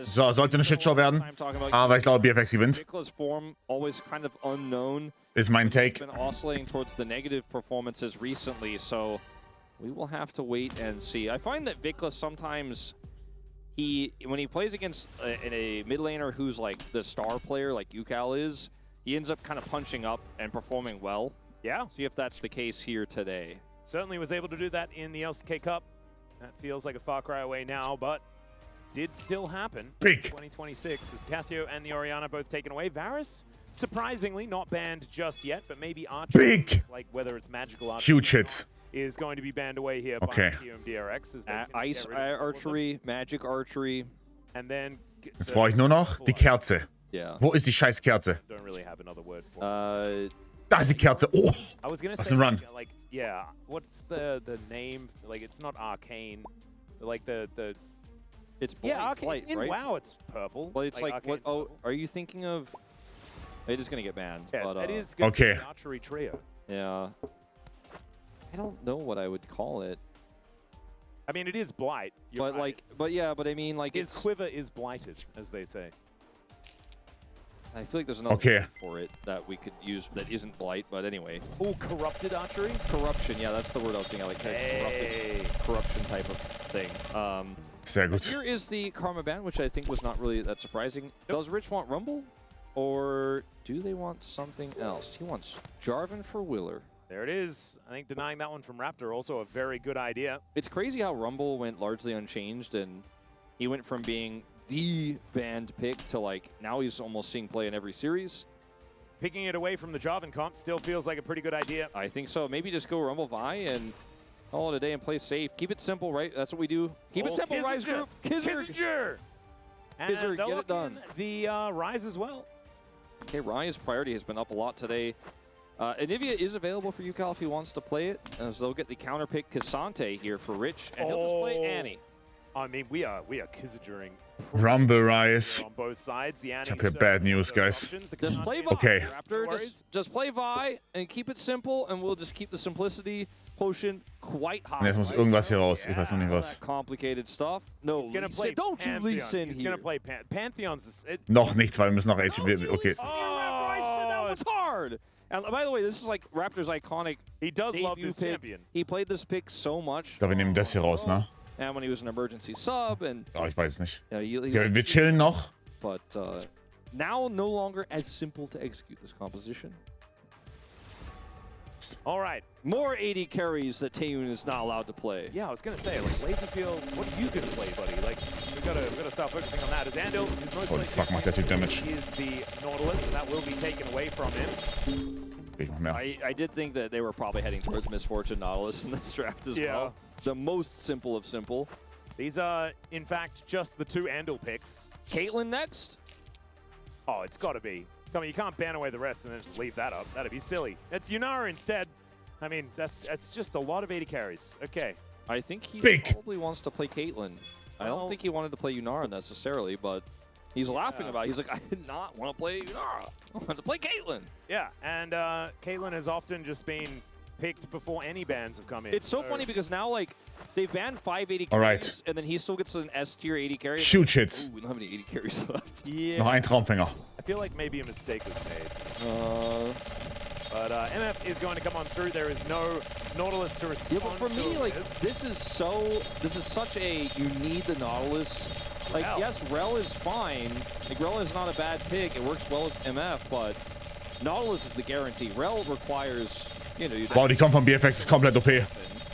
So, sollte eine Shitshow werden. Aber ich glaube, BFX gewinnt. Ist mein Take. We will have to wait and see. I find that Vikla sometimes, when he plays against a mid laner who's like the star player, like Yukal is, he ends up kind of punching up and performing well. Yeah. See if that's the case here today. Certainly was able to do that in the LCK Cup. That feels like a far cry away now, but did still happen. Big. 2026 as Casio and the Orianna both taken away. Varus, surprisingly, not banned just yet, but maybe Archer, Big. like whether it's magical Archer, Huge hits. is going to be banned away here by KRX. As they Ice Archery, Magic Archery. And then Jetzt brauche ich nur noch die Kerze. Yeah. Wo ist die scheiß Kerze? Don't really have another word for Da ist die Kerze. Oh, I was gonna that's say a run. like yeah, what's the name? Like it's not arcane. Like the It's Blight, yeah, arcane. Blight, In right? WoW it's purple. Well, it's like what? Arcane's Oh, purple. are you thinking of? It is gonna get banned. Yeah, but, it is gonna okay. be an archery trio. Yeah. I don't know what I would call it. I mean, it is blight. But like, but yeah, but I mean, like, his quiver is blighted, as they say. I feel like there's another word for it that we could use that isn't blight, but anyway. Oh, corrupted archery? Corruption, yeah, that's the word I was thinking. Like corruption type of thing. Sehr gut. Here is the Karma ban, which I think was not really that surprising. Does Rich want Rumble? Or do they want something else? He wants Jarvan for Willer. There it is. I think denying that one from Raptor also a very good idea. It's crazy how Rumble went largely unchanged, and he went from being the banned pick to like now he's almost seeing play in every series. Picking it away from the Jarvan comp still feels like a pretty good idea. I think so. Maybe just go Rumble Vi and call it a day and play safe. Keep it simple, right? That's what we do. Keep it simple, Rise group. Kissinger. And Kissinger, get it done. The Rise as well. Okay, Raya's priority has been up a lot today. Anivia is available for Yukal if he wants to play it, as they'll get the counter pick Cassante here for Rich, and he'll just play Annie. I mean, we are Kissingering Rumble Rise. on both sides. The Ich hab hier bad news, guys. Just play Vi, Okay. Raptor. Just play Vi and keep it simple, and we'll just keep the simplicity potion quite high. Jetzt muss irgendwas hier raus. Ich weiß noch nicht was. Complicated stuff. No, He's gonna play don't you lease in He's here. gonna play Pantheon's. Noch nichts, weil wir müssen noch HB. Okay. That was hard. And by the way, this is like Raptor's iconic. He does love debut this pick. champion. He played this pick so much. Da, wir nehmen das hier raus, ne? And when he was an emergency sub, and Oh, ich weiß es nicht. yeah, Okay, wir chillen noch. But now no longer as simple to execute this composition. All right. More 80 carries that Taeyun is not allowed to play. Yeah, I was gonna say, like Lazyfield, what are you gonna play, buddy? Like, we gotta start focusing on that. As Andil, who's most Holy fuck, macht der Typ Damage. is the Nautilus, and that will be taken away from him. Ich mach mehr. I did think that they were probably heading towards Misfortune Nautilus in this draft as well. The most simple of simple. These are, in fact, just the two Andil picks. Caitlyn next. Oh, it's gotta be. I mean, you can't ban away the rest and then just leave that up. That'd be silly. It's Yunara instead. I mean, that's just a lot of 80 carries. Okay. I think he Big. probably wants to play Caitlyn. I don't think he wanted to play Yunara necessarily, but he's laughing about it. He's like, I did not want to play Yunara. I wanted to play Caitlyn. Yeah, and Caitlyn has often just been picked before any bans have come in. It's so funny because now, like, they've banned 580 carries, All right. and then he still gets an S tier 80 carries. Huge hits. Ooh, we don't have any 80 carries left. Yeah. Noch ein Traumfänger. I feel like maybe a mistake was made. But MF is going to come on through. There is no Nautilus to respond Yeah, but for me, like, this is such a, you need the Nautilus. Like, yes, Rel is fine. Like, Rel is not a bad pick. It works well with MF, but Nautilus is the guarantee. Rel requires, you know, Wow, die kommt von BFX, ist komplett OP.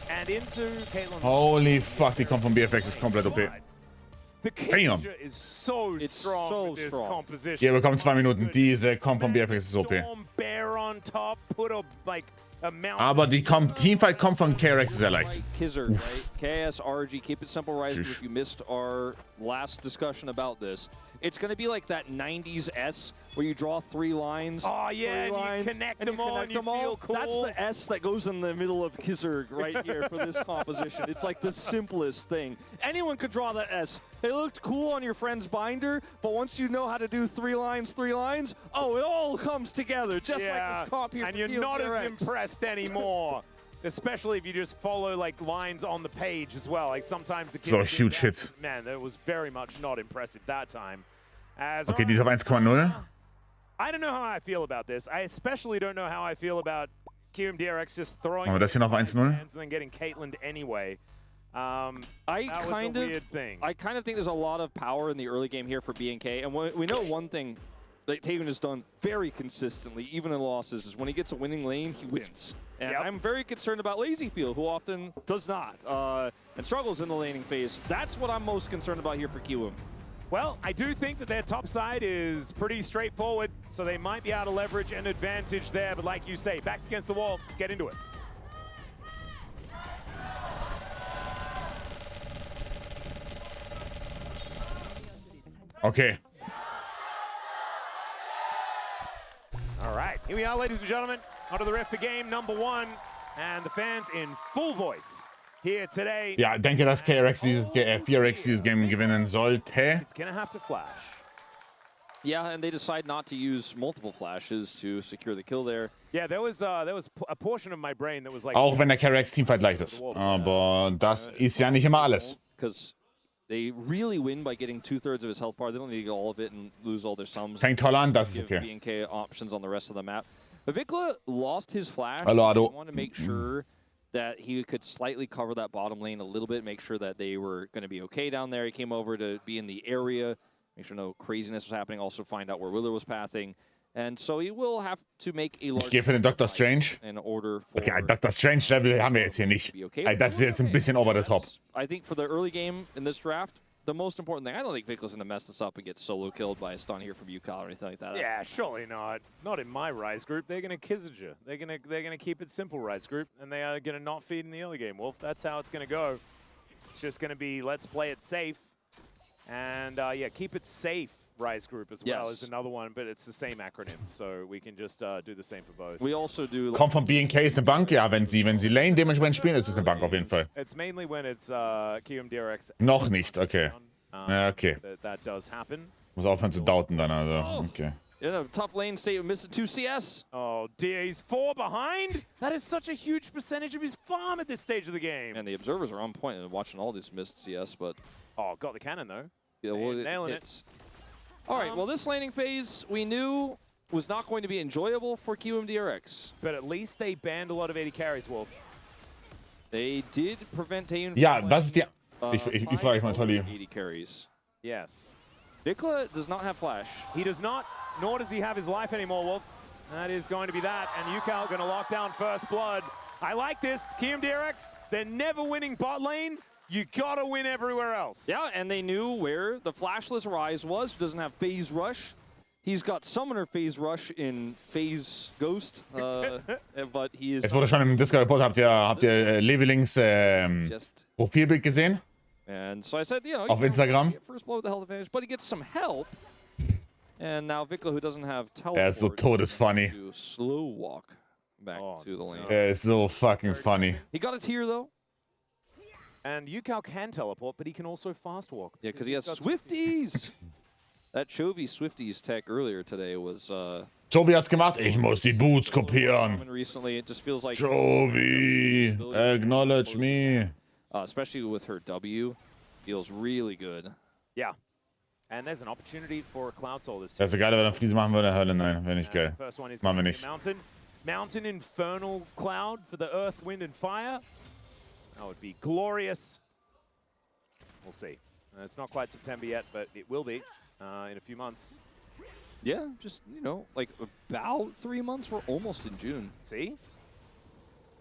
And into Caitlyn. Holy fuck, die kommt von BFX, ist komplett OP. The Kissinger is so strong with this composition. Ihr bekommt 2 Minuten. Diese kommt von BFX, ist OP. Bear on top, put a Aber die Teamfight kommt von KRX sehr leicht. Kizzer, right? KS, RG, keep it simple, Rise. If you missed our last discussion about this, it's going to be like that 90s S where you draw 3 lines. Oh, yeah, and you connect them all and you feel cool. That's the S that goes in the middle of Kizzer right here for this composition. It's like the simplest thing. Anyone could draw that S. It looked cool on your friend's binder, but once you know how to do 3 lines, oh, it all comes together, just like this comp here. And you're not as impressed anymore. Especially if you just follow like lines on the page as well. Like sometimes the So kids do huge that. hits. Man, that was very much not impressive that time. As Okay, dieser war 1,0. I don't know how I feel about this. I especially don't know how I feel about KRX just throwing Machen wir das hier noch 1-0? and then getting Caitlyn anyway. I kind of think there's a lot of power in the early game here for BNK, and we know one thing that Taven has done very consistently, even in losses, is when he gets a winning lane, he wins. And I'm very concerned about Lazyfield, who often does not, and struggles in the laning phase. That's what I'm most concerned about here for Kiwoom. Well, I do think that their top side is pretty straightforward, so they might be able to leverage an advantage there, but like you say, backs against the wall, let's get into it. Okay. All right, here we are, ladies and gentlemen, onto the ref for game number 1, and the fans in full voice here today. Ja, denke, dass KRX dieses Game gewinnen sollte. It's gonna have to flash. Yeah, and they decide not to use multiple flashes to secure the kill there. Yeah, there was a portion of my brain that was like. Auch wenn der KRX Teamfight leicht ist. Aber das ist ja nicht immer alles. Because they really win by getting 2/3 of his health bar. They don't need to get all of it and lose all their sums. Fängt toll an, das ist Give okay. BNK options on the rest of the map. Vikla lost his flash. Hallo, Ado. He wanted to make sure that he could slightly cover that bottom lane a little bit, make sure that they were going to be okay down there. He came over to be in the area, make sure no craziness was happening, also find out where Willer was pathing. And so he will have to make a large Ich gehe für den Dr. Strange. in order for Okay, Dr. Strange Level haben wir jetzt hier nicht. Das ist jetzt ein bisschen over the top. I think for the early game in this draft, the most important thing, I don't think Vikla's going to mess this up and get solo killed by a stun here from UCal or anything like that. Yeah, surely not. Not in my Rise group. They're going to Kizzage you. They're going to keep it simple, Rise group, and they are going to not feed in the early game, Wolf. That's how it's going to go. It's just going to be let's play it safe, and yeah, keep it safe. Rise group as well is another one, but it's the same acronym, so we can just do the same for both. We also do. Kommt von BNK ist eine Bank, ja, wenn sie Lane dementsprechend spielen, ist es eine Bank auf jeden Fall. It's mainly when it's KRX. Noch nicht, okay. Ja, okay. That does happen. Muss aufhören zu dauten dann, also, okay. Yeah, tough lane state, missing 2 CS. Oh dear, he's 4 behind? That is such a huge percentage of his farm at this stage of the game. And the observers are on point and watching all these missed CS, but... Oh, got the cannon though. Yeah, well, nailing it. All right, well, this laning phase we knew was not going to be enjoyable for QMDRX. But at least they banned a lot of 80 carries, Wolf. They did prevent Taven Ja, was ist die... Ich frage euch mal, Tolly. 80 carries. Yes. Vikla does not have flash. He does not, nor does he have his life anymore, Wolf. That is going to be that, and UCal going to lock down first blood. I like this. KRX, they're never winning bot lane. You gotta win everywhere else. Yeah, and they knew where the flashless Rise was, who doesn't have phase rush. He's got Summoner phase rush in phase Ghost, but he is... Es wurde schon im Discord-Report, habt ihr Levelings Profilbild gesehen? And so I said, you know, auf Instagram. First blow with the health advantage, but he gets some help. And now Vikla, who doesn't have teleport, Er ist so todesfunny. to slow walk back to the lane. Er ist so fucking funny. He got a tier though. And UCal can teleport, but he can also fast walk. Yeah, because he has Swifties. That Chovy Swifties tech earlier today was... Chovy hat's gemacht. Ich muss die Boots kopieren. Recently, it just feels like... Chovy, acknowledge me. Especially with her W, feels really good. Yeah. And there's an opportunity for Cloud Soul this Das ist geil, wenn er Friese machen würde. Hölle, nein, wäre nicht geil. Machen wir nicht. Mountain Infernal Cloud for the Earth, Wind, and Fire. That would be glorious. We'll see. It's not quite September yet, but it will be in a few months. Yeah, just, you know, like about 3 months. We're almost in June. See?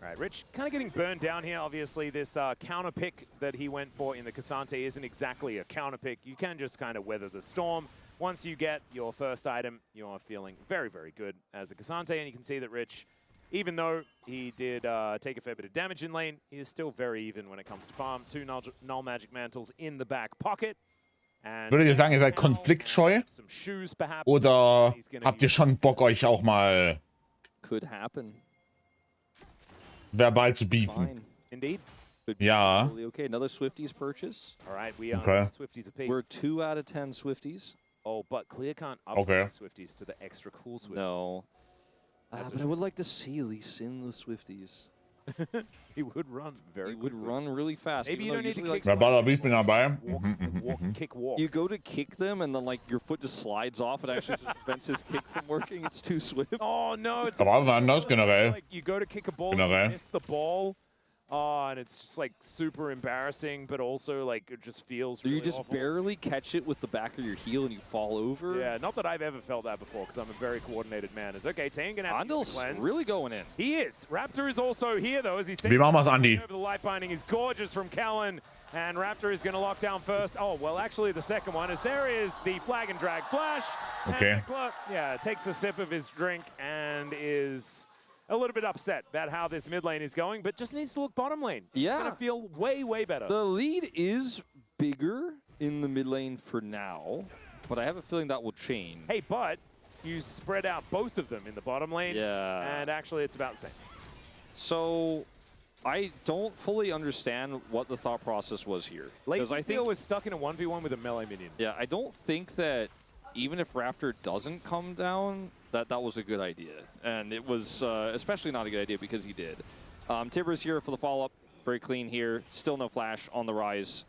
All right, Rich, kind of getting burned down here. Obviously, this counter pick that he went for in the Cassante isn't exactly a counter pick. You can just kind of weather the storm. Once you get your first item, you are feeling very, very good as a Cassante. And you can see that Rich, even though he did take a fair bit of damage in lane, he is still very even when it comes to farm. 2 null magic mantles in the back pocket. Würdet ihr sagen, ihr seid konfliktscheu? Oder habt ihr schon Bock, euch auch mal verbal zu bieten? Indeed. Ja. Okay, another Swifties purchase. All right, we are Swifties apiece. We're 2 out of 10 Swifties. Oh, but Clear can't upgrade Swifties to the extra cool Swifties. No. But I would like to see at least in the Swifties. He would run very He would quickly. run really fast. Maybe you don't need to kick. Wer Baller, ich bin dabei. Kick walk. You go to kick them, and then like your foot just slides off. It actually just prevents his kick from working. It's too swift. Oh no! It's Aber auch anders generell. like you go to kick a ball, Generell. you miss the ball. Oh, and it's just like super embarrassing, but also like it just feels So really you just awful. barely catch it with the back of your heel, and you fall over. Yeah, not that I've ever felt that before, because I'm a very coordinated man. It's okay, Tane gonna have to use Andel's the cleanse. really going in. He is. Raptor is also here though, as he's Wie machen wir's, Andy? over the light binding is gorgeous from Kellen. And Raptor is going to lock down first. Oh, well, actually, the second one is there is the flag and drag flash. Okay. And Nicola, yeah, takes a sip of his drink and is a little bit upset about how this mid lane is going, but just needs to look bottom lane. Yeah. It's going to feel way, way better. The lead is bigger in the mid lane for now, but I have a feeling that will change. Hey, but you spread out both of them in the bottom lane. Yeah. And actually, it's about the same. So I don't fully understand what the thought process was here. Because I think was stuck in a 1v1 with a melee minion. Yeah, I don't think that even if Raptor doesn't come down, that was a good idea. And it was especially not a good idea because he did. Tibbers here for the follow-up. Very clean here. Still no flash on the rise.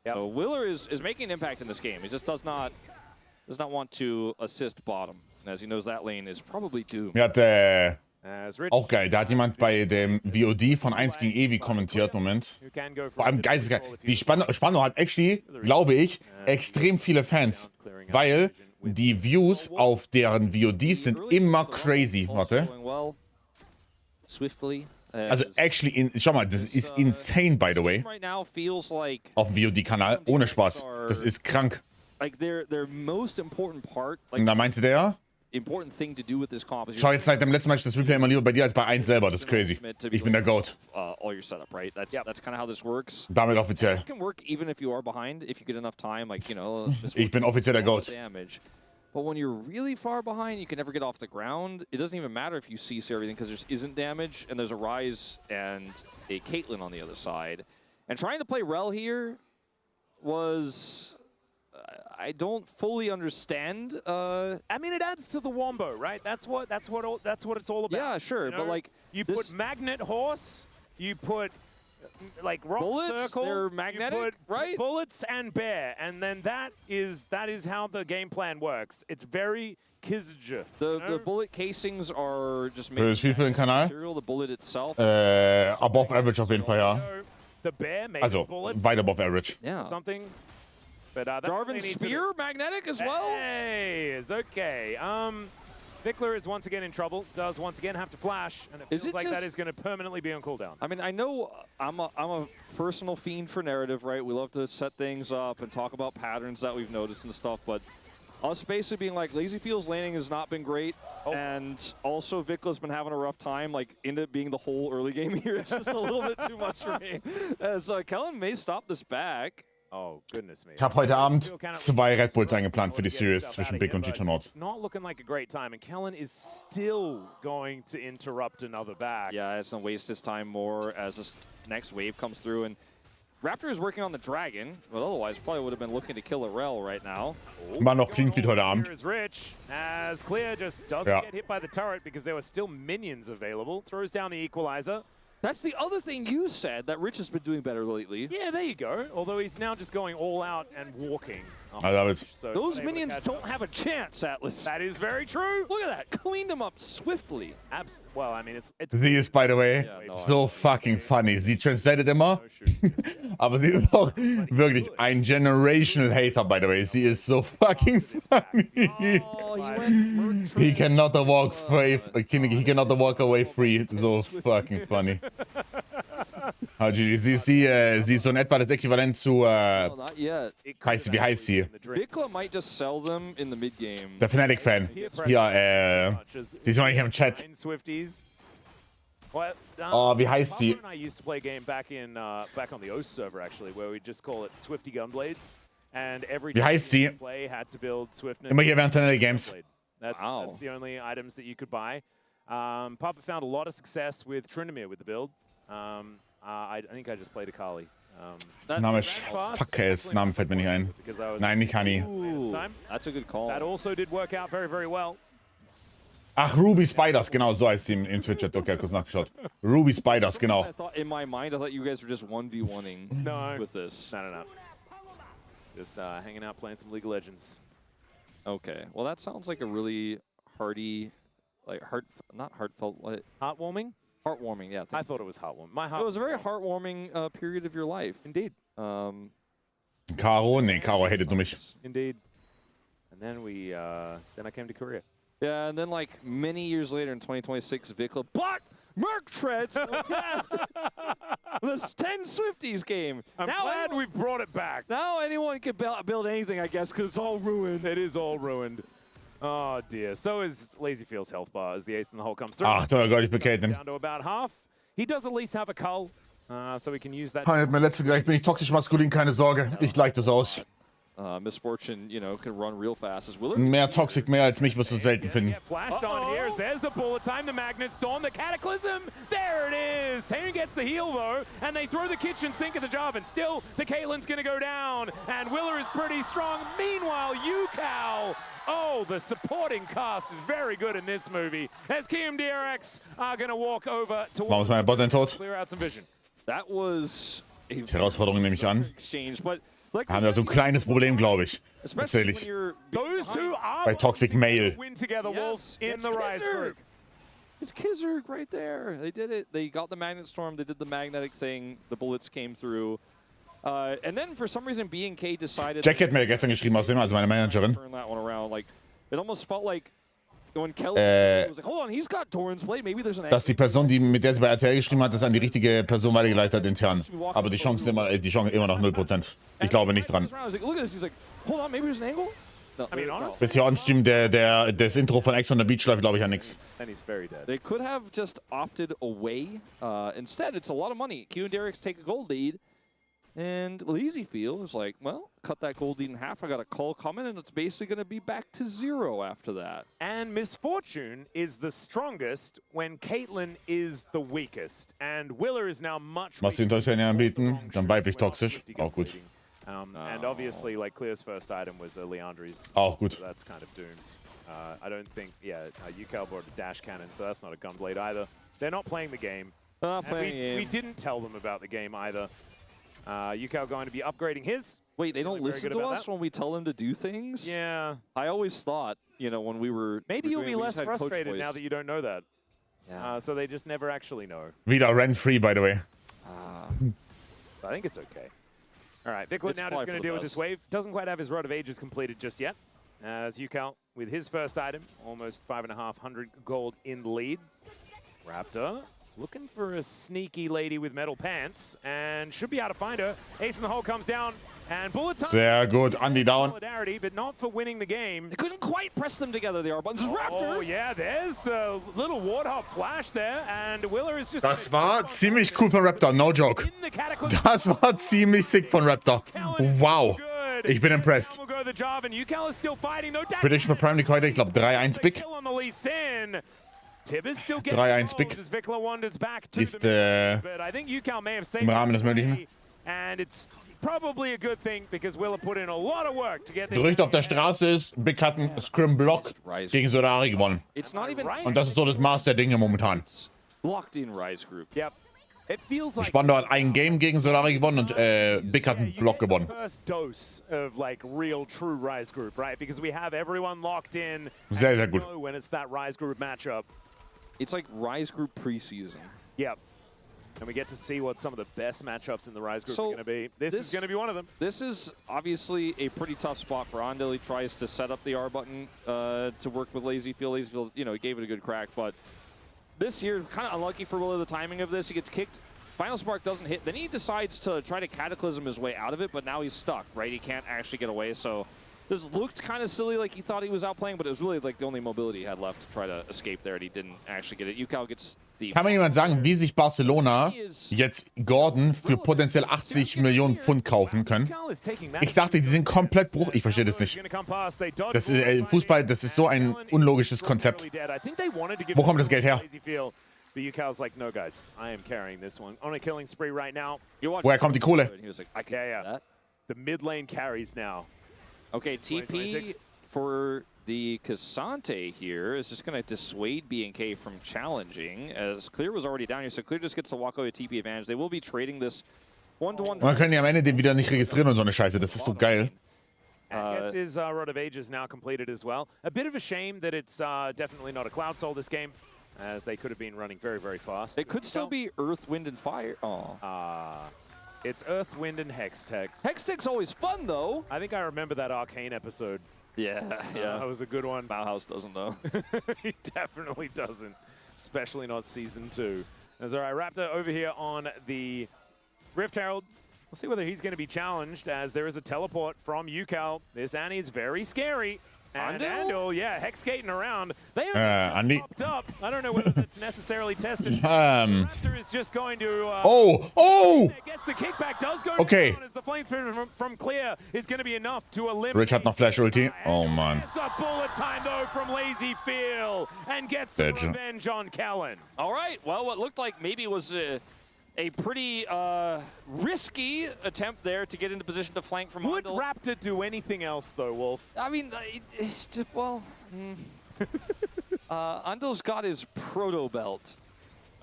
Yep. So Willer is making an impact in this game. He just does not want to assist bottom, as he knows that lane is probably doomed. Mir hat, As Rich, auch geil, da hat jemand bei dem VOD von 1 gegen Evi kommentiert, Moment. who can go for Vor a allem bit of geistesgeil. control if Die you- Spannung hat actually, glaube ich, extrem viele Fans. Weil die Views auf deren VODs sind immer crazy. Warte. Going well. Swiftly. Also actually, schau mal, das ist insane, by the way. Right now feels like Auf dem VOD-Kanal. Ohne Spaß. Das ist krank. like their most important part, like Und da meinte der, important thing to do with this comp is schau jetzt seit dem letzten Mal das Replay immer lieber bei dir als bei 1 selber. Das ist crazy. Ich bin der GOAT. All your setup, right? That's kind of how this works. Damit offiziell. It can work even if you are behind, if you get enough time, like, you know. Ich bin offiziell der GOAT. Damage. But when you're really far behind, you can never get off the ground. It doesn't even matter if you cease everything because there isn't damage, and there's a Ryze and a Caitlyn on the other side. And trying to play Rel here was... I don't fully understand. I mean, it adds to the wombo, right? That's what it's all about. Yeah, sure, you know? but like you this- put magnet horse, you put like rock Bullets, circle, they're you magnetic, put right? Bullets and bear, and then that is how the game plan works. It's very Kissinger. The bullet casings are just made Ist viel für den Kanal? material. The bullet itself. Above average auf jeden Fall, ja. So the bear makes Also, bullets weit above average. Yeah. something. But that's Jarvan's spear magnetic as well. Hey, it's okay. Vickler is once again in trouble. Does once again have to flash, and it Is feels it like that just- is going to permanently be on cooldown. I mean, I know I'm a personal fiend for narrative, right? We love to set things up and talk about patterns that we've noticed and stuff, but us basically being like, LazyField's laning has not been great, and also Vickla's been having a rough time, like, ended up being the whole early game here. It's just a little bit too much for me. As Kellen may stop this back. Oh, goodness me. Ich habe heute Abend 2 Red Bulls eingeplant für die Series zwischen Big und G-Nord. It's not looking like a great time, and Kellen is still going to interrupt another back. Yeah, it's going to waste his time more as this next wave comes through, and Raptor is working on the Dragon, but otherwise probably would have been looking to kill a Rel right now. War noch clean feed heute Abend. Here is Rich, as Clear just doesn't get hit by the turret because there were still minions available. Throws down the equalizer. That's the other thing you said, that Rich has been doing better lately. Yeah, there you go. Although he's now just going all out and walking. I love it. So Those not able to minions catch don't up. have a chance, Atlas. That is very true. Look at that. Cleaned them up swiftly. Well, I mean, it's Sie ist, by the way, no, so fucking funny. Sie translated immer, aber sie ist auch wirklich ein generational Hater, by the way. Sie ist so fucking funny. Oh, he went He cannot walk free. He cannot walk away free. So fucking funny. Sie ist so in etwa das Äquivalent zu, No, not yet. wie heißt sie? Vikla might just sell them in the mid game. Der Fnatic-Fan. Hier, sie ist noch nicht im Chat. Swifties. Well, Oh, wie heißt sie? Pablo and I used to play a game back on the OS server actually, where we just call it Swifty Gunblades, and every Wie heißt sie? team you play had to build Swiftness. Immer hier während Fnatic Games. That's Wow. the only items that you could buy. Papa found a lot of success with Tryndamere with the build. I think I just played Akali. Name, fuck, Name fällt mir nicht ein. Nein, nicht Honey. Ooh, that's a good call. That also did work out very, very well. Ach, Ruby Spiders, genau, so heißt sie im Twitch-Chat. Okay, kurz nachgeschaut. Ruby Spiders, genau. I thought in my mind, I thought you guys were just 1v1ing No. with this. No. Just hanging out, playing some League of Legends. Okay, well that sounds like a really hearty, like not heartfelt, what? Heartwarming? Heartwarming, yeah. I thought it was heartwarming. My heart. It was a very heartwarming period of your life. Indeed. Caro? Nee, Caro hatet nur mich. Indeed. And then then I came to Korea. Yeah, and then like many years later in 2026, Vikla bought Merc Treads. Yes, the 10 Swifties game. I'm glad we brought it back. Now anyone can build anything, I guess, because it's all ruined. It is all ruined. Oh dear. So is Lazyfield's health bar as the ace in the hole comes through. Ach, toll Gott, ich bin Caitlyn. Down to about half. He does at least have a cull, so we can use that. Hat mir letzte gesagt, bin ich toxisch maskulin, keine Sorge. Ich gleich das aus. Misfortune, you know, can run real fast as Willard. Mehr Toxic, mehr als mich wirst du selten finden. Flashed on here. There's the bullet time, the magnet storm, the cataclysm. There it is. Taylor gets the heal though, and they throw the kitchen sink at the job, and still the Caitlin's gonna go down, and Willer is pretty strong. Meanwhile, Yukao. Oh, the supporting cast is very good in this movie. As KRX are gonna walk over to Warum ist mein Bot denn tot? clear out some vision. That was a Die Herausforderung nehme ich an. exchange, but like Haben wir so ein kleines Problem, glaube ich. especially Erzähl when ich. you're Those two are Bei Toxic Male. win together, Wolf, in it's the Rise Kizzerg. group. It's Kizzerg right there. They did it. They got the magnet storm. They did the magnetic thing. The bullets came through. And then for some reason, B&K decided. Jackie hat mir gestern geschrieben außerdem, also meine Managerin. Turn that one around. Like it almost felt like when Kelly was like, "Hold on, he's got Doran's plate. Maybe there's an." Dass die Person, mit der sie bei RTL geschrieben hat, das an die richtige Person weitergeleitet hat intern. Aber die Chance immer noch 0%. Ich glaube nicht dran. I was like, "Look at this." He's like, "Hold on, maybe there's an angle." No, I mean, honestly, Bis hier on-stream das Intro von X on the Beach läuft, glaube ich, an nix. then he's very dead. they could have just opted away. Instead, it's a lot of money. Q and Derek's take a gold lead. And Lazyfield is like, well, cut that gold lead in half. I got a call coming, and it's basically going to be back to 0 after that. And Misfortune is the strongest when Caitlyn is the weakest. And Willer is now much Was die Enttäuschung anbieten, dann weiblich toxisch. Auch gut. And obviously, like, Clear's first item was Leandri's. Auch gut. So that's kind of doomed. I don't think, Yukao brought a dash cannon, so that's not a gunblade either. They're not playing the game. Not And playing game. we didn't tell them about the game either. Yukao going to be upgrading his. Wait, they don't Feeling very listen good to about us that. when we tell them to do things? Yeah. I always thought, you know, when we were... Maybe we you'll were be doing- we less just had coach frustrated now voice. that you don't know that. Yeah. So they just never actually know. Wieder rent-free, by the way. I think it's okay. All right, Viklet It's now probably just going for to the deal with this best. wave. Doesn't quite have his Rod of Ages completed just yet. As Yukao with his first item, almost 5,500 gold in the lead. Raptor looking for a sneaky lady with metal pants and should be able to find her. Ace in the hole comes down and bullet time. Sehr gut, Andy down. Solidarity, but not for winning the game. They couldn't quite press them together, they are. But this is Raptor! Oh yeah, there's the little warthog flash there, and Willer is just. Das war ziemlich cool von Raptor, no joke. In the cataclysm. Das war ziemlich sick von Raptor. Wow. Ich bin impressed. Will go the job, and Yukao is still fighting, though. Prediction für Prime League heute, ich glaube 3-1 Big. Kill on the Lee Sin. Tib is still getting 3-1 close Big. as Vikla wanders back to Ist the mid, but I think Yukao may have saved im Rahmen des the Möglichen. day, and it's probably a good thing because Willer put in a lot of work to get this. Gerücht auf der Straße ist, Big hat einen Scrim-Block gegen Sodari gewonnen. It's not even... Und das ist so das Maß der Dinge momentan. It's locked in Rise Group. Yep. It feels like Spandau hat ein Game gegen Sodari gewonnen und Big hat einen Block gewonnen. First dose of like real true Rise Group, right? Because we have everyone locked in. Sehr, and sehr we gut. know when it's that Rise Group matchup. It's like Rise Group preseason. Yep. And we get to see what some of the best matchups in the Rise Group So, are going to be. This is going to be one of them. This is obviously a pretty tough spot for Andel. He tries to set up the R button to work with Lazyfield. Lazyfield, you know, he gave it a good crack, but this year, kind of unlucky for Willer, the timing of this. He gets kicked. Final Spark doesn't hit. Then he decides to try to Cataclysm his way out of it, but now he's stuck, right? He can't actually get away, so this looked kind of silly, like he thought he was outplaying, but it was really like the only mobility he had left to try to escape there, and he didn't actually get it. Yukao gets the... Kann mir jemand sagen, wie sich Barcelona jetzt Gordon für potenziell 80 Millionen Pfund kaufen können? Yukao is taking Ich dachte, die sind komplett bruch. Ich verstehe das nicht. Das ist, Fußball, das ist so ein unlogisches Konzept. Wo kommt das Geld her? But Yukao's like, no, guys, I am carrying this one. On a killing spree right now. Woher kommt die Kohle? And he was like, I can't do that. The mid lane carries now. Okay, TP 2026. for the Cassante here is just going to dissuade B&K from challenging, as Clear was already down here, so Clear just gets to walk away with TP advantage. They will be trading this one-to-one. Und dann können die am Ende den wieder nicht registrieren und so eine Scheiße. Das ist so geil. And gets his Rod of Ages now completed as well. A bit of a shame that it's definitely not a Cloud Soul this game, as they could have been running very, very fast. It could still be Earth, Wind, and Fire. Oh. It's Earth, Wind, and Hextech. Hextech's always fun, though. I think I remember that Arcane episode. Yeah, yeah. That was a good one. Bauhaus doesn't, though. He definitely doesn't, especially not Season 2. As all right, Raptor over here on the Rift Herald. We'll see whether he's going to be challenged, as there is a teleport from UCal. This Annie is very scary. And Andal, yeah, hexgating around. They have just popped up. I don't know whether that's necessarily tested. Raptor is just going to... Gets the kickback, does go down, as the flamethrower from Clear is going to be enough to eliminate... Rich hat noch Flash-Ulti. Oh, Mann. It's a bullet time, though, from Lazy Feel, and gets some revenge on Kellen. All right, well, what looked like maybe was... a pretty risky attempt there to get into position to flank from Would Andal. Raptor do anything else, though, Wolf? I mean, it's just, well... Andal's got his proto belt.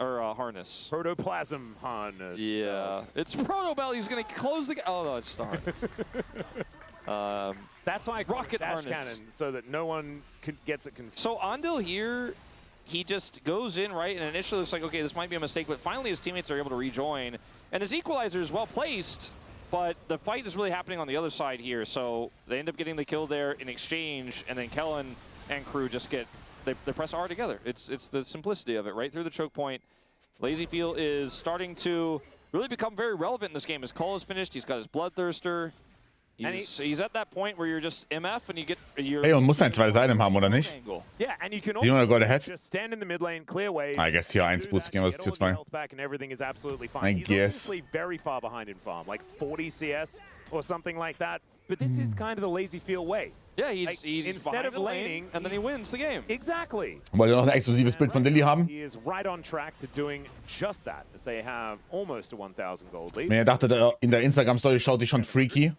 Or harness. Protoplasm harness. Yeah. It's proto belt. He's going to close the... Oh, no, it's just a harness. That's why I call rocket it dash harness. cannon, so that no one gets it confused. So Andal here... He just goes in, right, and initially looks like, okay, this might be a mistake, but finally his teammates are able to rejoin. And his equalizer is well placed, but the fight is really happening on the other side here. So they end up getting the kill there in exchange, and then Kellen and crew just get, they press R together. It's the simplicity of it, right through the choke point. Lazy Feel is starting to really become very relevant in this game. His call is finished, he's got his Bloodthirster. He's at that point where you're just MF and you get your... Hey, und muss ein zweites Item haben, oder nicht? Yeah, and you can Do you want to go ahead? just stand in the mid lane, clear waves. I guess hier 1 Boots gehen wir zu 2. And everything is absolutely fine. I He's guess. obviously very far behind in farm, like 40 CS or something like that. But this is kind of the Lazy Feel way. Yeah, he's instead of laning, and then he wins the game. Exactly. Wollt ihr noch ein exklusives Bild von Lilly haben? He is right on track to doing just that, as they have almost a 1,000 gold lead. Wenn ihr dachtet, in der Instagram-Story schaut die schon freaky.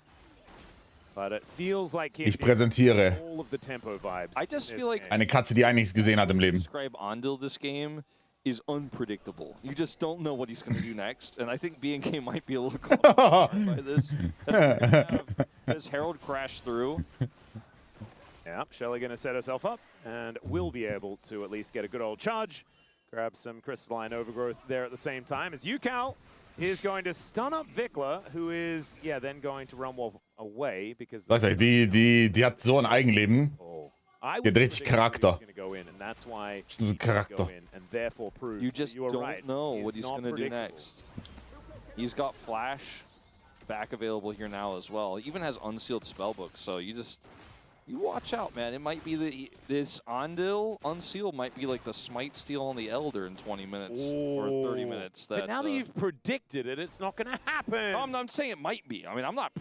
But it feels like Ich präsentiere all of the tempo vibes. I just feel like eine Katze, die einiges gesehen hat im Leben. Describe Andal this game is unpredictable. You just don't know what he's going to do next, and I think B&K might be a little caught by this. As Herald crash through. Yeah, Shelly going to set herself up, and will be able to at least get a good old charge. Grab some crystalline overgrowth there at the same time, as UCal is going to stun up Vikla, who is, then going to run away, because... Weiß ich, die hat so ein Eigenleben. Die hat richtig Charakter. Das ist ein Charakter. You just don't know what he's going to do next. He's got Flash back available here now as well. He even has unsealed spellbooks, so you watch out, man. It might be this Andal unsealed might be like the Smite steal on the Elder in 20 minutes or 30 minutes. But now that you've predicted it, it's not going to happen. No, I'm saying it might be. I mean, I'm not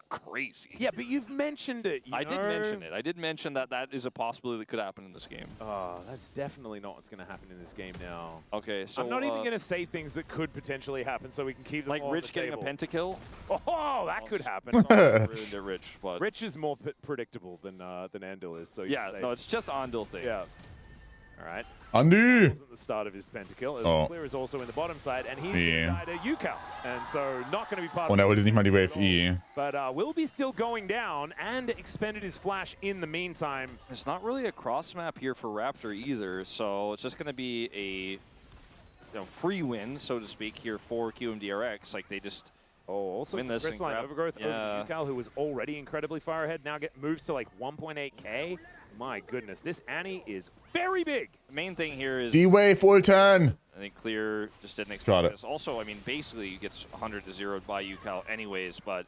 crazy. Yeah, but you've mentioned it. I did mention it. I did mention that is a possibility that could happen in this game. Oh, that's definitely not what's going to happen in this game now. Okay, so I'm not even going to say things that could potentially happen, so we can keep them like all Rich getting table. a pentakill. Oh, that could happen. Rich, but Rich is more predictable than Andal is. So yeah, no, it's just Andal thing. Yeah. All right. Andy! Wasn't the start of his pentakill. As Clear is also in the bottom side, and he's going to die to UCal, and so not going to be part Und of wollte nicht mal die Wave E. But will be still going down and expended his flash in the meantime. It's not really a cross map here for Raptor either, so it's just going to be a free win, so to speak, here for QMDRX. Like they just. Also win some this crystalline overgrowth over UCal, who was already incredibly far ahead, now moves to like 1.8k. My goodness, this Annie is very big. The main thing here is Die Wave ulten! I think Clear just didn't expect this. Also, I mean, basically he gets 100 to 0'd by UCal anyways, but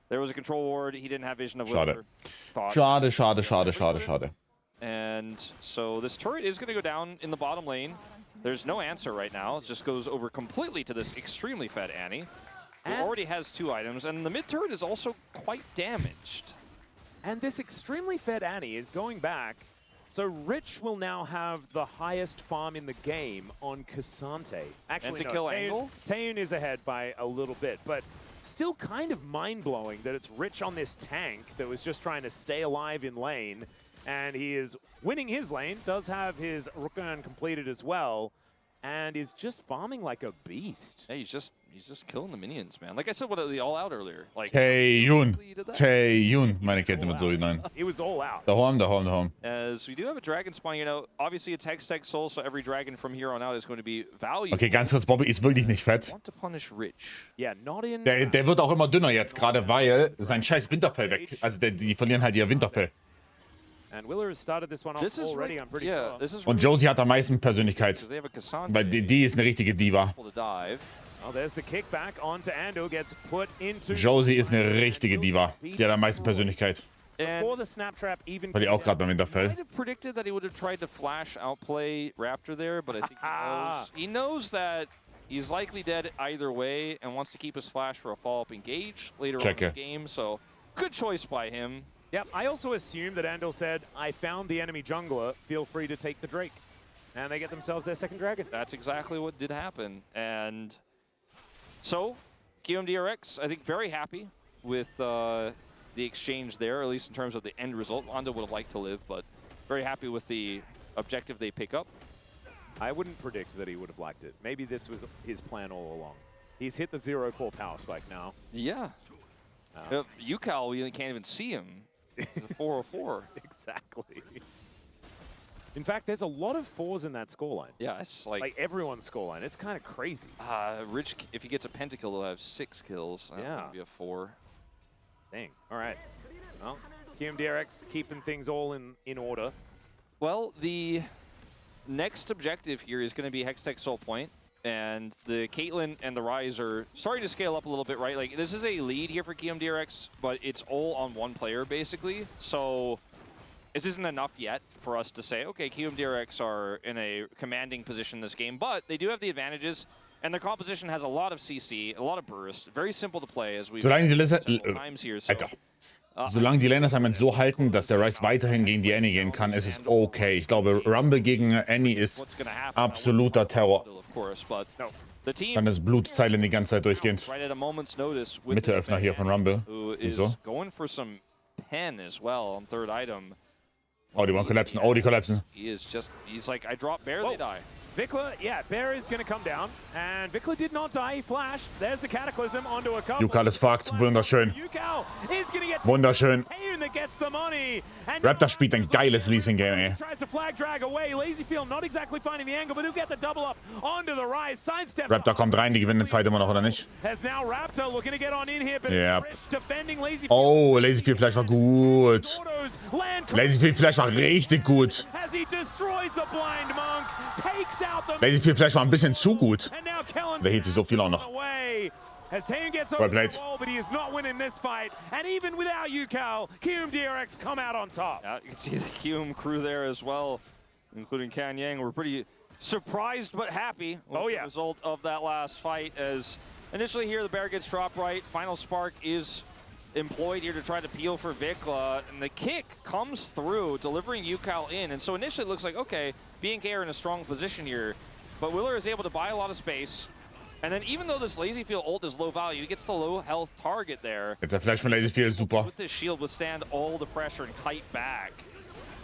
there was a control ward. He didn't have vision of Wilder. Schade. And so this turret is going to go down in the bottom lane. There's no answer right now. It just goes over completely to this extremely fed Annie, who already has 2 items, and the mid turret is also quite damaged. And this extremely fed Annie is going back, so Rich will now have the highest farm in the game on Cassante. Actually, and to kill Angle? Taeun is ahead by a little bit, but still kind of mind-blowing that it's Rich on this tank that was just trying to stay alive in lane, and he is winning his lane, does have his Rook Earn completed as well, and is just farming like a beast. Yeah, he's just killing the minions, man. Like I said, what the all out earlier. Like Taeyun, meine Kette mit so hinein. It was all out. The home. As we do have a dragon spawn, you know, obviously it's Hextech Soul, so every dragon from here on out is going to be valuable. Okay, ganz kurz, Bobby ist wirklich nicht fett. Want to punish Rich. Yeah, not in. Der wird auch immer dünner jetzt, gerade weil sein scheiß Winterfell weg. Also die verlieren halt ihr Winterfell. And Willer has started this one off already, I'm pretty sure. Und Josie hat am meisten Persönlichkeit. They have a Cassandra. Weil die ist eine richtige Diva. Oh, there's the kickback onto Ando, gets put into. Josie ist eine richtige Diva. Die hat am meisten Persönlichkeit. Before the snap trap even. Weil die auch gerade beim Winterfell. Might have predicted that he would have tried to flash outplay Raptor there, but I think he knows that he's likely dead either way and wants to keep his flash for a follow-up engage later on in the game. So good choice by him. Yep, I also assume that Andal said, I found the enemy jungler, feel free to take the Drake. And they get themselves their second dragon. That's exactly what did happen. And so, KRX, I think, very happy with the exchange there, at least in terms of the end result. Ando would have liked to live, but very happy with the objective they pick up. I wouldn't predict that he would have liked it. Maybe this was his plan all along. He's hit the 0-4 power spike now. Yeah. UCal, we can't even see him. The 404. Exactly. In fact, there's a lot of 4s in that scoreline. Yeah, it's like everyone's scoreline. It's kind of crazy. Rich, if he gets a pentakill, he'll have 6 kills. Yeah. Maybe a 4. Dang. All right. Well, KMDRX keeping things all in order. Well, the next objective here is going to be Hextech Soul Point. And the Caitlyn and the Ryze are starting to scale up a little bit, right? Like, this is a lead here for KMDRX, but it's all on one player, basically. So this isn't enough yet for us to say, okay, KMDRX are in a commanding position this game, but they do have the advantages, and their composition has a lot of CC, a lot of burst, very simple to play, as we've seen several times here. So, solange die Laner Simon so halten, dass der Ryze weiterhin gegen die Annie gehen kann, ist es okay. Ich glaube, Rumble gegen Annie ist absoluter Terror. Dann ist Blutzeilen die ganze Zeit durchgehend. Mitteöffner hier von Rumble. Wieso? Oh, die wollen kollapsen. Oh, die kollapsen. He's like, I drop bear, they die. Vikla, yeah, Bear is going to come down, and Vikla did not die, he flashed. There's the Cataclysm onto a couple. UCal ist fucked, wunderschön. Wunderschön. Raptor spielt ein geiles Leasing-Game, ey. Raptor kommt rein, die gewinnen den Fight immer noch, oder nicht? Ja. Oh, Lazyfield Flash war gut. Lazyfield Flash war richtig gut. Lazyfield Flash war ein bisschen zu gut. Der hielt sich so viel auch noch. As Taeyun gets well over played. the wall, but he is not winning this fight. And even without UCal, KMDRX come out on top. Yeah, you can see the QM crew there as well, including Kan Yang. We're pretty surprised but happy with the result of that last fight. As initially here, the bear gets dropped right. Final Spark is employed here to try to peel for Vikla, and the kick comes through, delivering UCal in. And so initially it looks like, okay, BNK are in a strong position here, but Willer is able to buy a lot of space. And then even though this Lazyfield ult is low value, he gets the low health target there. Jetzt der Flash von Lazyfield ist super. With this shield, withstand all the pressure and kite back.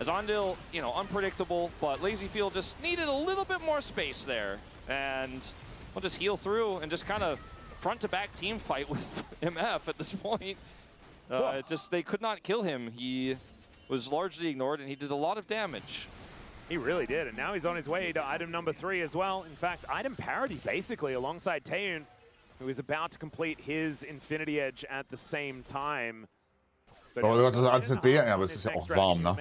As Ondil, you know, unpredictable, but Lazyfield just needed a little bit more space there. And we'll just heal through and just kind of front-to-back team fight with MF at this point. They could not kill him. He was largely ignored, and he did a lot of damage. He really did, and now he's on his way to item number 3 as well. In fact, item parity basically alongside Taeyun, who is about to complete his Infinity Edge at the same time. Oh Gott, das ist AZB, ja, aber es ist ja auch warm, ne?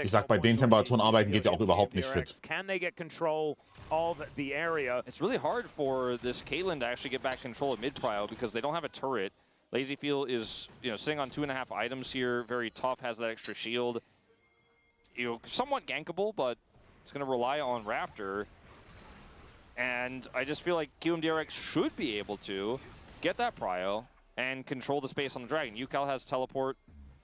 Ich sag, bei den Temperaturen arbeiten geht ja auch überhaupt nicht fit. Can they get control of the area? It's really hard for this Caitlyn to actually get back control of mid-prio because they don't have a turret. Lazyfield is, you know, sitting on 2.5 items here, very tough, has that extra shield. You know, somewhat gankable, but it's going to rely on Raptor. And I just feel like QMDRX should be able to get that prio and control the space on the dragon. UCal has teleport.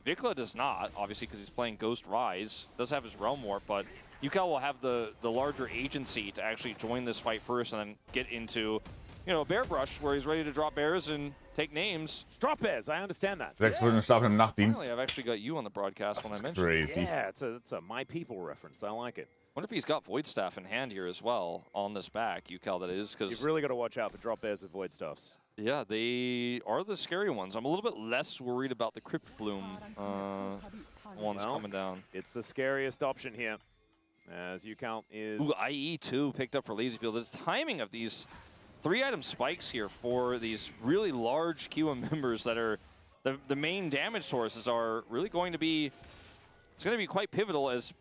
Vikla does not, obviously, because he's playing Ghost Rise. Does have his Realm Warp, but UCal will have the larger agency to actually join this fight first and then get into, you you know, bear brush where he's ready to drop bears and take names. Drop bears, I understand that. 6 Stunden Schlaf im Nachtdienst. Finally, I've actually got you on the broadcast when I mentioned Crazy. Yeah, it's a My People reference. I like it. Wonder if he's got Void Staff in hand here as well on this back, UCal that is, because You've really got to watch out for drop bears with void stuffs. yeah, they are the scary ones. I'm a little bit less worried about the Crypt Bloom ones coming down. It's the scariest option here, as UCal is... Ooh, IE too picked up for Lazyfield. The timing of these 3-item spikes here for these really large QM members that are the main damage sources are really going to be, it's going to be quite pivotal as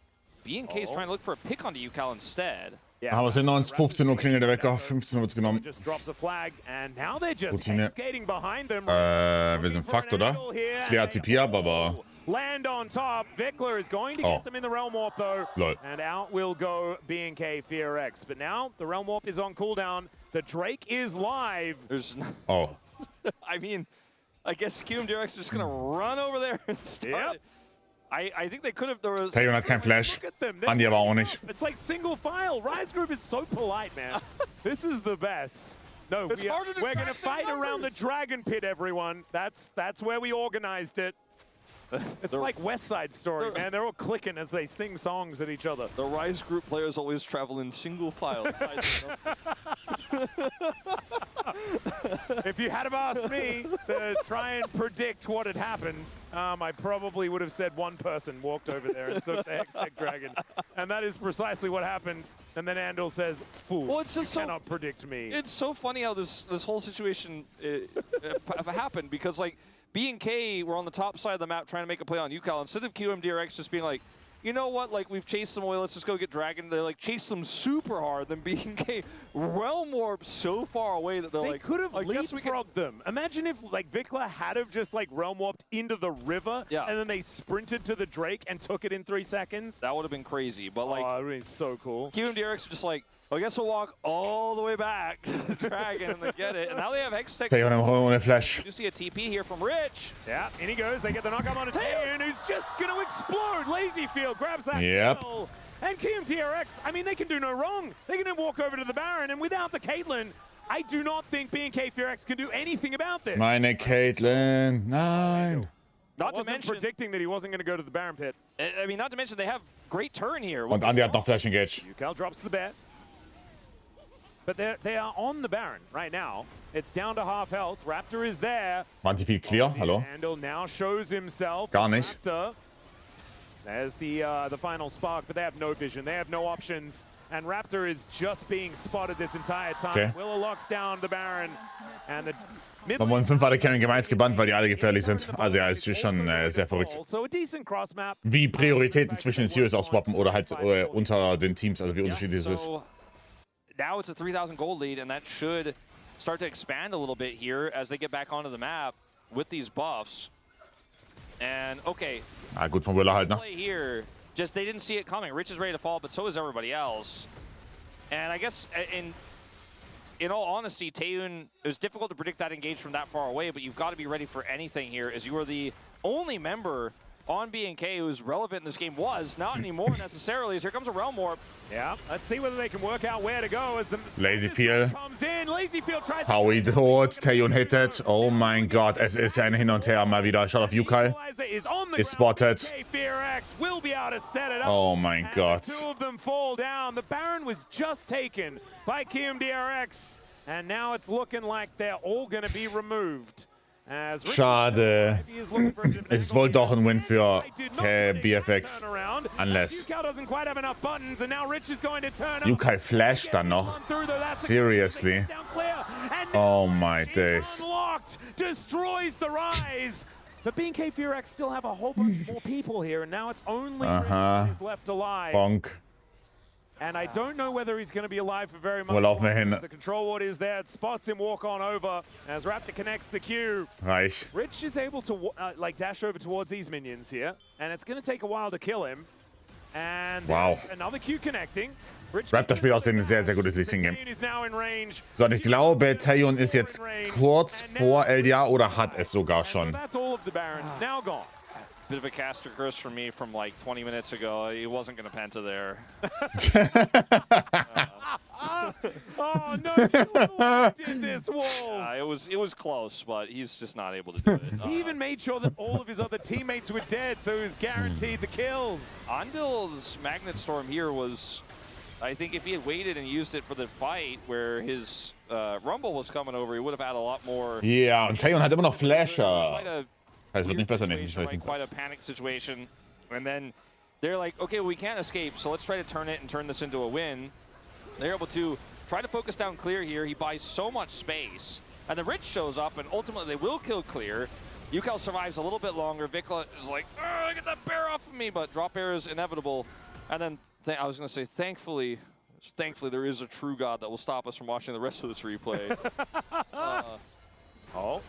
B&K is trying to look for a pick onto UCal instead. Yeah, Aber es sind 15 Uhr klingelt der Wecker, 15 Uhr wird's genommen. just drops a flag, and now they're just Routine. skating behind them. Wir sind fucked, oder? Klär TP ab, aber... Land on top. Vickler is going to get them in the Realm Warp, though. Lol. And out will go B&K KRX. But now the Realm Warp is on cooldown. The Drake is live. There's, Oh. I mean, I guess QMDRX is just going to run over there and start it. I think they could have. There was. Tayon hat kein Flash. Look at them. Andi aber auch nicht. It's like single file. Rise Group is so polite, man. This is the best. No, It's harder to we're going to crack fight the around the numbers. Dragon Pit, everyone. That's where we organized it. It's like West Side Story, man. They're all clicking as they sing songs at each other. The Rise Group players always travel in single file. If you had have asked me to try and predict what had happened, I probably would have said one person walked over there and took the Hextech Dragon. And that is precisely what happened. And then Andal says, fool, Well, it's just you cannot predict me. It's so funny how this whole situation happened because like B&K were on the top side of the map trying to make a play on UCal instead of QMDRX just being like, you know what, like we've chased them away, let's just go get Dragon. They like chased them super hard, then B&K Realm Warp so far away that they're They like, could have I guess we leapfrogged them. Imagine if like Vickler had have just like Realm Warped into the river and then they sprinted to the Drake and took it in 3 seconds. That would have been crazy, but like, Oh, that would have been so cool. QMDRX are just like, I guess we'll walk all the way back to the Dragon and they get it. And now they have Hextech. Tayon ohne Flash. You see a TP here from Rich. Yeah, in he goes. They get the knockup on Tayon, who's just going to explode. Lazyfield grabs that kill. And KMTRX, I mean, they can do no wrong. They can walk over to the Baron, and without the Caitlyn, I do not think B&K KRX can do anything about this. Meine Caitlyn, nein. Not to wasn't mention, predicting that he wasn't going to go to the Baron pit. I mean, not to mention they have great turn here. Und Andi hat noch Flash Engage. UCal drops the bet. But they are on the Baron right now. It's down to half health. Raptor is there. War TP clear? Hallo? Handle now shows himself. Gar nicht. Raptor. There's the final spark, but they have no vision. They have no options. And Raptor is just being spotted this entire time. Okay. Willow locks down the Baron. And the mid Nochmal 5 war der Cannon gemeins gebannt, weil die alle gefährlich sind. Also ja, es ist schon sehr verrückt. So a decent cross map. Wie Prioritäten zwischen den Series auch swappen oder halt unter den Teams, also wie unterschiedlich es ist. So now it's a 3,000 gold lead, and that should start to expand a little bit here as they get back onto the map with these buffs. And okay, Ah, gut von Willer halt, ne? play here, just they didn't see it coming. Rich is ready to fall, but so is everybody else. And I guess in all honesty, Taeyoon, it was difficult to predict that engage from that far away, but you've got to be ready for anything here as you are the only member on B&K who's relevant in this game. Was not anymore necessarily, as here comes a Realm Warp. Yeah, let's see whether they can work out where to go as the Lazyfield. comes in. Lazyfield tries Howie tot, Taeyon hittet. Oh mein Gott, es ist ein Hin und Her mal wieder. Schaut auf UCal. Ist spotted. Will be able to set it up. Oh mein Gott. Two of them fall down. The Baron was just taken by KMDRX, and now it's looking like they're all going to be removed. As Schade. Es wohl doch ein Win für BFX. Unless. UCal Flash dann noch. Seriously. Oh my days. Destroys the Rise. But B&K KRX still have a whole bunch more people here, and now it's only Rich that is left alive. Bonk. And I don't know whether he's going to be alive for very much. Wo laufen wir hin? The control ward is there. It spots him walk on over as Raptor connects the Q. Reich. Rich is able to like dash over towards these minions here, and it's going to take a while to kill him. And Wow. another Q connecting. Raptor spielt außerdem ein sehr, sehr gutes Lee-Sin-Game. Taeyon is now in range. So, und ich glaube, Taeyon ist jetzt kurz vor LDA oder hat es sogar So schon. that's all of the Barons now gone. Bit of a caster curse from me from like 20 minutes ago. He wasn't going to penta there. Oh no, Killua did this, Wolf. It was close, but he's just not able to do it. He even made sure that all of his other teammates were dead, so he was guaranteed the kills. Andil's Magnet Storm here was, I think if he had waited and used it for the fight where his Rumble was coming over, he would have had a lot more. Ja, und Taeyeon hat immer noch Flasher. Quite a Es wird nicht besser, nicht situation, quite a panic situation. And then they're like, okay, well, we can't escape, so let's try to turn it and turn this into a win. They're able to try to focus down Clear here. He buys so much space. And the Rich shows up, and ultimately they will kill Clear. UCAL survives a little bit longer. Vikla is like, get that bear off of me, but drop air is inevitable. And then I was going to say, thankfully, there is a true God that will stop us from watching the rest of this replay. Oh,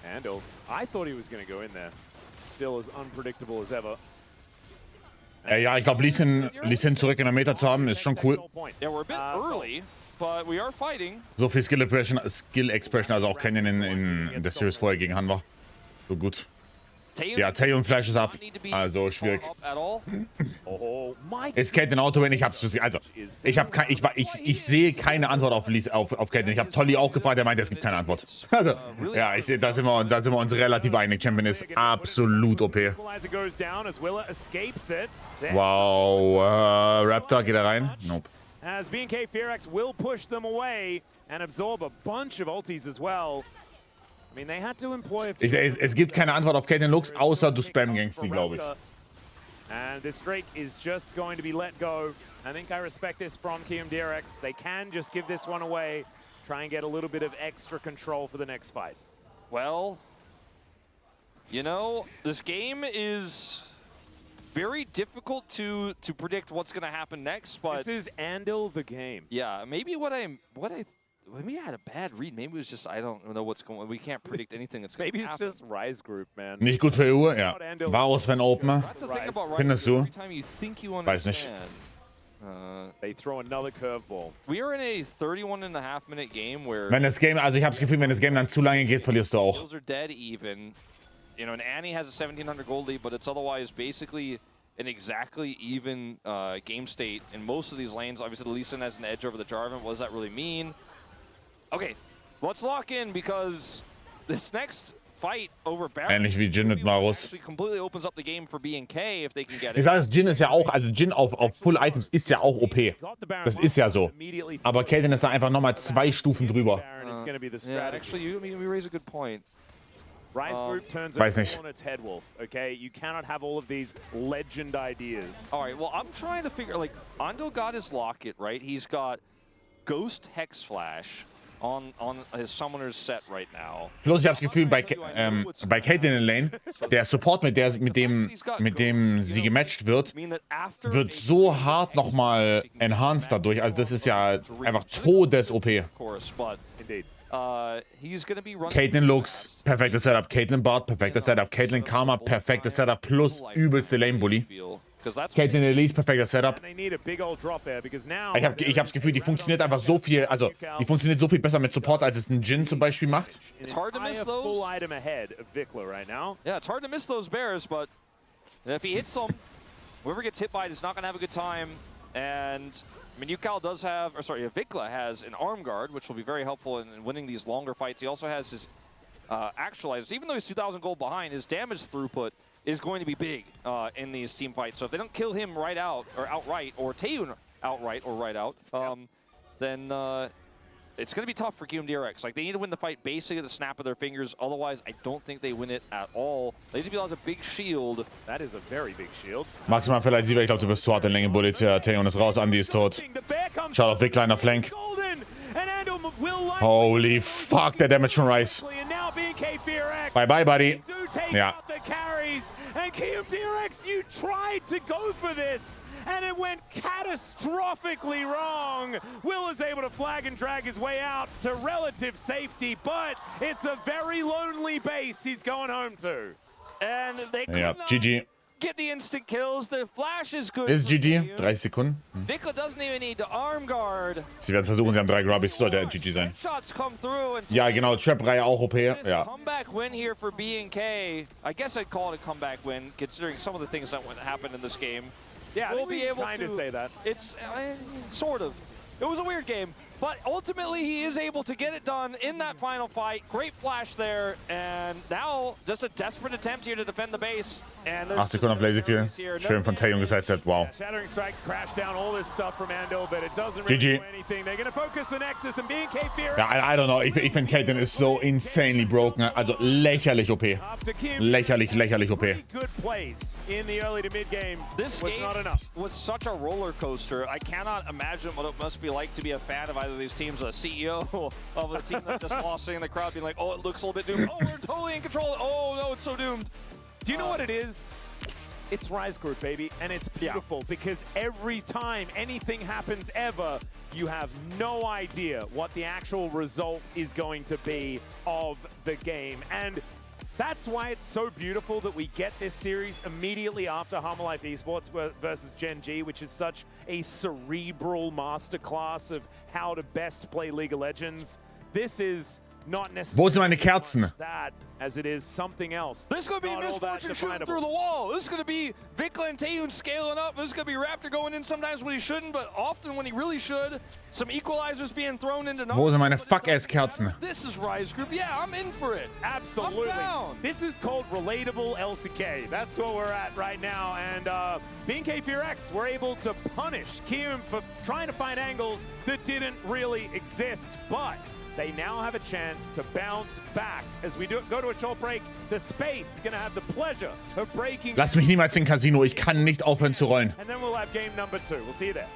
Andil. I thought he was going to go in there. Still as unpredictable as ever. Ja, ich glaube, Lee Sin zurück in der Meta zu haben, ist schon cool. Yeah, we're a bit early, but we are fighting. So viel Skill Expression, also auch Canyon in der Series vorher gegen Han war. So gut. Ja, Taeyeon Flash ist ab. Also schwierig. Ist Caitlyn Auto, wenn ich hab's gesehen. Also, ich sehe keine Antwort auf Caitlyn. Ich habe Tolly auch gefragt, er meinte, es gibt keine Antwort. Also, ja, ich sehe, da sind wir uns relativ einig. Champion ist absolut OP. Wow, Raptor, geht er rein? Nope. As BNK KRX will push them away and absorb a bunch of ultis as well. I mean, they had to employ Es gibt keine Antwort auf Caitlyn Lux, außer du Spam-Gangst die, glaube ich. And this Drake is just going to be let go. I think I respect this from KRX. They can just give this one away, try and get a little bit of extra control for the next fight. Well, you know, this game is very difficult to predict what's going to happen next, but this is Andil the game. Yeah, maybe maybe I had a bad read. Maybe it was just I don't know what's going on. We can't predict anything that's going to happen. Maybe it's just Rise Group, man. Nicht gut für EU, ja. Varus Van Open. Findest du? Weiß nicht. They throw another curveball. We are in a 31.5-minute game where Wenn das Game, also ich habe das Gefühl, wenn das Game dann zu lange geht, verlierst du auch. Kills are dead even. You know, and Annie has a 1700 gold lead, but it's otherwise basically an exactly even game state in most of these lanes. Obviously, the Lee Sin has an edge over the Jarvan. What does that really mean? Okay, let's lock in because this next fight over Baron Ähnlich wie Jin mit Varus. actually completely opens up the game for BNK if they can get it. Ich sage, Jin ist ja auch, also Jin auf Full Items ist ja auch OP. Das ist ja so. Aber Caitlyn ist da einfach nochmal 2 Stufen drüber. Yeah, actually, you raise a good point. Rise Group turns Weiß nicht. on its head, Wolf. Okay, you cannot have all of these legend ideas. All right, well, I'm trying to figure, like, Andil got his Locket, right? He's got Ghost Hex Flash on his Summoner's set right now. Plus ich habe das Gefühl, bei Caitlyn in Lane, der Support, mit dem sie gematcht wird so hart nochmal enhanced dadurch. Also das ist ja einfach Todes-OP. Caitlyn Lux, perfektes Setup. Caitlyn Bart, perfektes Setup. Caitlyn Karma, perfektes Setup. Plus übelste Lane-Bully. Caitlyn Elise, perfekter Setup. Ich hab das Gefühl, die funktioniert einfach so viel, also die funktioniert so viel besser mit Support, als es ein Jin zum Beispiel macht. It's hard to miss those. Yeah, it's hard to miss those bears, but if he hits them, whoever gets hit by it is not going to have a good time. And I mean, UCAL does have, or sorry, Vikla has an arm guard, which will be very helpful in winning these longer fights. He also has his actualizers. Even though he's 2,000 gold behind, his damage throughput is going to be big in these team fights. So if they don't kill him right out, or outright, or Taeyeon outright or right out, then it's going to be tough for KRX. Like, they need to win the fight basically at the snap of their fingers. Otherwise, I don't think they win it at all. LazyBeal has a big shield. That is a very big shield. Maximal vielleicht Sieber, ich glaube, du wirst zu hart in Länge Bullet. Taeyeon ist raus, Andy ist tot. Schaut auf Vikla in der Flank. Holy fuck, der Damage von Rice. Bye bye, buddy. Ja. And KRX, you tried to go for this, and it went catastrophically wrong. Will is able to flag and drag his way out to relative safety, but it's a very lonely base he's going home to. And they Ja, GG. Get the instant kills. The flash is good. Ist GG. 30 Sekunden. Vikla doesn't even need the arm guard. Sie werden es versuchen, sie haben 3 Grubbies, sollte GG sein. Shots come through and Ja, genau, Trap-Reihe auch OP. Ja. Comeback win here for BNK. I guess I'd call it a comeback win, considering some of the things that happened in this game. Yeah, we'll be able to say that. It's sort of. It was a weird game, But ultimately, he is able to get it done in that final fight. Great flash there, and now just a desperate attempt here to defend the base. And 8 Sekunden auf Laserfield. Schön von Taeyong gesetzt. Wow. Shattering Strike crashed down all this stuff from Ando, but it doesn't GG. really do anything. They're going to focus the Nexus and being KRX. Ja, I don't know. Ich bin Kaden ist so insanely broken. Also lächerlich OP. Lächerlich OP. Good plays in the early to mid game. This was game not enough. was such a roller coaster. I cannot imagine what it must be like to be a fan of either of these teams, a CEO of a team that just lost, sitting in the crowd being like, oh, it looks a little bit doomed. Oh, we're totally in control. Oh, no, it's so doomed. Do you know what it is? It's Rise Group, baby, and it's beautiful because every time anything happens ever, you have no idea what the actual result is going to be of the game. And that's why it's so beautiful that we get this series immediately after Harmon Life Esports versus Gen G, which is such a cerebral masterclass of how to best play League of Legends. This is not necessarily Wo sind meine Kerzen? that as it is something else. This is going to be Misfortune shooting through the wall. This is going to be Vikla and Taeyong scaling up. This is going to be Raptor going in sometimes when he shouldn't, but often when he really should. Some equalizers being thrown into Wo sind meine Fuck-Ass-Kerzen? This is Rise Group. Yeah, I'm in for it. Absolutely. I'm down. This is called relatable LCK. That's what we're at right now. And being KRX, we're able to punish Kium for trying to find angles that didn't really exist. But they now have a chance to bounce back. As we go to a short break, the space is going to have the pleasure of breaking. Lass mich niemals in Casino. Ich kann nicht aufhören zu rollen. And then we'll have game number 2. We'll see you there.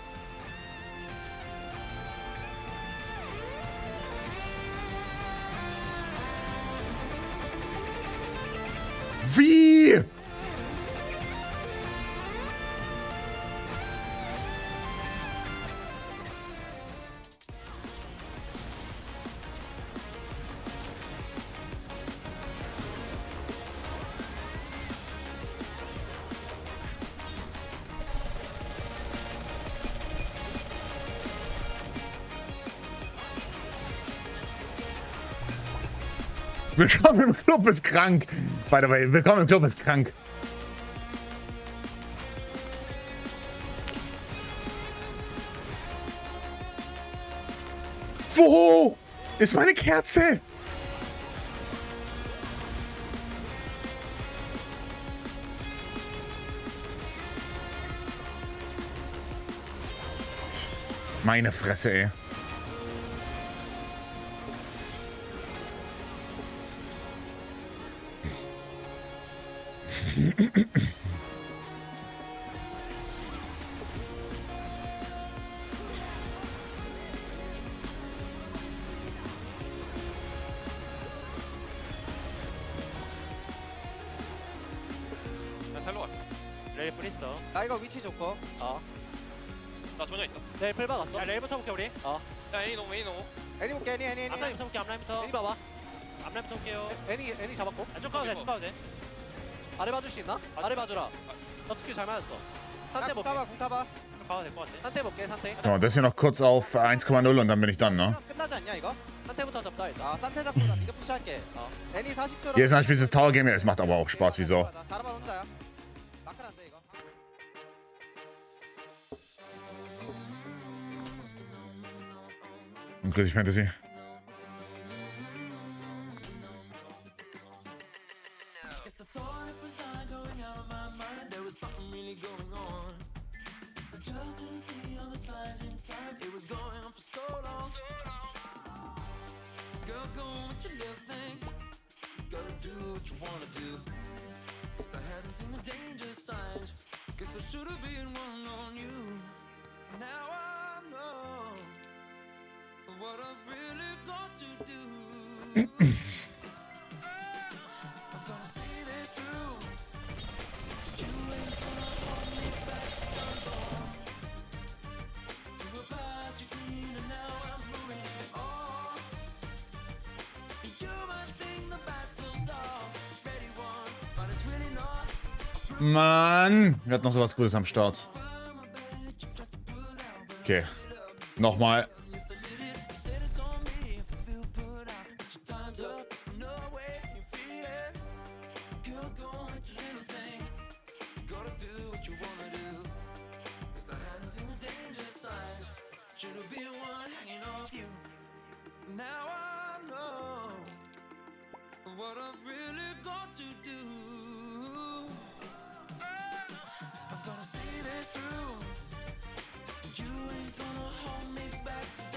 Wie? Willkommen im Club ist krank. By the way, willkommen im Club ist krank. Wo ist meine Kerze? Meine Fresse, ey. 레이플 있어. 나 이거 위치 좋고. 나 전혀 있어. 레이플 받았어. 야, 레이플 쳐볼게 우리. 야, 애니 노. 애니 볼게, 애니. 앞라인 쳐볼게, 앞라인부터. 애니 봐봐. 앞라인 쳐볼게요. 애니 잡았고. 쭉 가도 돼, 쭉 가도 돼. 아래 봐줄 수 있나? 아래 봐주라. 너 스킬 잘 맞았어. 산태 볼게. 공 타봐. 가도 될 것 같아. 산태 볼게, 산태. So, das hier noch kurz auf 1,0 und dann bin ich done, ne? 끝나지 않냐 이거? 산태부터 잡자 일단. 아, 산태 잡고 나 미드 푸시할게. 애니 40초로. Jedes Mal spielst du Tower Game, es macht aber auch Spaß, wieso? 자르반 혼자야. 마크는 안 돼 이거. Und Critic Fantasy. Mann, wir hatten noch sowas Gutes am Start. Okay, nochmal.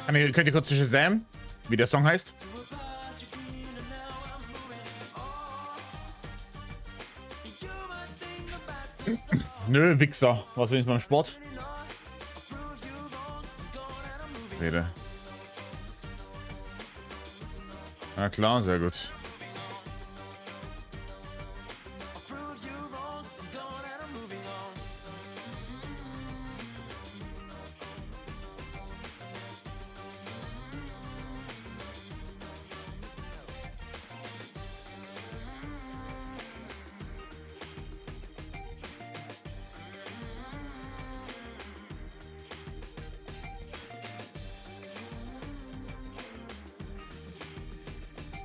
Könnt ihr kurz Shazam, wie der Song heißt? Nö, Wichser. Was will ich beim Sport? Rede. Na klar, sehr gut.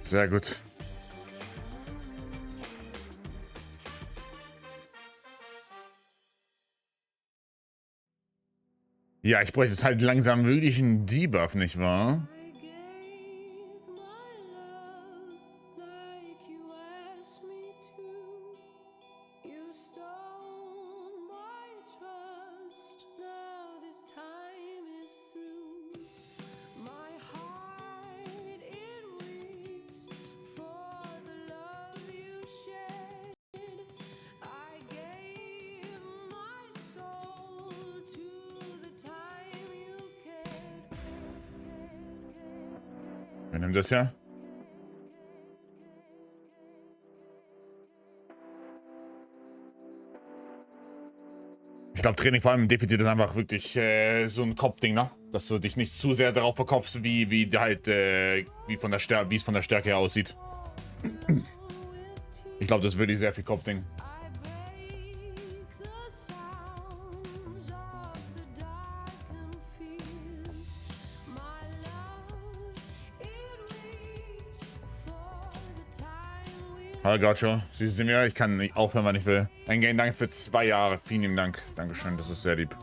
Sehr gut. Ja, ich bräuchte jetzt halt langsam wirklich einen Debuff, nicht wahr? Wir nehmen das ja. Ich glaube, Training vor allem im Defizit ist einfach wirklich so ein Kopfding, ne? Dass du dich nicht zu sehr darauf verkopfst, wie es von der Stärke her aussieht. Ich glaube, das ist wirklich sehr viel Kopfding. Hallo Gaucho, siehst du mir? Ich kann nicht aufhören, wann ich will. Ein Game, danke für 2 Jahre. Vielen lieben Dank. Dankeschön, das ist sehr lieb.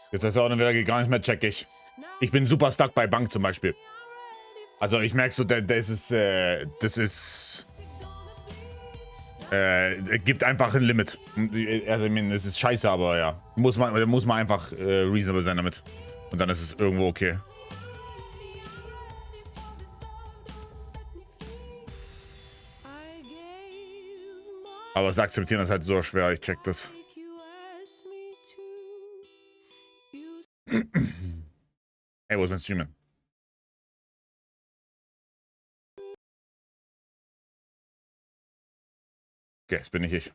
Jetzt ist auch wieder gar nicht mehr checkig. Ich bin super stuck bei Bank zum Beispiel. Also ich merke so, das gibt einfach ein Limit. Also ich meine, es ist scheiße, aber ja. Muss man einfach reasonable sein damit. Und dann ist es irgendwo okay. Aber das Akzeptieren ist halt so schwer, ich check das. Ey, wo ist mein Streamen? Okay, das bin nicht ich.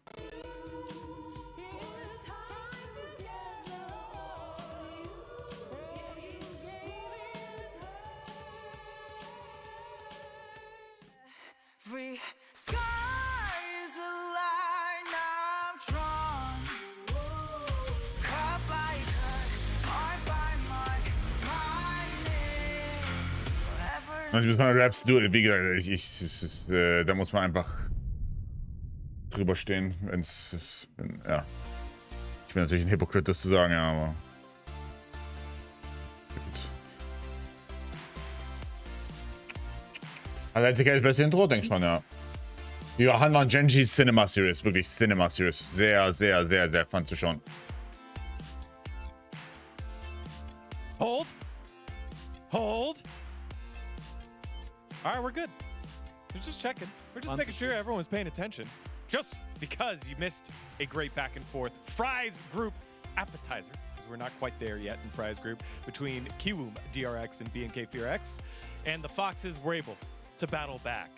Also bis man Raps, wie gesagt, da muss man einfach drüber stehen, ja. Ich bin natürlich ein Hypocrite, das zu sagen, ja, aber gut. Also LCK ist das beste Intro, denk schon, ja. Johann war Genji Cinema Series, wirklich Cinema Series. Sehr, sehr, sehr, sehr fun zu schauen. Hold. Hold. All right, we're good. We're just checking. We're just making sure everyone was paying attention. Just because you missed a great back and forth Fry's group appetizer, because we're not quite there yet in Fry's group, between Kiwoom DRX and BNK4X, and the Foxes were able to battle back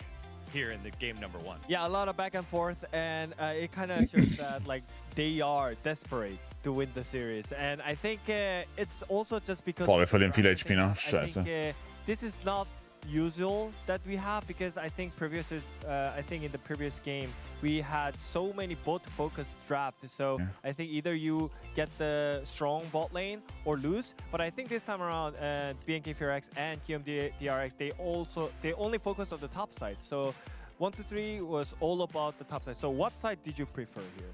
here in the game number 1. Yeah, a lot of back and forth, and it kind of shows that like they are desperate to win the series, and I think it's also just because. Boah, wir verlieren viel HP, ne? Scheiße. This is not usual that we have, because I think in the previous game we had so many bot focused drafts, so yeah. I think either you get the strong bot lane or lose, but I think this time around BNK4X and KMDRX they only focused on the top side, so 1 to 3 was all about the top side. So what side did you prefer here?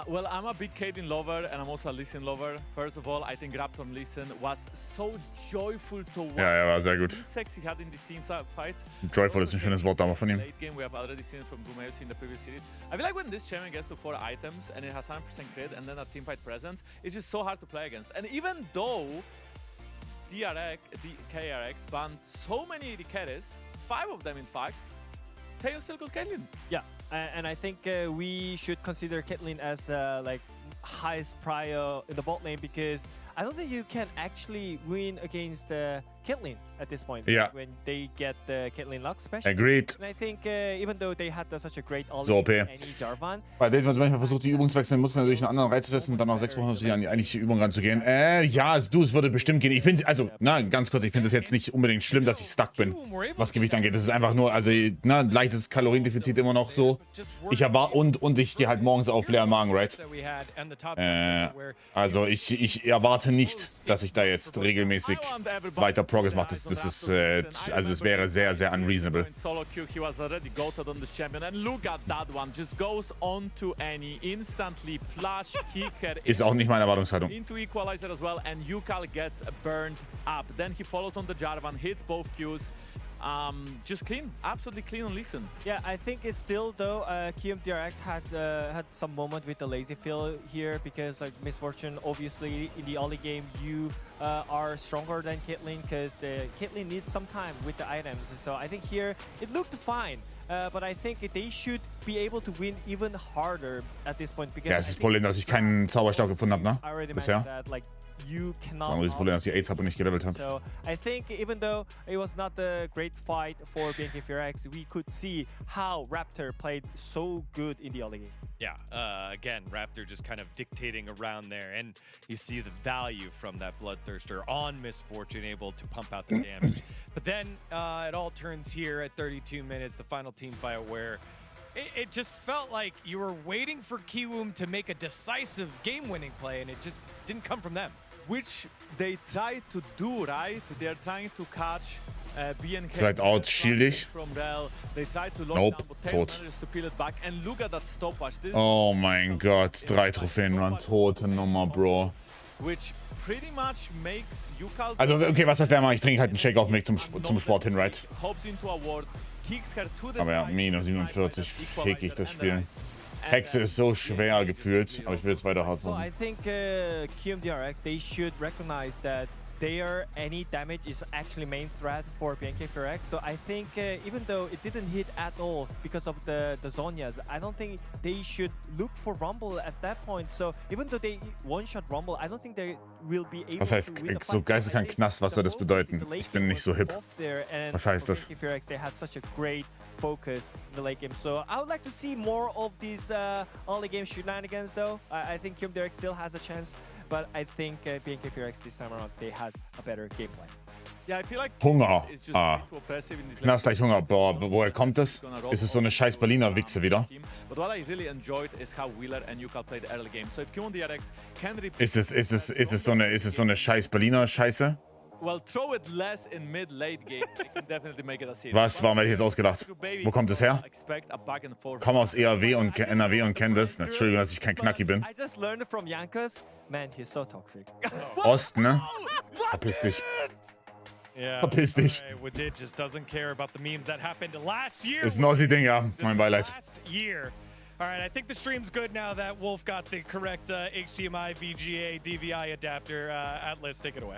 Well, I'm a big Caitlyn lover, and I'm also a Lee Sin lover. First of all, I think Raptor Lee Sin was so joyful to watch. Ja, er war sehr gut. The sex he had in these team fights. Joyful ist ein schönes Wort aber von ihm. Late game, we have already seen it from Gumayusi in the previous series. I feel like when this champion gets to 4 items and it has 100% crit and then a team fight presence, it's just so hard to play against. And even though KRX banned so many AD carries, 5 of them in fact, Taeyeon still got Caitlyn. Yeah, and I think we should consider Caitlyn as like highest prior in the bot lane because I don't think you can actually win against Caitlyn at this point. Yeah. When they get the Caitlyn luck special. Agreed. And I think even though they had such a great all So OP. Jarvan. Bei Daisy manchmal versucht, die Übung zu wechseln, muss natürlich einen anderen Reiz zu setzen und dann nach 6 Wochen an die eigentliche Übung ranzugehen. Ja, es würde bestimmt gehen. Ich finde, also, ganz kurz, ich finde es jetzt nicht unbedingt schlimm, dass ich stuck bin, was Gewicht angeht. Das ist einfach nur, also, leichtes Kaloriendefizit immer noch so. Ich erwarte, und ich gehe halt morgens auf leeren Magen, right? Also, ich erwarte nicht, dass ich da jetzt regelmäßig weiter Progress mache. Das ist, also, das wäre sehr, sehr unreasonable. Solo queue, he was already goated on this champion, and look at that one, just goes on to Annie, instantly flash kicker. Ist auch nicht meine Erwartungshaltung. Into equalizer as well, and Yukal gets burned up. Then he follows on the Jarvan, hits both queues. Just clean, absolutely clean on Lee Sin. Yeah, I think it's still though. KMDRX had some moment with the lazy fill here because like Misfortune, obviously in the early game you are stronger than Caitlyn because Caitlyn needs some time with the items. So I think here it looked fine. But I think they should be able to win even harder at this point because Ja, es ist das Problem, dass ich keinen Zauberstab gefunden habe, ne? I already Bisher. mentioned that like you Das cannot. andere ist das Problem, dass ich AIDS habe und nicht gelevelt habe. So I think even though it was not a great fight for BNK4X, we could see how Raptor played so good in the early game. Yeah, again, Raptor just kind of dictating around there, and you see the value from that Bloodthirster on Misfortune, able to pump out the damage. But then it all turns here at 32 minutes, the final team fight where it just felt like you were waiting for Kiwoom to make a decisive game-winning play, and it just didn't come from them. Which they try to do, right? They're trying to catch BNK. Vielleicht outshield ich. From Rel. They try to lock Nope, down, but Taeyeon tot. manages to peel it back. And look at that stopwatch. This Oh mein Gott, 3 Trophäen-Run, tote Nummer, Bro. which pretty much makes Yukal Also, okay, was heißt der mal? Ich trinke halt einen Shake auf dem Weg zum Sport hin, right? hops into a ward, kicks her to the Aber ja, side, minus 47, fick ich das Spiel. Hexe ist so schwer gefühlt, aber ich will jetzt weiter hart So I machen. think KMDRX, they should recognize that their any damage is actually main threat for BNK4X. So I think even though it didn't hit at all because of the Zhonyas, I don't think they should look for Rumble at that point. So even though they one-shot Rumble, I don't think they will be able Was heißt to win the so fight. geisteskrank I think Knast? Was soll das the focus in bedeuten? the late Ich bin game nicht so was hip. off there, and Was heißt for das? BNK4X, they had such a great focus in the late game. So I would like to see more of these early game shenanigans though. I think KMDRX still has a chance, but I think BNK4X this time around, they had a better gameplay. Yeah, I feel like Hunger. it's just Ah. way too oppressive in this Knast gleich Hunger. Boah, woher kommt das? Ist es so eine scheiß Berliner Wichse wieder? But what I really enjoyed is how Wheeler and Yukal played early game. So if KMDRX can repeat, Ist es so eine scheiß Berliner Scheiße? well, throw it less in mid-late game, they can definitely make it a series. Was? Warum hätte ich jetzt ausgedacht? Wo kommt es her? Expect a back and forth. Komm aus ERW und NRW und kenn das. Entschuldigung, dass ich kein Knacki bin. I just learned from Jankos, man, he's so toxic. Osten, ne? Verpiss dich. Yeah, Verpiss dich. Wadid just doesn't care about the memes that happened last year. Ist ein Aussie-Ding, ja. Mein Beileid. Last year. All right, I think the stream's good now that Wolf got the correct HDMI, VGA, DVI adapter. Atlas, take it away.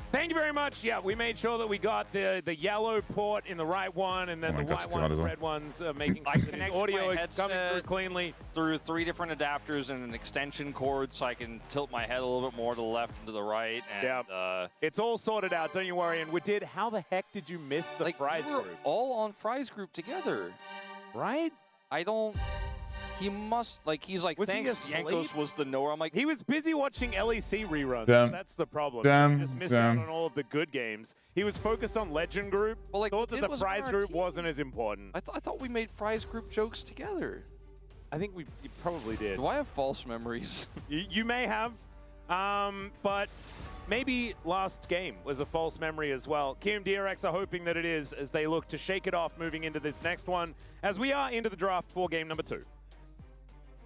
Thank you very much. Yeah, we made sure that we got the yellow port in the right one, and then Oh the my God, white one, gerade the so. red ones making I sure that connect his audio my is coming through headset cleanly. through 3 different adapters and an extension cord so I can tilt my head a little bit more to the left and to the right. And, Yeah. It's all sorted out, don't you worry. And we did. How the heck did you miss the Fries we were group? all on Fry's group together. Right? I don't... He must... Like, he's like, Was he thanks, asleep? Yankos was the knower. I'm like, He was busy watching LEC reruns. Damn. That's the problem. Damn. He just missed Damn. out on all of the good games. He was focused on Legend Group. Well, like, thought we that did the was Fries on our group team. wasn't as important. I thought we made Fry's group jokes together. I think we probably did. Do I have false memories? You may have, but maybe last game was a false memory as well. KRX are hoping that it is as they look to shake it off moving into this next one as we are into the draft for game number 2.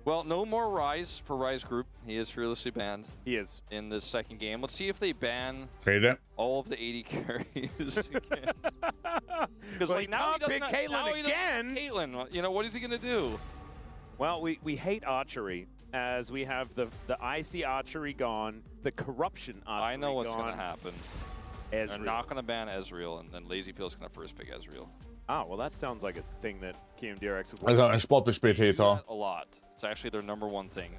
Well, no more Rise for Rise Group. He is fearlessly banned. He is. In this second game. Let's see if they ban Rede. all of the 80 carries again. Because Well, like now he can't pick doesn't Caitlyn again. Caitlyn, you know, what is he going to do? Well, we hate archery as we have the icy archery gone, the corruption archery I know what's gone. going to happen. Ezreal. They're not going to ban Ezreal, and then LazyField's going to first pick Ezreal. Ah, well, that sounds like a thing that KRX would Also ein Sportbestätiger. A lot. It's actually their #1 thing.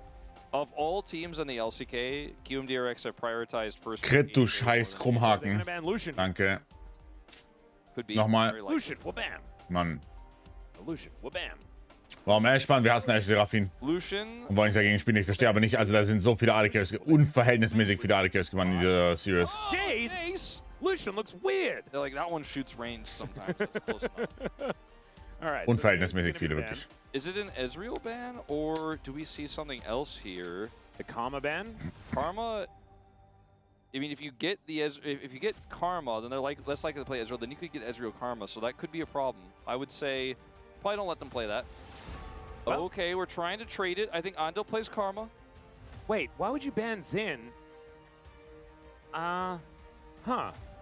Of all teams in the LCK, KRX have prioritized first. Crit, du scheiß They're Krummhaken. gonna ban Lucian. Danke. Could be Nochmal. very likely. Lucian, wabam. Mann. Lucian, wabam. Warum Ashpan? Wir hassen Ash Seraphin. Lucian. Und wollen nicht dagegen spielen. Ich verstehe aber nicht. Also da sind so viele AD-Carries. Unverhältnismäßig viele AD-Carries gewonnen in dieser Series. Jace! Lucian looks weird. They're like, that one shoots range sometimes. That's close enough. All right. Unverhältnismäßig so viele, it's gonna be wirklich. Is it an Ezreal ban, or do we see something else here? the Karma ban. Karma. I mean, if you get if you get Karma, then they're less likely to play Ezreal. Then you could get Ezreal Karma, so that could be a problem. I would say, probably don't let them play that. Well, Okay, we're trying to trade it. I think Ando plays Karma. Wait, why would you ban Xin?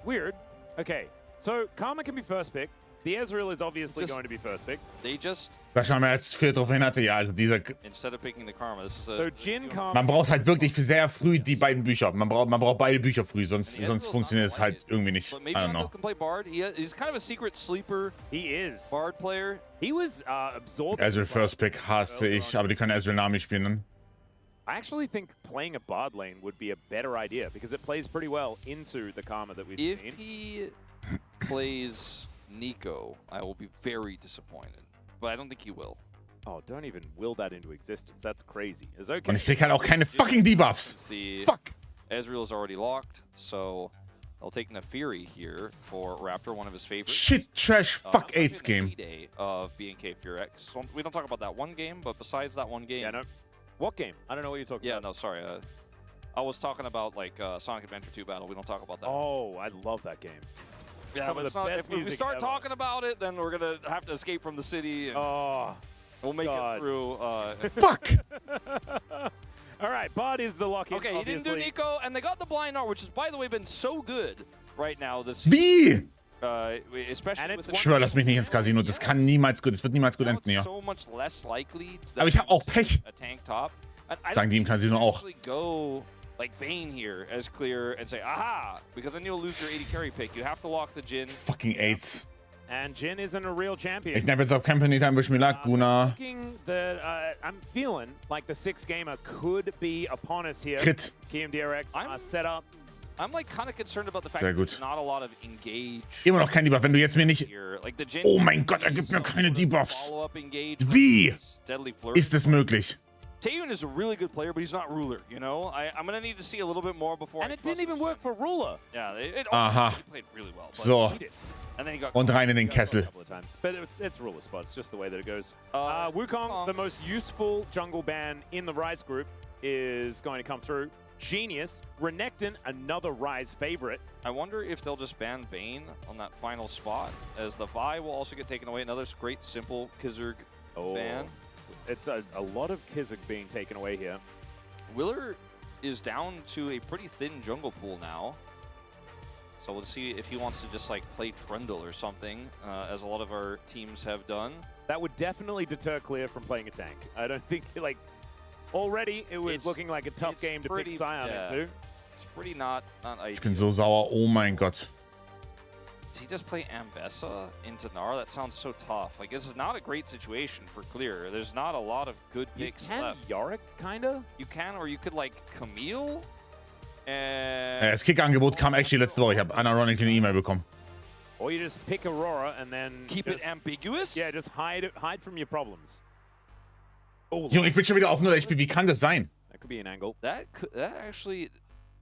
Weird. Okay, so Karma can be first pick. The Ezreal is obviously going to be first pick. They just, Da schauen wir jetzt viel drauf hin hatte. Ja, also dieser. instead of picking the Karma, this is a... So Jin, Karma. Man braucht halt wirklich sehr früh die beiden Bücher. Man braucht beide Bücher früh, sonst funktioniert es halt irgendwie nicht. But I maybe don't Ando know. can play Bard. He's kind of a secret sleeper He is. Bard player. He was absorbed. Ezreal First Pick hasse ich, aber die können Ezreal Nami spielen. I actually think playing a Bard lane would be a better idea because it plays pretty well into the Karma that we've If seen. he plays Nico, I will be very disappointed. But I don't think he will. Oh, don't even will that into existence. That's crazy. It's okay. Und ich krieg halt auch keine fucking Debuffs. Since the Fuck! Ezreal is already locked, so they'll take Nefiri here for Raptor, one of his favorites. Shit, trash, fuck Not AIDS in the game. heyday of BNK KRX. We don't talk about that one game, but besides that one game, Yeah, no. What game? I don't know what you're talking yeah, about. no, sorry. I was talking about like Sonic Adventure 2 Battle. We don't talk about that. Oh, I love that game. yeah, some but of it's the not, best if we music start ever. talking about it, then we're gonna have to escape from the city, and Oh, we'll make God. it through. Fuck! all right. Bard is the lock-in. Okay, he didn't do obviously. Nico, and they got the blind art, which has, by the way, been so good right now this Wie? especially And with it's Ich schwör, lass mich nicht ins Casino. Das kann niemals gut. Das wird niemals gut now enden hier. it's so much less likely Aber ich hab auch Pech. a tank top. I Sagen die im Casino auch. actually go like Vayne here as clear and say, aha, because then you'll lose your 80 carry pick. You have to lock the Jin. Fucking AIDS. And Jin isn't a real champion. Ich nehm jetzt auf Company Time, wisch mir Laguna. Looking that I'm feeling like the 6th gamer could be upon us here. Crit. It's KMDRX I'm- set up. I'm like kind of concerned about the fact Sehr that gut. there's not a lot of engage Immer noch kein Debuff. Wenn du jetzt mir nicht... here. Like the Jin Oh mein Gott, er gibt mir keine Debuffs. follow-up engage Wie versus Deadly Flirt. ist es möglich? Taeyun is a really good player, but he's not ruler, you know? I'm going to need to see a little bit more before And I it didn't trust even this work guy. for Ruler. Yeah, it Aha. he played really well. But So. He did. And then he got Und rein in den A Kessel. couple of times. But it's Ruler spots, just the way that it goes. Uh, Wukong, the most useful jungle ban in the Rise group, is going to come through. Genius. Renekton, another Rise favorite. I wonder if they'll just ban Vayne on that final spot, as the Vi will also get taken away. Another great, simple Kizurg ban. It's a lot of Kizig being taken away here. Willer is down to a pretty thin jungle pool now. So we'll see if he wants to just like play Trundle or something, as a lot of our teams have done. That would definitely deter Clear from playing a tank. I don't think, like, already it was It's- looking like a tough it's game to pick pretty- Sion yeah. into. It's pretty not Ich bin ideal. so sauer. Oh mein Gott. Does he just play Ambessa into Gnar? That sounds so tough. Like, this is not a great situation for Clear. There's not a lot of good You picks can left. Yorick, kinda? You can, or you could, like, Camille. Das Kick-Angebot kam actually letzte Woche. Ich habe unironically eine E-Mail bekommen. Or you just pick Aurora and then Keep just, it ambiguous? Yeah, just hide from your problems. Oh, Junge, ich bin schon wieder auf 0 HP. Wie kann das sein? that could be an angle. That actually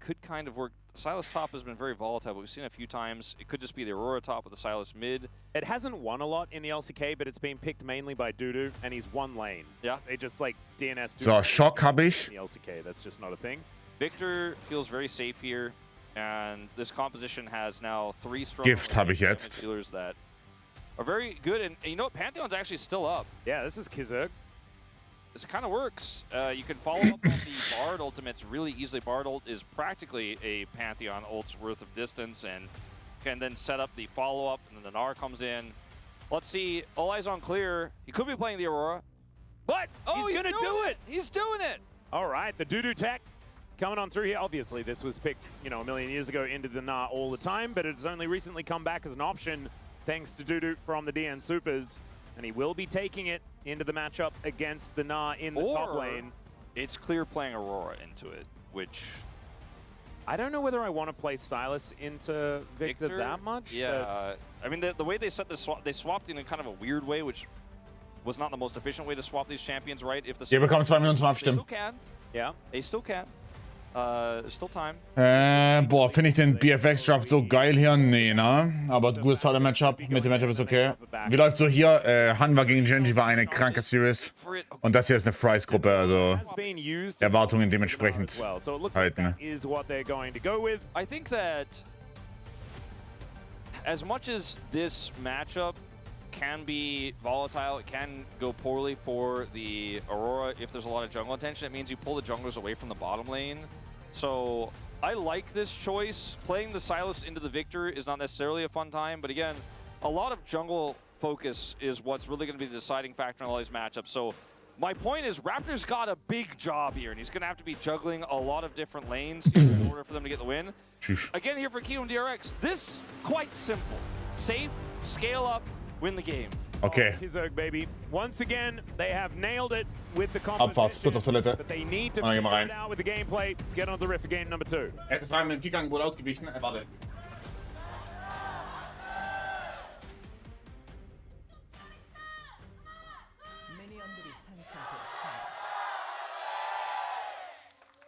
could kind of work. Silas top has been very volatile, but we've seen it a few times. It could just be the Aurora top with the Silas mid. It hasn't won a lot in the LCK, but it's been picked mainly by Dudu, and he's one lane. Yeah. They just like DNS Dudu. So, Schock habe ich. In the LCK, that's just not a thing. Victor feels very safe here, And this composition has now 3 strong Gift habe ich jetzt. healers that are very good. And you know what? Pantheon's actually still up. Yeah, this is Kizerg. This kind of works. You can follow up on the Bard ultimates really easily. Bard ult is practically a Pantheon ult's worth of distance, and can then set up the follow-up, and then the Gnar comes in. Let's see. All eyes on clear. He could be playing the Aurora, but He's gonna do it. He's doing it. All right, the doo-doo tech coming on through here. Obviously, this was picked, you know, a million years ago into the Gnar all the time, but it's only recently come back as an option thanks to doo-doo from the DN Supers. And he will be taking it into the matchup against the Gnar in the top lane. It's clear playing Aurora into it, which... I don't know whether I want to play Silas into Victor that much. Yeah, I mean, the way they set this swap, they swapped in a kind of a weird way, which was not the most efficient way to swap these champions, right? If the Ihr bekommt 2 Minuten zum they Abstimmen. still can. Yeah. They still can. There's still time. Boah, finde ich den BFX-Draft so geil hier? Nee, ne? Aber gutes Matchup. Mit dem Matchup ist okay. Wie läuft so hier? Hanwha gegen Genji war eine kranke Series. Und das hier ist eine Fries-Gruppe, also Erwartungen dementsprechend halten. I think that as much as this matchup can be volatile, it can go poorly for the Aurora if there's a lot of jungle attention. It means you pull the junglers away from the bottom lane. So I like this choice. Playing the Silas into the Victor is not necessarily a fun time, but again, a lot of jungle focus is what's really going to be the deciding factor in all these matchups. So my point is Raptor's got a big job here, and he's going to have to be juggling a lot of different lanes in order for them to get the win. Again, here for KRX, this quite simple. Safe, scale up, win the game. Okay. Kizerg, baby. Once again, they have nailed it with the Abfahrt, kurz auf Toilette. but they need to Und dann gehen wir figure rein. it out with the gameplay. Let's get on the riff for game number 2. Erste Frage mit dem Kickangebot ausgewichen. Warte.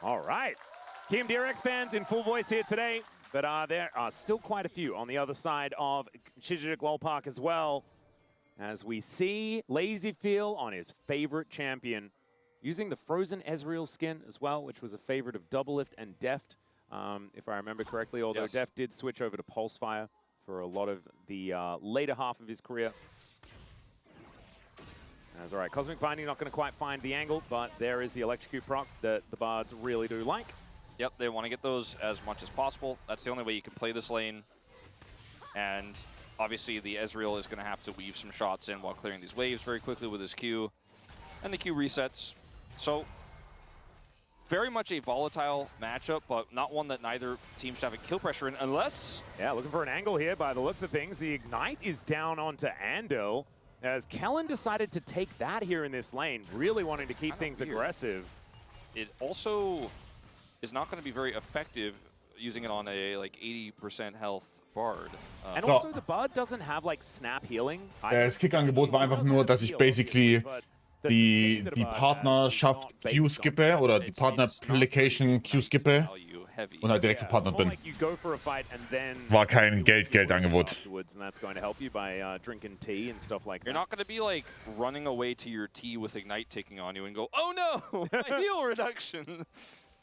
All right. Team DRX fans in full voice here today, but there are still quite a few on the other side of Chichik Lol Park as well, as we see Lazyfeel on his favorite champion, using the Frozen Ezreal skin as well, which was a favorite of Doublelift and Deft, if I remember correctly, although Yes. Deft did switch over to Pulsefire for a lot of the later half of his career. That's all right. Cosmic Binding not going to quite find the angle, but there is the Electrocute proc that the Bards really do like. Yep, they want to get those as much as possible. That's the only way you can play this lane. And obviously the Ezreal is going to have to weave some shots in while clearing these waves very quickly with his Q. And the Q resets. So very much a volatile matchup, but not one that neither team should have a kill pressure in unless... Yeah, looking for an angle here by the looks of things. The Ignite is down onto Andil, as Kellen decided to take that here in this lane, really wanting to keep things weird. aggressive. It also is not going to be very effective using it on a like 80% health Bard. And also the Bard doesn't have like snap healing. Das Kickangebot war einfach nur, dass ich basically die Partnerschaft Q skippe oder die Partner-Application Q skippe und halt direkt verpartnert bin. War kein Geldangebot. You're not going to be like running away to your T with Ignite taking on you and go, oh no, my heal reduction.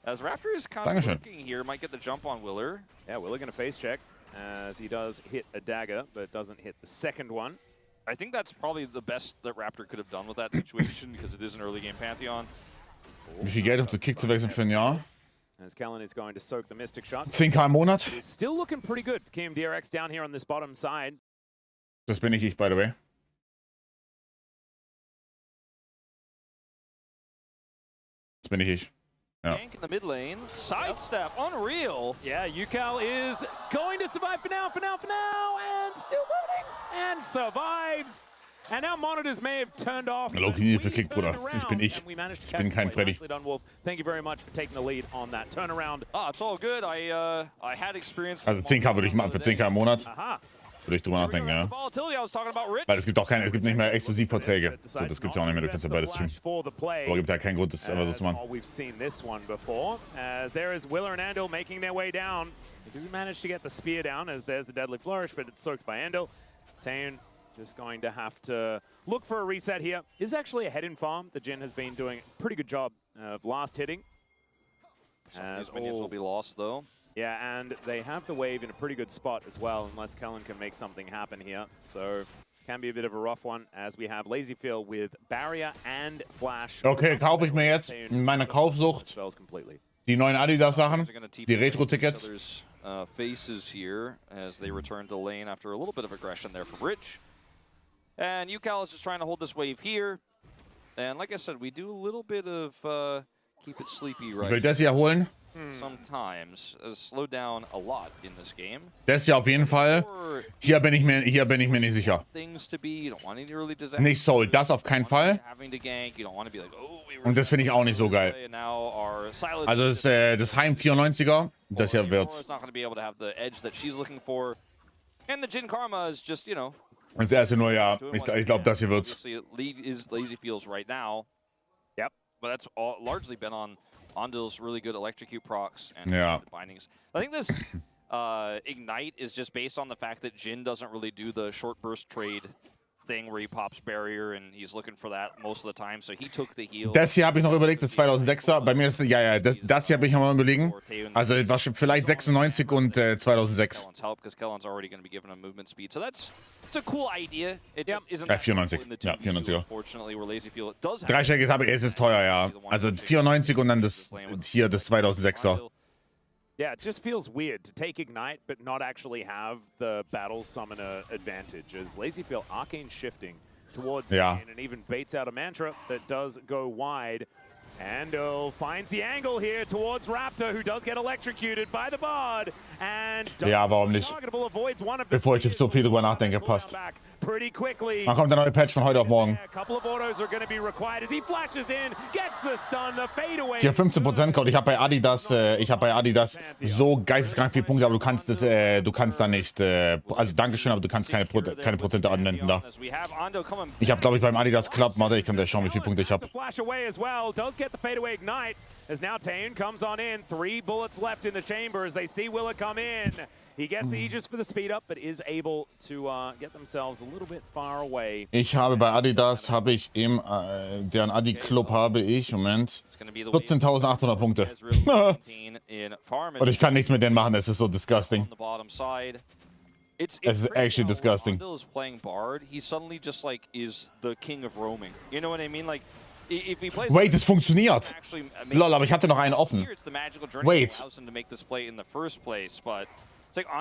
As Raptor is kind of working here, might get the jump on Willer. Yeah, Willer going to face check as he does hit a dagger, but doesn't hit the second one. I think that's probably the best that Raptor could have done with that situation because it is an early game Pantheon. Wie viel Geld, um zu Kick zu wechseln für ein Jahr? As Kellen is going to soak the Mystic shot. 10k im Monat? It's still looking pretty good for KMDRX down here on this bottom side. Das bin ich, by the way. Das bin ich. Ja. Gank in the mid lane, sidestep, unreal. Yeah, Yukal is going to survive for now, and still moving, and survives. And now monitors may have turned off. Loki für Kick, Bruder. Das bin ich. Ich bin kein Freddy. Thank you very much for taking the lead on that turnaround. Ah, it's all good. I had experience. Also 10k würde ich machen für 10k im Monat. Aha. Würde ich drüber nachdenken, ja. Weil es gibt auch keine, es gibt nicht mehr Exklusivverträge. So, das gibt's ja auch nicht mehr, du kannst ja beides streamen. Aber gibt ja keinen Grund, das einfach so zu machen. We've seen this one before, as there is Willer and Andil making their way down. They do manage to get the spear down, as there's the Deadly Flourish, but it's soaked by Andil. Tane just going to have to look for a reset here. This is actually a head-in farm. The Jhin has been doing a pretty good job of last hitting. Some of these minions will be lost, though. Yeah, and they have the wave in a pretty good spot as well, unless Kellen can make something happen here. So, can be a bit of a rough one, as we have Lazyfield with Barrier and Flash. Okay, kaufe ich mir jetzt in meiner Kaufsucht die neuen Adidas-Sachen, die Retro-Tickets. Faces here as they return to lane after a little bit of aggression there from Rich. And UCal is just trying to hold this wave here. And like I said, we do a little bit of keep it sleepy right. Ich will das hier holen. Sometimes slow down a lot in this game. Das hier auf jeden Fall. Hier bin ich mir nicht sicher. Things to be, you don't want any early disaster. Nicht Soul, das auf keinen Fall. Having to gank, you don't want to be like, oh, we were Und das finde ich auch nicht so geil. Also das Heim 94er, das hier wird's. It's not going to be able to have the edge that she's looking for. And the Jin Karma is just, you know. Das erste nur, ja. Ich glaube, das hier wird's. Lead is Lazyfield's right now. Yep. But that's all, largely been on Ondil's really good electrocute procs and bindings. I think this Ignite is just based on the fact that Jin doesn't really do the short burst trade thing where he pops barrier and he's looking for that most of the time. So he took the heal. Das hier habe ich noch überlegt, das 2006er. Bei mir ist das hier habe ich noch mal überlegen. Also was vielleicht 96 und 2006. Kellen's help because Kellen's already going to be given a movement speed. So that's a cool idea. It just isn't 94. Ja, 94er. Unfortunately, where Lazyfield does have Dreistelliges habe ich, es ist teuer, ja. Also 94 und dann das hier das 2006er. Yeah, it just feels weird to take Ignite but not actually have the Battle Summoner advantage, as Lazyfield Arcane shifting towards lane and even baits out a Mantra that does go wide. Ando finds the angle here towards Raptor, who does get electrocuted by the Bard. And ja, warum nicht? Bevor ich so viel drüber nachdenke, passt. Wann kommt der neue Patch von heute auf morgen? Hier 15% Code. Ich habe bei Adidas so geisteskrank viele Punkte, aber du kannst da nicht, also Dankeschön, aber du kannst keine Prozente anwenden da. Ich habe, glaube ich, beim Adidas Club, warte, ich kann gleich schauen, wie viele Punkte ich habe. Get the fadeaway ignite as now Taeun comes on in. 3 bullets left in the chamber as they see Willa come in. He gets the Aegis for the speed up, but is able to get themselves a little bit far away. Ich habe bei Adidas, deren Adi Club habe ich, Moment, 14.800 Punkte. Und ich kann nichts mit denen machen, es ist so disgusting. It's actually disgusting. Ondil is playing Bard. He suddenly just like is the king of roaming. You know what I mean? Like, if he plays. Wait, es funktioniert. Lol, aber ich hatte noch einen offen. Wait.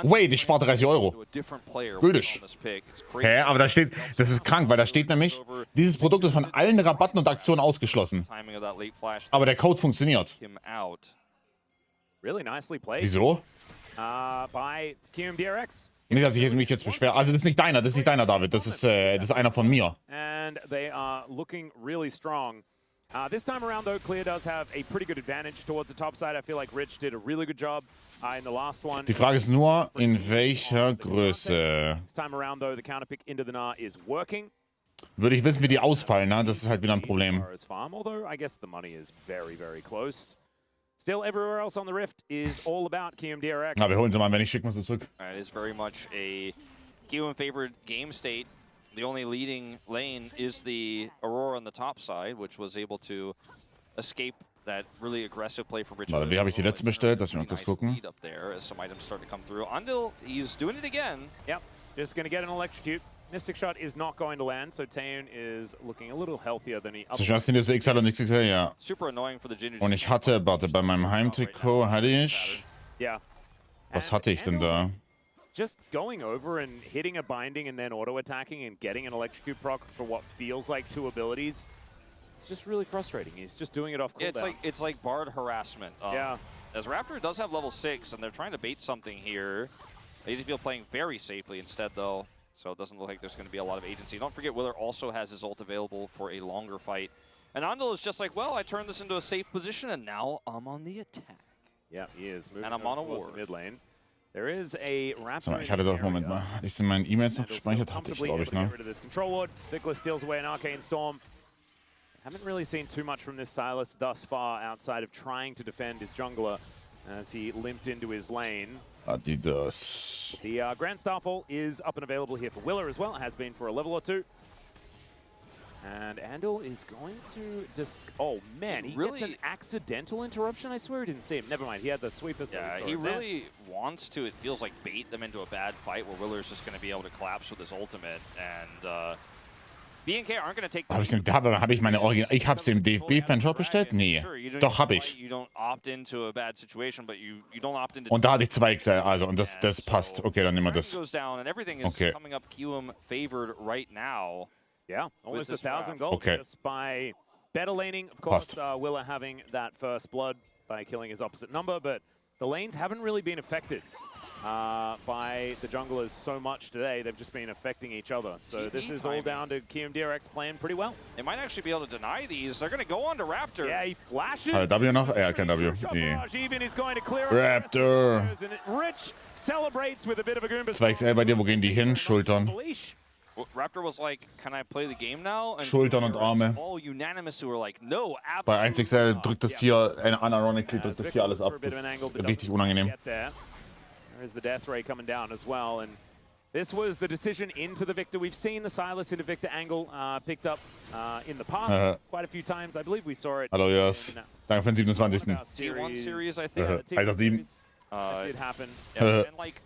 Wait, ich spare 30 Euro. Gültig. Hä, aber da steht, das ist krank, weil da steht nämlich, dieses Produkt ist von allen Rabatten und Aktionen ausgeschlossen. Aber der Code funktioniert. Wieso? By KRX. Nicht, dass ich mich jetzt beschwere. Also das ist nicht deiner, David. Das ist einer von mir. And they are looking really strong. This time around, though, Clear does have a pretty good advantage towards the top side. I feel like Rich did a really good job in the last one. Die Frage ist nur, in welcher Größe. This time around, though, the counterpick into the Gnar is working. Würde ich wissen, wie die ausfallen, ne? Das ist halt wieder ein Problem. Although I guess the money is very, very close. Still, everywhere else on the Rift is all about KMDRX. Na, wir holen sie mal, wenn ich schicken wir sie zurück. It is very much a KM-favored game state. The only leading lane is the Aurora on the top side, which was able to escape that really aggressive play from Richard. Warte, wie habe ich die letzten bestellt? Lass mich mal kurz gucken. Up there as some items start to come through. Ondil, he's doing it again. Yep, just going to get an electrocute. Mystic Shot is not going to land, so Taeun is looking a little healthier than he... Zwischen was sind diese XL und XXL, ja. Super annoying for the Ginger. Und ich hatte, warte, bei meinem Heimtrikot hatte ich... Yeah. Was hatte ich denn da? Just going over and hitting a binding and then auto-attacking and getting an electrocute proc for what feels like 2 abilities. It's just really frustrating. He's just doing it off cooldown. Yeah, it's like Bard harassment. Yeah. As Raptor does have level 6, and they're trying to bait something here. Lazyfield playing very safely instead, though. So it doesn't look like there's going to be a lot of agency. Don't forget, Willer also has his ult available for a longer fight. And Ondil is just like, well, I turned this into a safe position, and now I'm on the attack. Yeah, he is moving and I'm on a towards ward. the mid lane. There is a Raptor. So, ich hatte doch, Moment mal. Hatte ich es in meinen E-Mails noch gespeichert? Hatte ich, glaube ich, ne? Control ward. Vickler steals away an Arcane Storm. Haven't really seen too much from this Silas thus far outside of trying to defend his jungler as he limped into his lane. Adidas. The Grand Starfall is up and available here for Willer as well. It has been for a level or 2. And Andal is going to oh man, he really gets an accidental interruption. I swear he didn't see him. Never mind, he had the sweeper. So yeah, he really wants to, it feels like, bait them into a bad fight where Willer's just going to be able to collapse with his ultimate. And BNK aren't going to take... Hab ich meine Original... Ich hab's im DFB-Fanshop bestellt? Nee. Doch, hab ich. You don't opt into a bad situation, but you don't opt into... Und da hatte ich 2 XL, also, und das passt. Okay, dann nehmen wir das. Goes down and everything is coming up QM favored right now. Yeah, almost 1,000 gold just by better laning. Of course, Willer having that first blood by killing his opposite number, but the lanes haven't really been affected by the junglers so much today. They've just been affecting each other. So this is all down to KRX playing pretty well. They might actually be able to deny these. They're going to go on to Raptor. Yeah, he flashes. Hat er W noch? Er hat kein W. Nee. Even is going to clear Raptor. Rich celebrates with a bit of a Goomba. 2 XL bei dir, wo gehen die hin? Schultern. Raptor was like, can I play the game now? And Schultern und Arme. all unanimous who were like, no, Bei 1 XL drückt das hier, unironically drückt das hier alles ab. Das ist richtig unangenehm. There is the death ray coming down as well, and this was the decision into the Victor. We've seen the Silas into Victor angle picked up in the past quite a few times. I believe we saw it. Hallo, Jörs. Danke für den 27. T1 series, I think. Alter 7. That did happen. And like,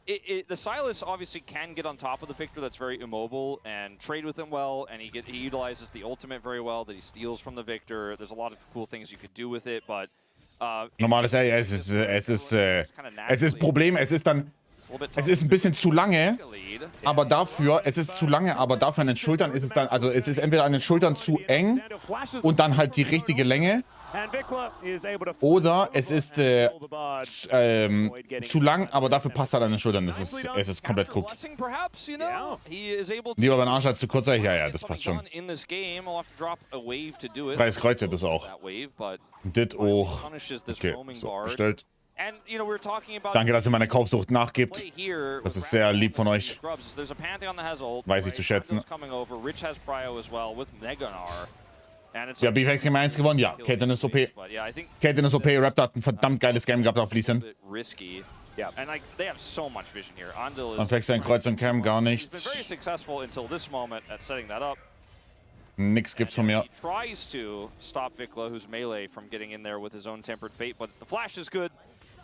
the Silas obviously can get on top of the Victor that's very immobile and trade with him well, and he utilizes the ultimate very well that he steals from the Victor. There's a lot of cool things you could do with it, but Normales Ey, es ist Problem, es ist dann, es ist ein bisschen zu lange, aber dafür, an den Schultern ist es dann, also es ist entweder an den Schultern zu eng und dann halt die richtige Länge, oder es ist zu lang, aber dafür passt halt an den Schultern. Es ist komplett guckt. Lieber beim Arsch als zu kurz. Ja, das passt schon. Freies Kreuz hätte es auch. Dit auch. Okay, so, bestellt. Danke, dass ihr meine Kaufsucht nachgibt. Das ist sehr lieb von euch. Weiß ich zu schätzen. Ja, BFX Game 1 gewonnen, ja. Caitlyn ist OP. Caitlyn ist OP. Raptor hat ein verdammt geiles Game gehabt auf Lee Sin. Man flext sein Kreuz und Cam gar nichts. Nix gibt's von mir.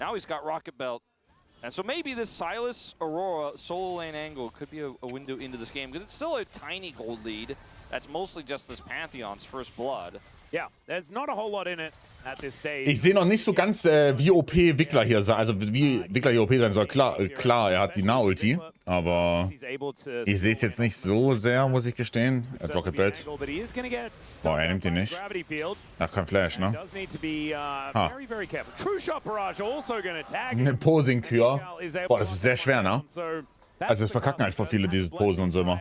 Now he's got Rocket Belt. And so maybe this Silas Aurora solo lane angle could be a window into this game, because it's still a tiny gold lead. That's mostly just this Pantheon's first blood. Yeah, there's not a whole lot in it at this stage. Ich sehe noch nicht so ganz, wie OP Wickler hier sein, also wie Wickler hier OP sein soll. Klar, er hat die Nah-Ulti, aber ich sehe es jetzt nicht so sehr, muss ich gestehen. Er hat Rocket Belt. Boah, er nimmt ihn nicht. Ach, kein Flash, ne? Eine Posing-Kür. Boah, das ist sehr schwer, ne? Also es verkacken halt vor viele diese Posen und so immer.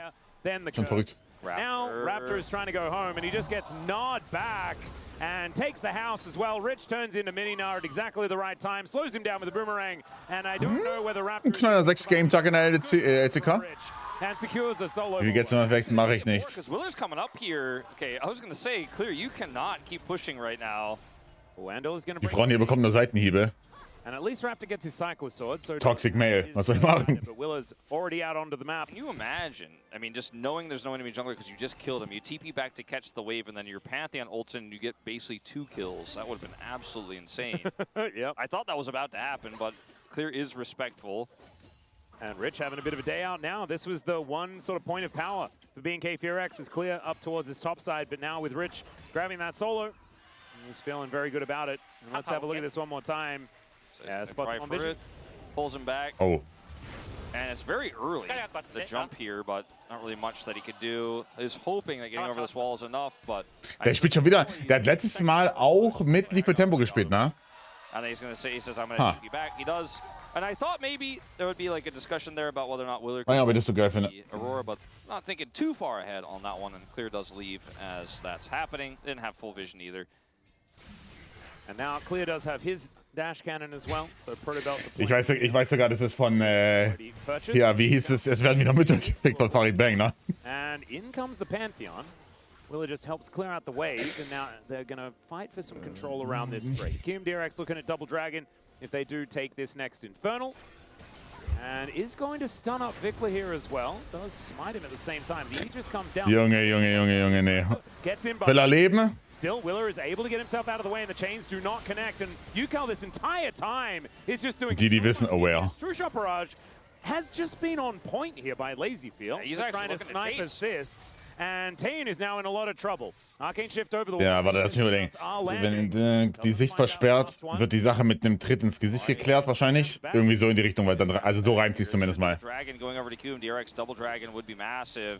Schon verrückt. Now Raptor is trying to go home, and he just gets gnawed back and takes the house as well. Rich turns into Mini-Gnar at exactly the right time, slows him down with a boomerang, and I don't know whether Raptor... Ein kleiner 6-Game-Tag in der LCK. Wie geht's im Effekt? Mache ich nichts. Willer's coming up here. Okay, I was going to say, Clear, you cannot keep pushing right now. Die Frauen hier bekommen nur Seitenhiebe. And at least Raptor gets his cyclist sword, so Toxic Male, was soll ich machen? But Willer's already out onto the map. Can you imagine? I mean, just knowing there's no enemy jungler because you just killed him. You TP back to catch the wave, and then your Pantheon ults in, and you get basically 2 kills. That would have been absolutely insane. Yep. I thought that was about to happen, but Clear is respectful. And Rich having a bit of a day out now. This was the one sort of point of power for BNK. KRX is clear up towards his top side, but now with Rich grabbing that solo, he's feeling very good about it. And let's have a look at this one more time. Yeah, spots on vision. Pulls him back. Oh. And it's very early, the jump here, but not really much that he could do. He's hoping that getting over this wall is enough, but... Der spielt schon wieder, der hat letztes Mal auch mit Liquid Tempo gespielt, ne? And then he's going to say, he says, I'm going to take you back. He does. And I thought maybe there would be like a discussion there about whether or not Willer could aber das so geil finde. Aurora, but not thinking too far ahead on that one, and Clear does leave as that's happening. Didn't have full vision either. And now Clear does have his dash cannon as well. So ich weiß sogar, das ist von, ja, wie hieß es? Es werden wieder Mütter gefickt von Farid Bang, ne? And in comes the Pantheon. Willer just helps clear out the wave, and now they're going to fight for some control around this break. KRX looking at Double Dragon if they do take this next Infernal. And is going to stun up Vikla here as well. Does smite him at the same time. The Aegis comes down. Junge, nee. Gets in Will er leben? Still, Willer is able to get himself out of the way, and the chains do not connect. And Yukal this entire time is just doing. Die wissen, oh ja. True Shot Barrage has just been on point here by Lazyfield. He's They're actually trying to looking to snipe chase. assists, and Tane is now in a lot of trouble. Arcane Shift over the wall. Ja, warte, lass mich überlegen. Wenn die Sicht versperrt, wird die Sache mit einem Tritt ins Gesicht geklärt wahrscheinlich. Irgendwie so in die Richtung, weil dann, also so reimt sich zumindest mal. Dragon going over to KRX, double dragon would be massive.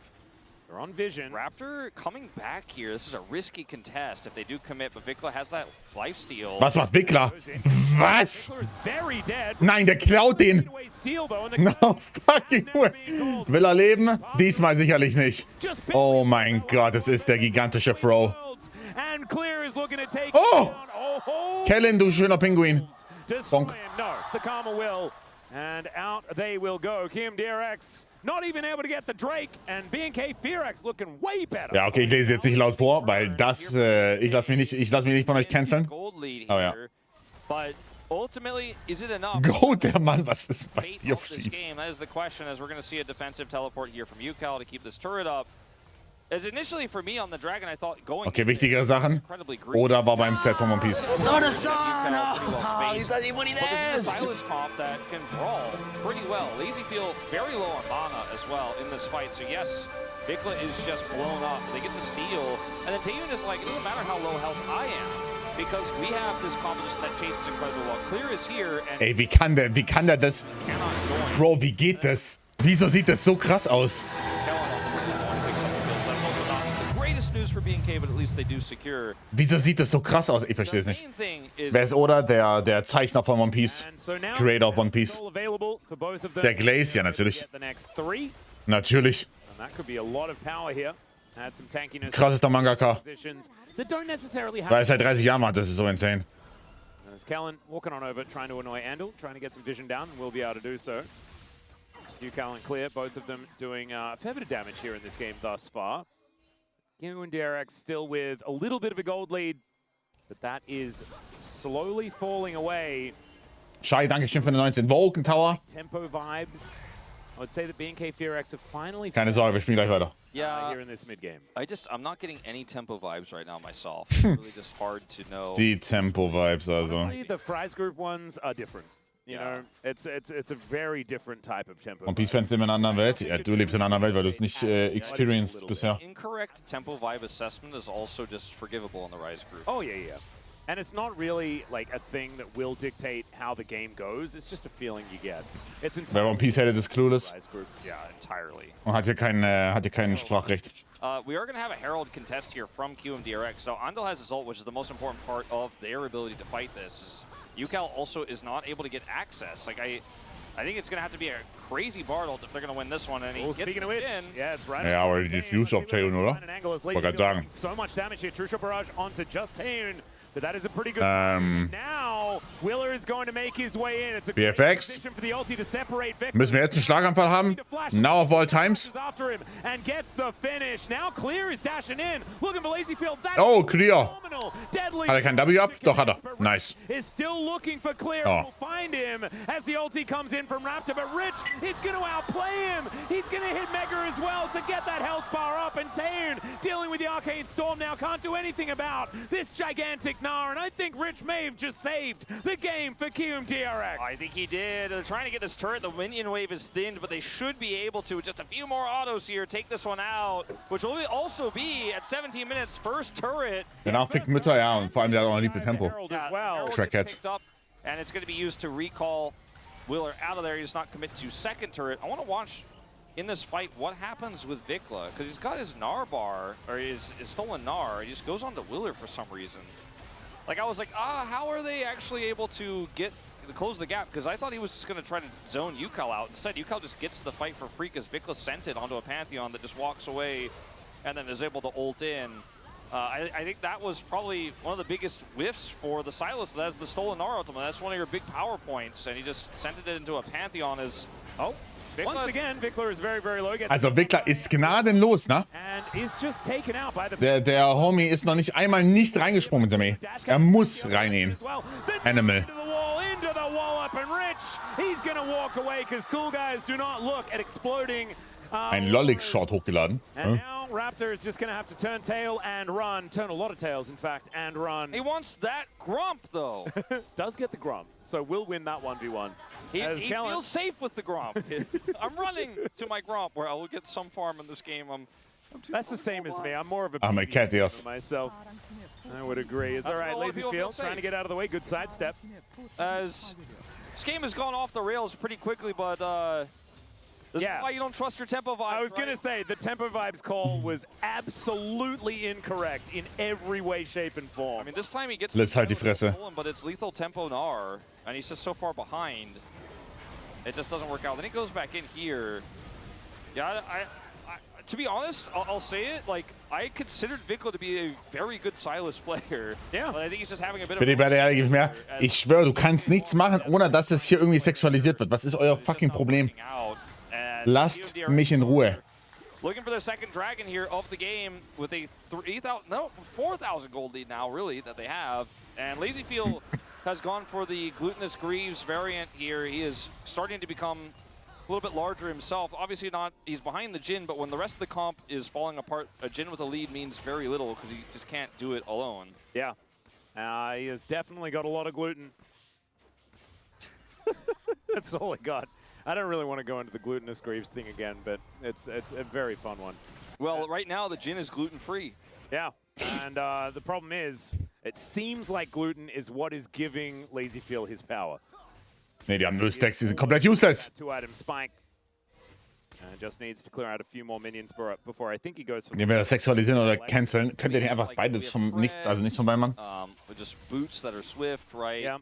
They're on vision. Raptor coming back here. This is a risky contest if they do commit, but Vikla has that lifesteal. Was macht Vikla? Was? Vikla is very dead. Nein, der klaut den. Away steal, though, and the No fucking way. Will er leben? Diesmal sicherlich nicht. Oh mein Gott, es ist der gigantische Throw. And Clear is looking to take Oh! down. Oh! Kellen, du schöner Pinguin. Destroy Bonk. him. No, the Karma will. And out they will go. KRX not even able to get the Drake, and BNK FearX looking way better. Ja, okay, ich lese jetzt nicht laut vor, weil das, ich lass mich nicht von euch canceln. Gold lead Oh ja. here, but ultimately, is it enough? Go, der Mann, was ist bei Fate dir of this schief? game, that is the question, as we're going to see a defensive teleport here from Yukal to keep this turret up. As initially for me on the Dragon, I thought going Okay, wichtigere Sachen. Oder war beim Set von One Piece. No, the sun! He's not even there. This is a Silas comp that can brawl pretty well. Lazyfield very low on mana as well in this fight. So yes, Vikla is just blown up. They get the steal, and then Taeyun is like, it doesn't matter how low health I am, because we have this composition that chases incredibly well. Clear is here, and Ey, wie kann der das? cannot join. Bro, wie geht das? Wieso sieht das so krass aus? News for BNK, but at least they do secure. Wieso sieht das so krass aus? Ich verstehe es The nicht. main thing is Wer ist Oda? Der Zeichner von One Piece. And so now Creator of One Piece. all available for both of them. Der Glaze, ja, natürlich. Get the next three, Natürlich. and that could be a lot of power here. Add some tankiness. Krassester Mangaka. Positions that don't necessarily have. Weil es seit 30 Jahren macht, das ist so insane. As Kellen walking on over, trying to annoy Andal, trying to get some vision down, and will be able to do so. Yukal and Clear, both of them doing a fair bit of damage here in this game thus far. And KRX still with a little bit of a gold lead, but that is slowly falling away. Shai, danke schön für den 19. Woken Tower. Tempo vibes. I would say that BNK FearX have finally Keine Sorge, wir spielen gleich weiter. Yeah, here in this mid game. I'm not getting any tempo vibes right now myself. It's really just hard to know. Die Tempo-Vibes also. Honestly, the Fries Group ones are different. You know, it's a very different type of tempo. One Piece-Fans leben in einer anderen Welt. Ja, du lebst in einer anderen Welt, weil du es nicht experienced bisher. Incorrect tempo vibe assessment is also just forgivable in the Rise group. Oh yeah. And it's not really like a thing that will dictate how the game goes. It's just a feeling you get. It's Bei entirely One Piece hätte das Clueless Rise Group. Yeah, entirely. und hat hier kein Sprachrecht. We are going to have a Herald contest here from QMDRX. So Andal has his ult, which is the most important part of their ability to fight this. Is Yukal also is not able to get access. Like I think it's going to have to be a crazy Bard ult if they're going to win this one. And he gets speaking the of which, win. yeah, it's right. Ja, aber die True Shot Taeyun, oder? Wollte gerade sagen. So much damage here. True Shot Barrage onto just Taeyun. But that is a pretty good time. Now, Willer is going to make his way in. It's a great BFX. position for the ulti to separate Vikla. Müssen wir jetzt einen Schlaganfall haben? Now of all times? After him and gets the finish. Now Clear is dashing in. Looking for Lazyfield. That Oh, is Clear. phenomenal. Deadly. Hat er kein W ab? Doch, hat er. Nice. Is still looking for Clear. Oh. We'll find him as the ulti comes in from Raptor. But Rich is going to outplay him. He's going to hit Mega as well to get that health bar up. And Taeyun dealing with the Arcane Storm now can't do anything about this gigantic Gnar. And I think Rich may have just saved the game for KMDRX. I think he did. They're trying to get this turret. The minion wave is thinned, but they should be able to, with just a few more autos here, take this one out, which will also be, at 17 minutes, first turret. Danach fickt Mütter, ja, und vor allem der hat auch noch lieb für Tempo. Herald as well. Herald Track gets heads. picked up, and it's going to be used to recall Willer out of there. He does not commit to second turret. I want to watch in this fight what happens with Vikla, because he's got his Gnar bar, or his stolen Gnar. He just goes on to Willer for some reason. Like, I was like, how are they actually able to close the gap? Because I thought he was just going to try to zone Yukal out. Instead, Yukal just gets the fight for free because Vikla sent it onto a Pantheon that just walks away and then is able to ult in. I think that was probably one of the biggest whiffs for the Silas. That's the stolen Gnar ultimate. That's one of your big power points, and he just sent it into a Pantheon as... Oh, Once again, Vikla is very, very low. Also Vikla ist gnadenlos, ne? And is just taken out by the Der Homie ist noch nicht einmal nicht reingesprungen mit dem E. Er muss reingehen. Animal. Into the wall up, and Rich He's going to walk away because cool guys do not look at exploding. Ein Lollig-Short hochgeladen. And now Raptor is just going to have to turn tail and run. Turn a lot of tails, in fact, and run. He wants that Grump, though. Does get the Grump, so will win that 1v1. He feels safe with the Grump. I'm running to my Grump, where I will get some farm in this game. That's the same as me. I'm more of a I'm a cat, yes. myself. I would agree. It's all right, Lazy Field trying to get out of the way. Good sidestep. As this game has gone off the rails pretty quickly, but this is why you don't trust your tempo vibes. I was going to say, the tempo vibes call was absolutely incorrect in every way, shape, and form. I mean, this time he gets Let's halt die Fresse. but it's lethal tempo Gnar, and he's just so far behind. It just doesn't work out. Then he goes back in here. Yeah, to be honest, I'll say it, like, I considered Vikla to be a very good Silas player. Yeah. But I think he's just having a bit Bitte bei der gib mehr. Ich schwöre, du kannst nichts machen, ohne dass es hier irgendwie sexualisiert wird. Was ist euer fucking Problem? Lasst mich in Ruhe. Looking for their second dragon here of the game with a 4,000 gold lead now, really, that they have. And Lazyfield has gone for the Glutinous Greaves variant here. He is starting to become a little bit larger himself. Obviously not, he's behind the Jhin, but when the rest of the comp is falling apart, a Jhin with a lead means very little because he just can't do it alone. Yeah. He has definitely got a lot of gluten. That's all I got. I don't really want to go into the Glutinous Greaves thing again, but it's a very fun one. Well, right now the Jhin is gluten-free. Yeah, and the problem is, it seems like gluten is what is giving Lazyfield his power. Ne, die haben null Stacks, die sind komplett useless. Two-item spike. Just needs to clear out a few more minions before I think he goes for... Wenn wir das sexualisieren oder canceln, könnt ihr nicht einfach beides vom nichts vorbei machen? With just boots that are swift, right? Yeah.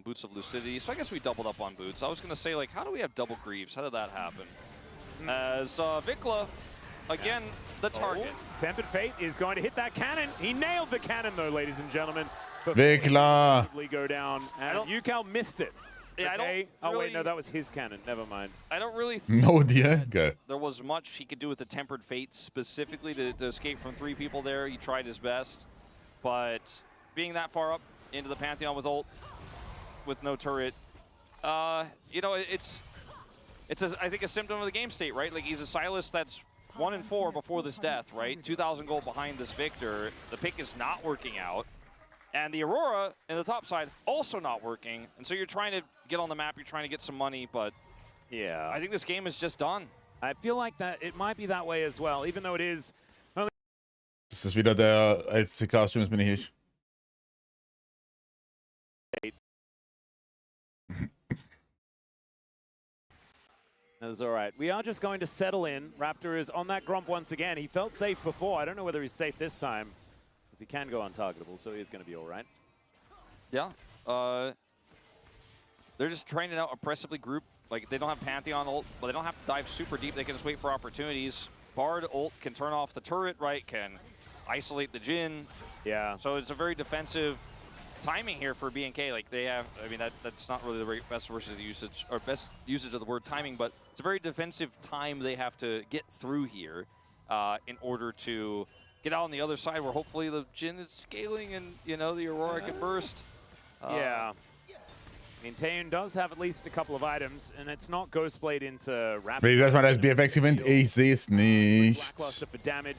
Boots of Lucidity. So I guess we doubled up on boots. I was going to say, like, how do we have double Greaves? How did that happen? As Vikla, again, the target. Tempered Fate is going to hit that cannon. He nailed the cannon, though, ladies and gentlemen. Vikla! Go down, and Yukal missed it. Yeah, okay. Oh, wait, no, that was his cannon. Never mind. I don't really think No deal. Geil. there was much he could do with the Tempered Fate specifically to escape from 3 people there. He tried his best, but being that far up into the Pantheon with ult, with no turret, you know, it's I think a symptom of the game state, right? Like, he's a Silas that's 1 and 4 before this death, right? 2,000 gold behind this Victor. The pick is not working out. And the Aurora in the top side also not working. And so you're trying to get on the map, you're trying to get some money, but yeah, I think this game is just done. I feel like that it might be that way as well, even though it is only... Das ist wieder der LCK Spring, das bin ich. That's all right. We are just going to settle in. Raptor is on that Grump once again. He felt safe before. I don't know whether he's safe this time, because he can go untargetable, so he's going to be all right. Yeah. They're just trying to now oppressively group. Like, they don't have Pantheon ult, but they don't have to dive super deep. They can just wait for opportunities. Bard ult can turn off the turret, right? Can isolate the Jhin. Yeah. So it's a very defensive timing here for BNK. Like, they have, I mean, that's not really the best usage of the word timing, but it's a very defensive time they have to get through here in order to get out on the other side where hopefully the Jhin is scaling and, you know, the Aurora can burst. Yeah. I mean, Taeun does have at least a couple of items, and it's not Ghostblade into Raptor. Will ich erstmal das BFX gewinnt? Ich sehe es nicht. Lackluster for damage.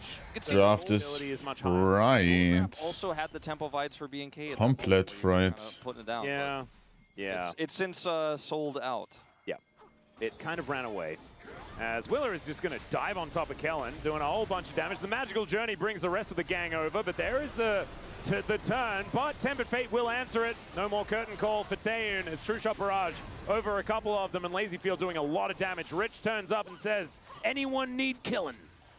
Draft ist fried. Also had the tempo vibes for BNK. Komplett fried. Putting it down. Yeah. Yeah. It's since sold out. Yeah. It kind of ran away. As Willer is just going to dive on top of Kellen, doing a whole bunch of damage. The Magical Journey brings the rest of the gang over, but there is the turn, but Tempered Fate will answer it. No more curtain call for Taeun. It's True Shot Barrage over a couple of them, and Lazyfield doing a lot of damage. Rich turns up and says, anyone need killing?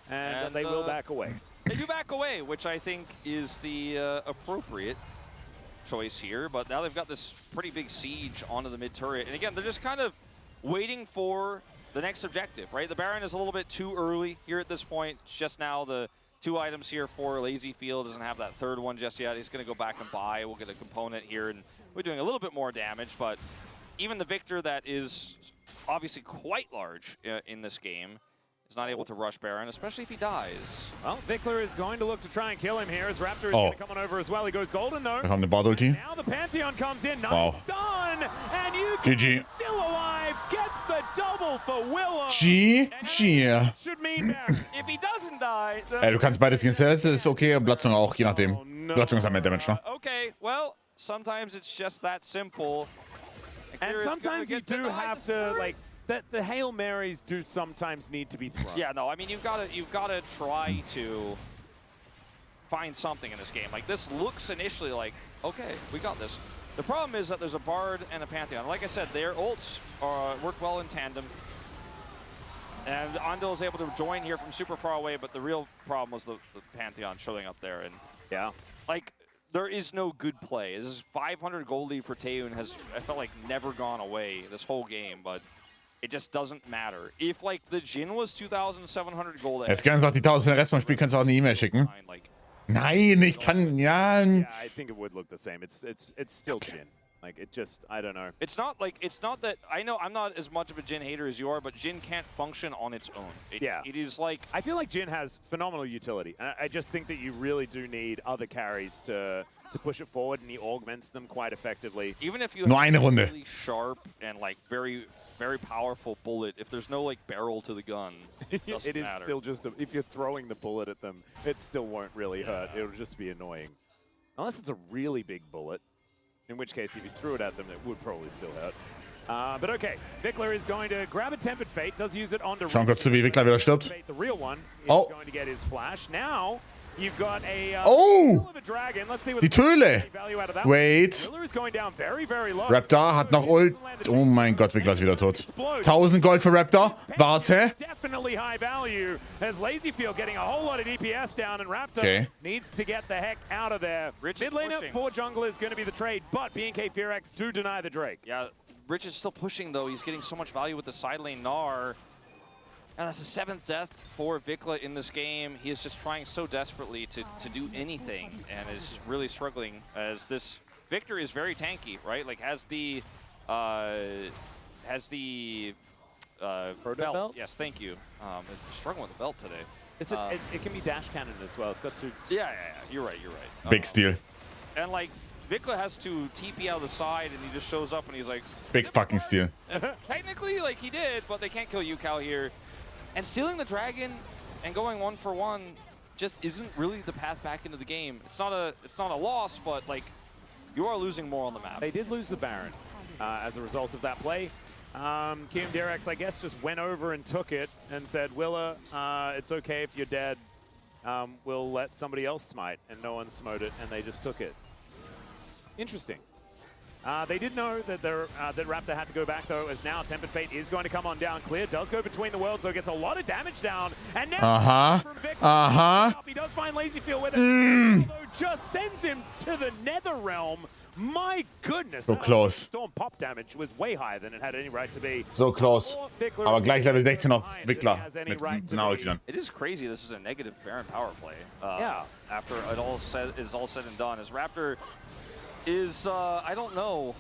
And they will back away. They do back away, which I think is the appropriate choice here, but now they've got this pretty big siege onto the mid turret. And again, they're just kind of waiting for the next objective, right? The Baron is a little bit too early here at this point. It's just now the 2 items here for Lazyfield. Doesn't have that 3rd one just yet. He's going to go back and buy. We'll get a component here, and we're doing a little bit more damage, but even the Victor that is obviously quite large in this game is not able to rush Baron, especially if he dies. Well, Vickler is going to look to try and kill him here as Raptor is going to come on over as well. He goes golden though. Da kommt eine Bard-Ulti. Now the Pantheon comes in. Nice Wow. stun. And you GG. still alive. Gets the double for Willow. GG. Should mean Baron. If he doesn't die, then Ey, du kannst beides gehen. Das ist okay. Blutzung auch, je nachdem. Blutzung ist halt mehr Damage, ne? okay, well, sometimes it's just that simple. And sometimes you do have to, like, the Hail Marys do sometimes need to be thrown. Yeah, no, I mean, you've gotta try to find something in this game. Like, this looks initially like, okay, we got this. The problem is that there's a Bard and a Pantheon. Like I said, their ults work well in tandem. And Andil is able to join here from super far away, but the real problem was the Pantheon showing up there. And Yeah. like, there is no good play. This is 500 gold lead for Taeun has, I felt like, never gone away this whole game, but it just doesn't matter. If, like, the Jhin was 2,700 gold... Jetzt kannst du auch die 1000 für den Rest vom Spiel, kannst du auch eine E-Mail schicken. Like, Nein, ich kann, ja. Yeah, I think it would look the same. It's still Jhin. Like, it just, I don't know. it's not that, I know I'm not as much of a Jhin hater as you are, but Jhin can't function on its own. Yeah. It is like... I feel like Jhin has phenomenal utility. I just think that you really do need other carries to push it forward, and he augments them quite effectively. Even if you Nur have eine a Runde. really sharp and, like, very, very powerful bullet, if there's no, like, barrel to the gun, it doesn't It is matter. still just, if you're throwing the bullet at them, it still won't really hurt. It'll just be annoying. Unless it's a really big bullet, in which case if you threw it at them, it would probably still hurt. But okay, Vickler is going to grab a Tempered Fate, does use it onto Schauen kurz zu, wie Wickler wieder stirbt. Fate, the real one, is Oh. going to get his flash. Now, you've got a Oh! of a dragon. Let's see what Die Töle. value out of that. Wait. Willer is going down very, very low. Raptor hat noch Ult. Oh mein Gott, Wickler ist wieder tot. 1000 Gold für Raptor. Warte. Definitely high value as Lazyfield getting a whole lot of DPS down, and Raptor Okay. needs to get the heck out of there. Rich is Mid laner pushing. for jungle is going to be the trade, but BNK KRX do deny the Drake. Yeah, Rich is still pushing, though. He's getting so much value with the side lane Gnar. And that's the 7th death for Vikla in this game. He is just trying so desperately to do anything and is really struggling as this Victor is very tanky, right? Like, has the belt. Yes, thank you. Struggling with the belt today. It's it can be dash cannon as well. It's got to... Yeah, you're right. Big steal. And, like, Vikla has to TP out of the side, and he just shows up, and he's like... Big fucking steal. Technically, like, he did, but they can't kill Yukao here. And stealing the dragon and going 1-for-1 just isn't really the path back into the game. It's not a loss, but, like, you are losing more on the map. They did lose the Baron as a result of that play. KRX, I guess, just went over and took it and said, Willa, it's okay if you're dead. We'll let somebody else smite. And no one smote it, and they just took it. Interesting. They did know that that Raptor had to go back, though, as now Tempered Fate is going to come on down. Clear does go between the worlds, though, gets a lot of damage down. And now from Vic, he does find Lazyfield with it. Although just sends him to the Nether Realm. My goodness. So close. Storm pop damage was way higher than it had any right to be. So close. Aber gleich Level 16 auf Wickler. Mit einer Ulti dann. It is crazy. This is a negative Baron power play. Yeah. After it all is all said and done, as Raptor is, I don't know.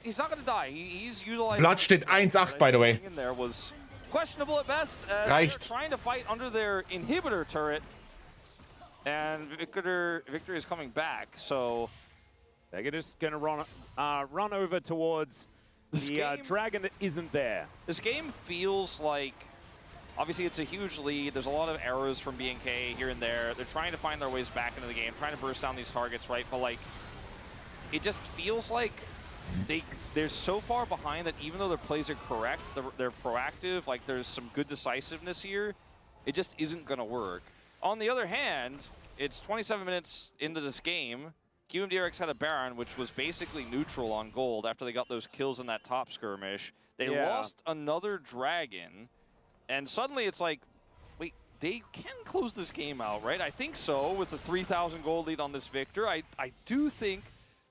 He's not going to die. He's utilizing... Blood steht 1-8, by the way. In there was questionable at best. Reicht. They're trying to fight under their inhibitor turret. And Victor is coming back, so... They're just going to run over towards the dragon that isn't there. This game feels like... Obviously, it's a huge lead. There's a lot of arrows from BNK here and there. They're trying to find their ways back into the game, trying to burst down these targets, right? But, like, it just feels like they're so far behind that even though their plays are correct, they're proactive, like there's some good decisiveness here, it just isn't going to work. On the other hand, it's 27 minutes into this game. KRX had a Baron, which was basically neutral on gold after they got those kills in that top skirmish. They lost another dragon, and suddenly it's like, wait, they can close this game out, right? I think so, with the 3,000 gold lead on this Victor. I do think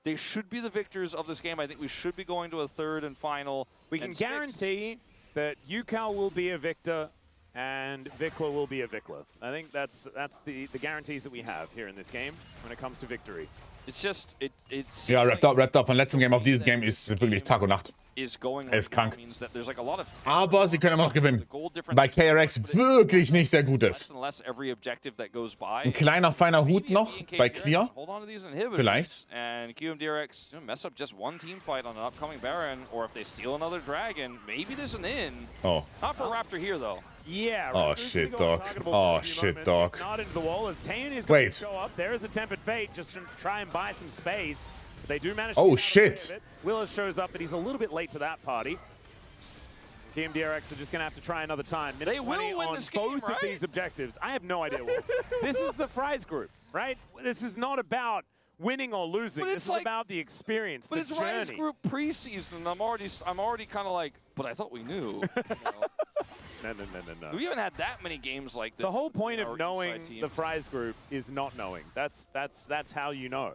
they should be the victors of this game. I think we should be going to a third and final. We can guarantee that Yukao will be a victor and Vikla will be a Vikla. I think that's the guarantees that we have here in this game when it comes to victory. It's just, it's... Ja, Raptor von letztem Game auf dieses Game ist wirklich Tag und Nacht. is going Er ist right now krank. means that there's like a lot of Aber sie können immer noch gewinnen. the goal difference Weil is so KRX much, but it's wirklich nicht sehr gut less ist. and less every objective that goes by. Ein kleiner, feiner Hut noch BNK bei DRX Clear. Hold on to these inhibitors. Vielleicht. And QMDRX mess up just one team fight on an upcoming Baron, or if they steal another Dragon, maybe there's an in. Oh. Not for Raptor here though. Yeah. Oh, Raptor's shit, gonna go dog. untargetable Oh, for a few shit, moments. dog. It's not into the wall as Tayan is Wait. going to go up. There is a tempered fate just to try and buy some space. But they do manage Oh, to get out of shit. the way of it. Willis shows up, but he's a little bit late to that party. KMDRX are just going to have to try another time. They will 20 win on this game, both right? of these objectives. I have no idea. This is the Fries group, right? This is not about winning or losing. But This it's is like- about the experience, But the it's Rise journey. Group preseason. I'm already kind of like, but I thought we knew. You know? No. We haven't had that many games like this. The whole point in our of knowing inside the teams. Fries group is not knowing. That's how you know.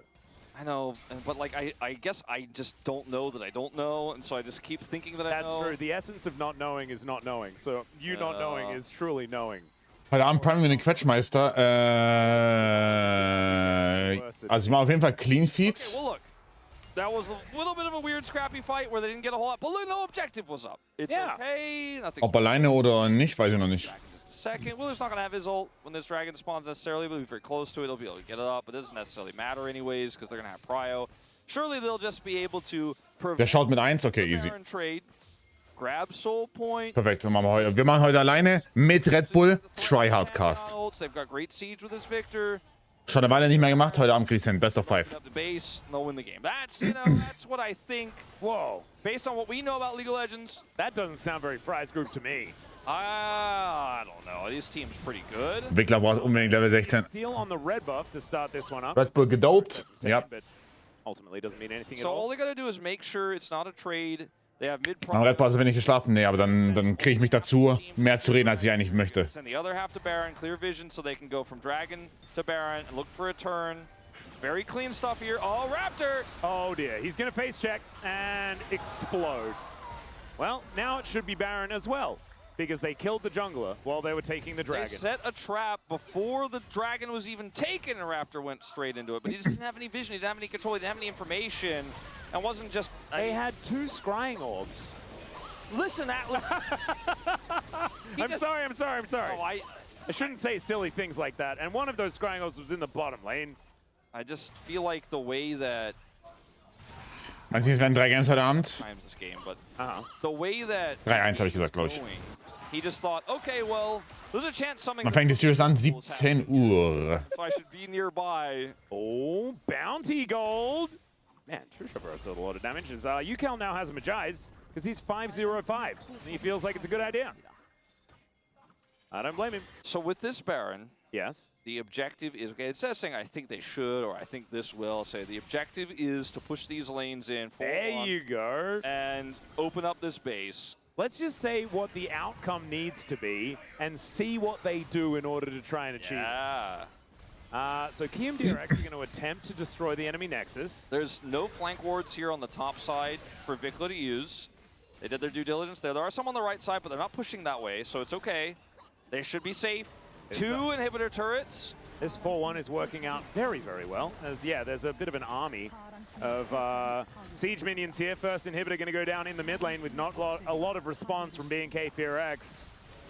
I know, but like I guess I just don't know that I don't know, and so I just keep thinking that I That's know. true. The essence of not knowing is not knowing. So you not knowing is truly knowing. Heute Abend prime wir den Quetschmeister. Also ich mache auf jeden Fall Clean Feed. Okay, well look, that was a little bit of a weird scrappy fight where they didn't get a whole lot, but no objective was up. It's Yeah. okay, nothing. Ob alleine oder nicht, weiß ich noch nicht. Back in just a second. Willer's not gonna have his ult when this dragon spawns necessarily, but he'll be very close to it. He'll be able to get it up, but it doesn't necessarily matter anyways because they're gonna have prio. Surely they'll just be able to Der prevent schaut mit 1, okay, the easy. Baron trade, grab soul point. Perfekt, so machen wir heute. Wir machen heute alleine mit Red Bull Tryhardcast. They've got great siege with this Victor. Schon eine Weile nicht mehr gemacht, heute Abend krieg ich's hin. Best of 5. Up the base, they'll win the game. That's, you know, that's what I think. Whoa, Based on what we know about League of Legends, that doesn't sound very Fries group to me. I don't know. This team's pretty good. Wickler braucht unbedingt Level 16. Steal on the red buff to start this one up. Red Bull gedopt. Ja. But ultimately doesn't mean anything at So all all. they gotta do is make sure it's not a trade. They have mid Am Red Bull hast du wenig geschlafen. Nee, aber dann kriege ich mich dazu, mehr zu reden, als ich eigentlich möchte. Send the other half to Baron, clear vision, so they can go from Dragon to Baron and look for a turn. Very clean stuff here. Oh, Raptor! Oh dear, he's gonna face check and explode. Well, now it should be Baron as well, because they killed the jungler while they were taking the They dragon. set a trap before the Dragon was even taken, and Raptor went straight into it. But he just didn't have any vision, he didn't have any control, he didn't have any information. And wasn't just... They had 2 scrying orbs. Listen, Atlas. I'm sorry. Oh, I shouldn't say silly things like that. And one of those scrying orbs was in the bottom lane. I just feel like the way that... Meinst du, es werden 3 Games heute Abend? times this game, but Uh-huh. the way that 3-1 habe ich gesagt, glaube ich. going, he just thought, okay, well, there's a chance something. Man fängt die Series an, 17 Uhr. So I should be nearby. Oh, bounty gold. Man, True Shover absorbed a lot of damage. As UCal now has a Magize because he's 5-0-5. And he feels like it's a good idea. I don't blame him. So with this Baron, Yes. the objective is, okay, instead of saying I think they should or I think this will, say the objective is to push these lanes in full There on you go. and open up this base. Let's just say what the outcome needs to be and see what they do in order to try and achieve. Yeah. So KMDRX are going to attempt to destroy the enemy Nexus. There's no flank wards here on the top side for Vikla to use. They did their due diligence there. There are some on the right side, but they're not pushing that way, so it's okay. They should be safe. 2 inhibitor turrets. This 4-1 is working out very, very well. As yeah, there's a bit of an army of siege minions here. First inhibitor going to go down in the mid lane with not a lot of response from BNK KRX.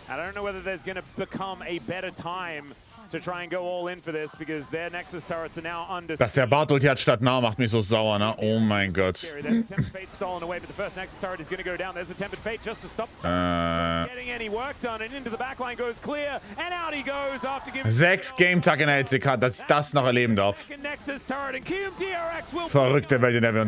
I don't know whether there's going to become a better time to try and go all in for this because their Nexus turrets are now under. Dass der Barthold jetzt statt nah macht mich so sauer, ne? Oh mein Gott. There's a Tempered Fate stolen away, but the first Nexus turret is going to go down. There's a Tempered Fate just to stop getting any work done, and into the backline goes clear, and out he goes after giving 6 Game Tag in der LCK, dass ich das noch erleben darf. second Nexus turret, and KMDRX will Verrückte Welt, in der wir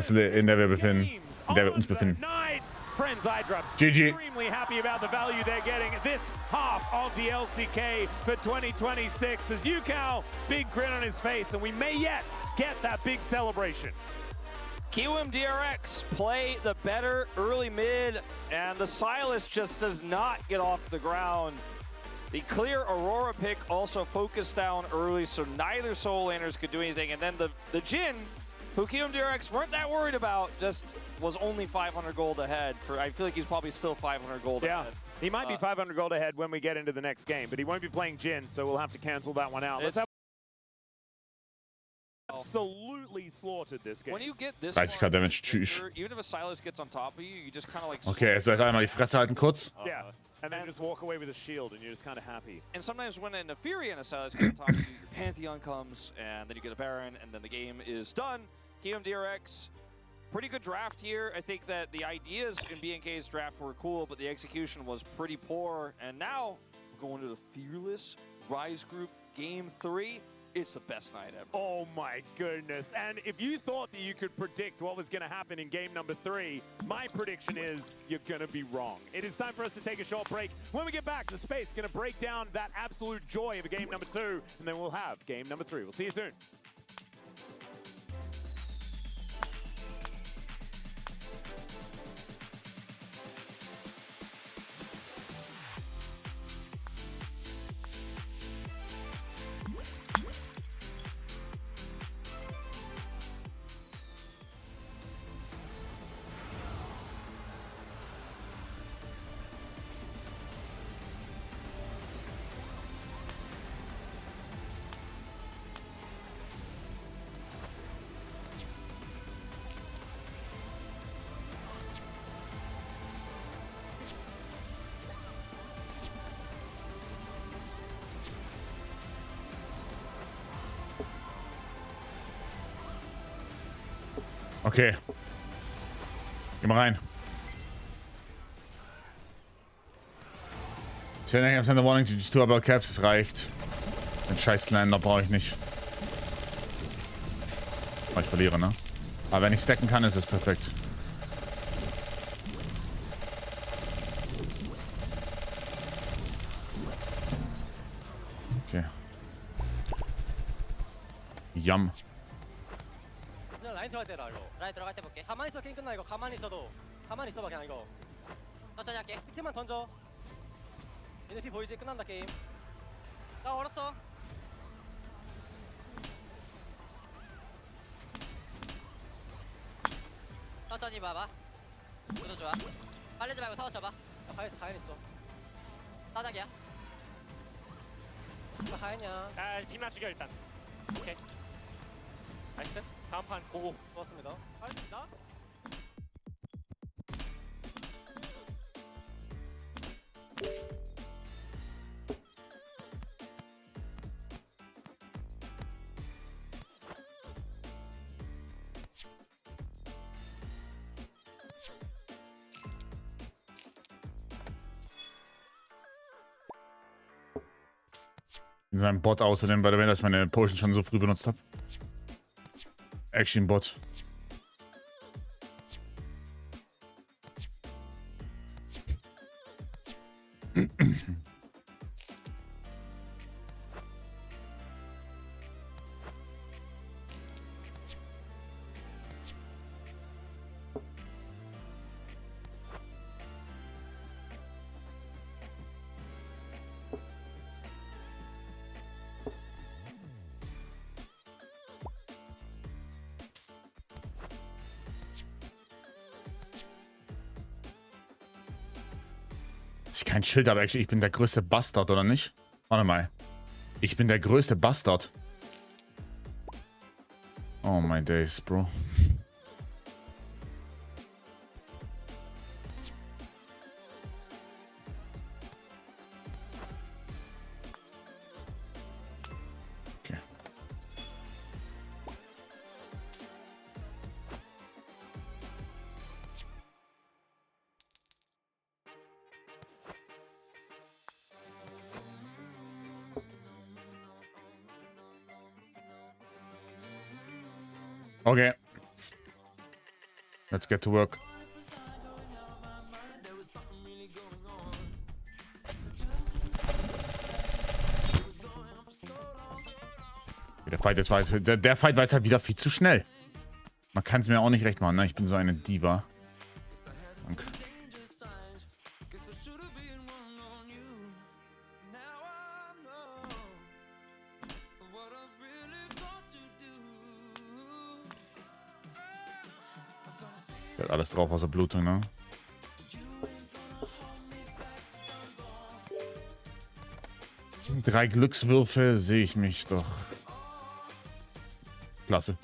uns befinden. Night. Friends, iDrops GG. extremely happy about the value they're getting this half of the LCK for 2026 as UCal, big grin on his face, and we may yet get that big celebration. QMDRX play the better early mid, and the Silas just does not get off the ground. The clear Aurora pick also focused down early, so neither soul laners could do anything. And then the Jhin, who QMDRX weren't that worried about, just was only 500 gold ahead. I feel like he's probably still 500 gold Yeah, ahead. he might be 500 gold ahead when we get into the next game, but he won't be playing Jhin, so we'll have to cancel that one out. Let's It's have absolutely slaughtered this game. When you get this 30k Damage, tschüss. even if a Silas gets on top of you, you just kind of like. Okay, jetzt einmal die Fresse halten kurz. Yeah, and then just walk away with a shield, and you're just kind of happy. And sometimes when a Fury and a Silas get on top of you, your Pantheon comes, and then you get a Baron, and then the game is done. KRX, pretty good draft here. I think that the ideas in BNK's draft were cool, but the execution was pretty poor. And now we're going to the Fearless Rise Group Game 3. It's the best night ever. Oh my goodness. And if you thought that you could predict what was going to happen in game number 3, my prediction is you're going to be wrong. It is time for us to take a short break. When we get back, the space is going to break down that absolute joy of game number 2, and then we'll have game number 3. We'll see you soon. Okay. Geh mal rein. Turning have sent a warning to just 2 about caps, das reicht. Den scheiß Lander brauche ich nicht. Oh, ich verliere, ne? Aber wenn ich stacken kann, ist es perfekt. Okay. Yum. 라인 들어갈 때라 이거. 라인 들어갈 때 볼게. 가만히 있어 게임 끝나 이거. 가만히 있어도. 가만히 있어봐 그냥 이거. 천천히 할게. 피트만 던져. NP 보이지? 끝난다 게임. 나 얼었어. 천천히 봐봐. 구도 좋아. 빨리지 말고 타워 쳐봐. 가연 있어. 따닥이야. 가연이야. 빔나 죽여 일단. 오케이. 나이스. 다음 판 고고. 좋았습니다. 할수 있나? In seinem Bot außerdem, by the way, dass ich meine Potion schon so früh benutzt habe. Action Bot. Dass ich kein Schild habe, actually, ich bin der größte Bastard, oder nicht? Warte mal. Ich bin der größte Bastard. Oh my days, bro. Okay. Okay. Let's get to work. Der Fight jetzt war jetzt, der Fight war jetzt halt wieder viel zu schnell. Man kann es mir auch nicht recht machen, ne? Ich bin so eine Diva. Danke. Der hat alles drauf außer Blutung, ne? Drei Glückswürfe sehe ich mich doch. Klasse.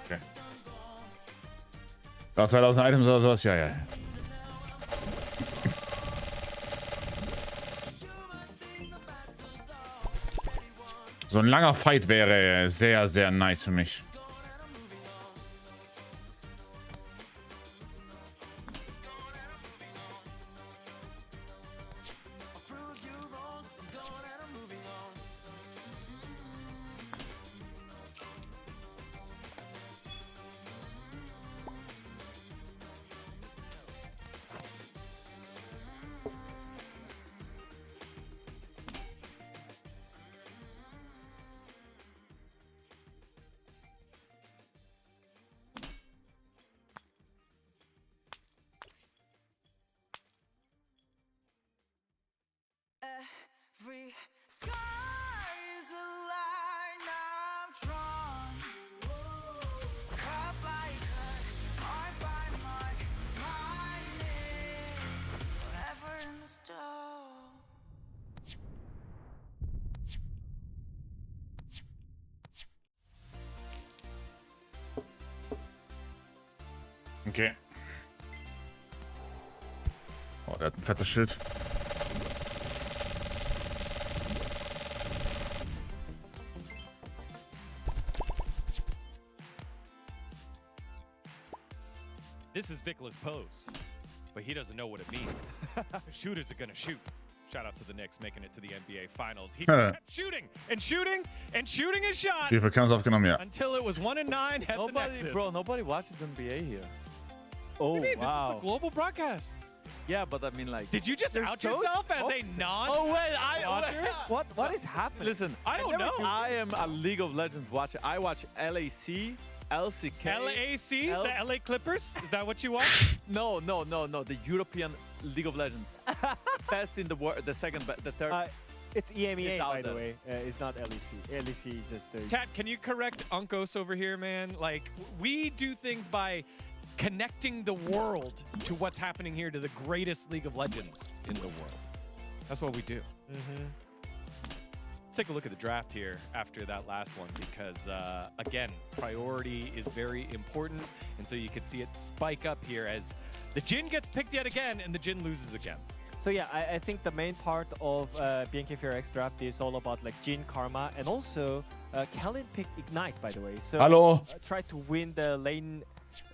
Okay. Da 2000 Items oder sowas? Ja, ja. So ein langer Fight wäre sehr, sehr nice für mich. Every sky is a line I'm drawn. Cut by cut, mark by mark, my name forever in the stone. Okay. Oh, der hat ein fettes Schild. This is Vicla's pose, but he doesn't know what it means. Shooters are gonna shoot. Shout out to the Knicks making it to the NBA Finals. He kept shooting and shooting and shooting his shot Wie viel Counts aufgenommen, ja. until it was 1-9 at the Nexus. Bro, nobody watches NBA here. Oh, What do you mean? wow. This is the global broadcast. Yeah, but I mean, like, Did you just out so yourself as a toxic. non? oh wait, watcher? What is happening? listen. I don't know. I am a League of Legends watcher. I watch LAC, LCK. LAC, L- the LA Clippers. Is that what you watch? No. The European League of Legends. Best in the world. The second, the third. It's EMEA, It's out by the there. way. It's not LEC. LEC is just Tat, can you correct Uncos over here, man? Like, we do things by connecting the world to what's happening here, to the greatest League of Legends in the world. That's what we do. Let's take a look at the draft here after that last one, because again, priority is very important, and so you can see it spike up here as the Jhin gets picked yet again and the Jhin loses again. So yeah, I think the main part of BNK KRX draft is all about like Jhin, Karma, and also Kellen picked Ignite, by the way. So Hallo. tried to win the lane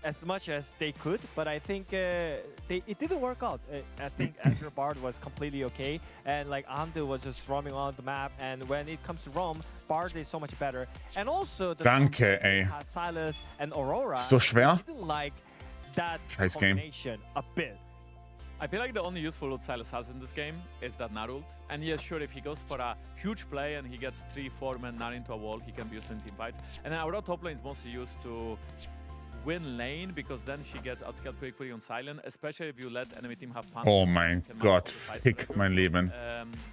as much as they could, but I think it didn't work out. I think Azure Bard was completely okay, and like Andu was just roaming on the map, and when it comes to roam, Bard is so much better. And also the Danke, ey. had Silas and Aurora. So schwer. Didn't like that Scheiß Game. combination a bit. I feel like the only useful ult Silas has in this game is that Nar ult. And yes, sure, if he goes for a huge play and he gets 3-4 men Nar into a wall, he can be used in team fights. And then Aurora top lane is mostly used to win lane, because then she gets outscaled pretty quickly on silent, especially if you let enemy team have fun. Oh mein Gott, fick mein Leben.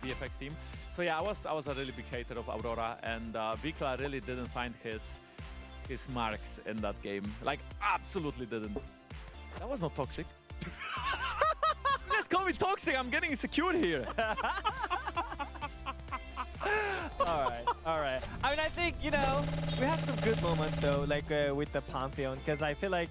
BFX team. So yeah, I was a really big hater of Aurora, and Vikla really didn't find his marks in that game. Like, absolutely didn't. That was not toxic. You guys call me toxic, I'm getting insecure here. All right. I mean, I think, you know, we had some good moments though, like with the Pantheon, because I feel like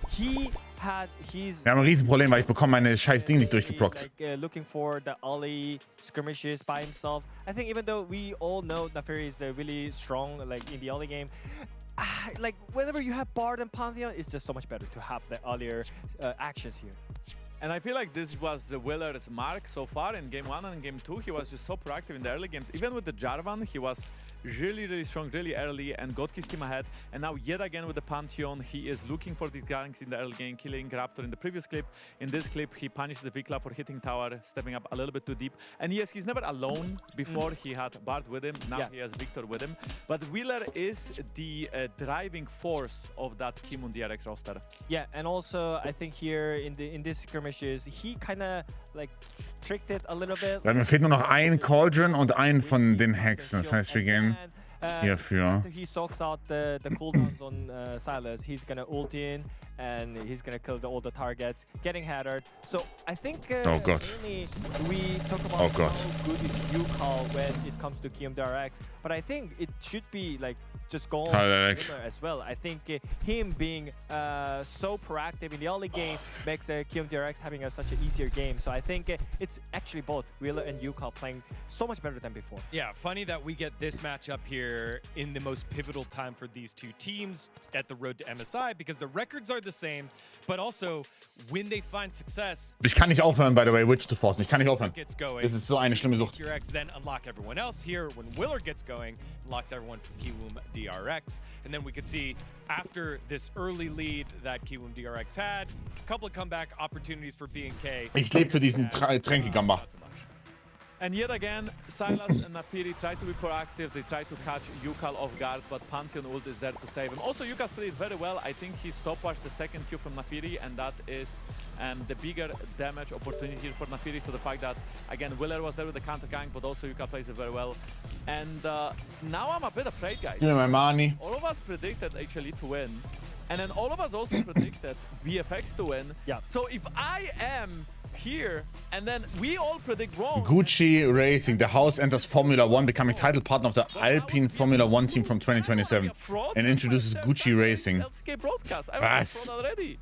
he's Wir haben ein Riesenproblem, weil ich bekomme meine scheiß Ding nicht durchgeblockt. like looking for the early skirmishes by himself. I think even though we all know Naafiri is really strong, like in the early game, like whenever you have Bard and Pantheon, it's just so much better to have the earlier actions here. And I feel like this was the Willer's mark so far in game 1 and game 2. He was just so proactive in the early games. Even with the Jarvan, he was really strong, really early, and got his team ahead. And now yet again with the Pantheon, he is looking for these ganks in the early game, killing Raptor in the previous clip. In this clip, he punishes the Vikla for hitting tower, stepping up a little bit too deep. And yes, he's never alone. Before he had Bard with him, now he has Victor with him. But Wheeler is the driving force of that Kimun DRX roster. Yeah, and also I think here in these skirmishes, he kind of like tricked it a little bit. Weil mir fehlt nur noch ein Cauldron und ein von den Hexen. Das heißt, wir gehen hierfür. After he soaks out the cooldowns on Silas, he's gonna ult in and he's gonna kill all the targets, getting headered. So I think Oh God. mainly we talk about Oh God. how good is UCall when it comes to KMDRX, but I think it should be like just go on KRX. as well. I think him being so proactive in the early game makes KMDRX having such an easier game. So I think it's actually both Wheeler and UCall playing so much better than before. Yeah, funny that we get this matchup here in the most pivotal time for these two teams at the road to MSI, because the records are the same, but also when they find success, Ich kann nicht aufhören, by the way, Witch zu forcen. Ich kann nicht aufhören. gets going. Das ist so eine schlimme Sucht. KRX then unlock everyone else here. When Willer gets going, unlocks everyone from Kiwoom DRX. And then we could see after this early lead that Kiwoom DRX had, a couple of comeback opportunities for B&K. Ich lebe für diesen Tränkegamba. Not so much. And yet again, Silas and Napiri try to be proactive. They try to catch Yukal off guard, but Pantheon ult is there to save him. Also, Yukal played very well. I think he stopwatched the second Q from Napiri, and that is the bigger damage opportunity here for Napiri. So the fact that, again, Willer was there with the counter gank, but also Yukal plays it very well. And now I'm a bit afraid, guys. Gib mir mein Mani. All of us predicted HLE to win, and then all of us also predicted BFX to win. Yeah. So if I am here, and then we all predict wrong. Gucci Racing, the house enters Formula One, becoming title partner of the Alpine Formula One team from 2027 and introduces Gucci Racing. LCK broadcast. I Was? was already.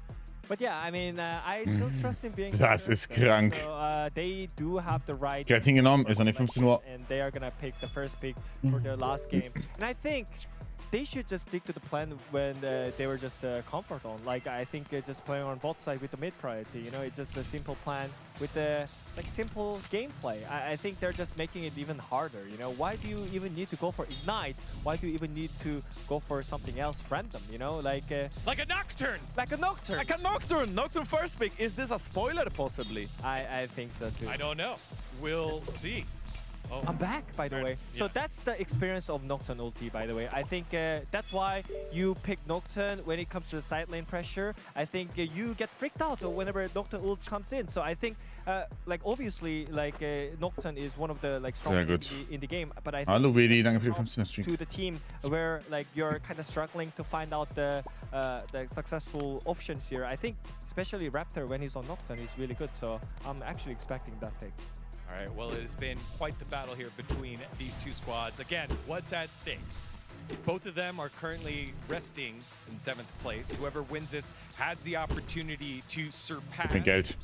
But yeah, I mean, I still trust in being. Das ist krank. So, they do have the right. Kreatin genommen, ist noch nicht 15 Uhr. And they are gonna pick the first pick for their last game. And I think they should just stick to the plan when they were just comfort on. Like I think just playing on both sides with the mid priority. You know, it's just a simple plan with the like simple gameplay. I think they're just making it even harder. You know, why do you even need to go for Ignite? Why do you even need to go for something else random? You know, like a Nocturne. Like a Nocturne. Like a Nocturne. Nocturne first pick. Is this a spoiler possibly? I think so too. I don't know. We'll see. Oh. I'm back, by the way. So Yeah. that's the experience of Nocturne ulti, by the way. I think that's why you pick Nocturne when it comes to the side lane pressure. I think you get freaked out whenever Nocturne ult comes in. So I think, like obviously, like Nocturne is one of the like strongest in the game. But I think Hallo Bedi, danke für die 15er Streak. to the team where like you're kind of struggling to find out the successful options here. I think especially Raptor when he's on Nocturne is really good. So I'm actually expecting that pick. All right, well, it has been quite the battle here between these two squads. Again, what's at stake? Both of them are currently resting in 7th place. Whoever wins this has the opportunity to surpass Geld.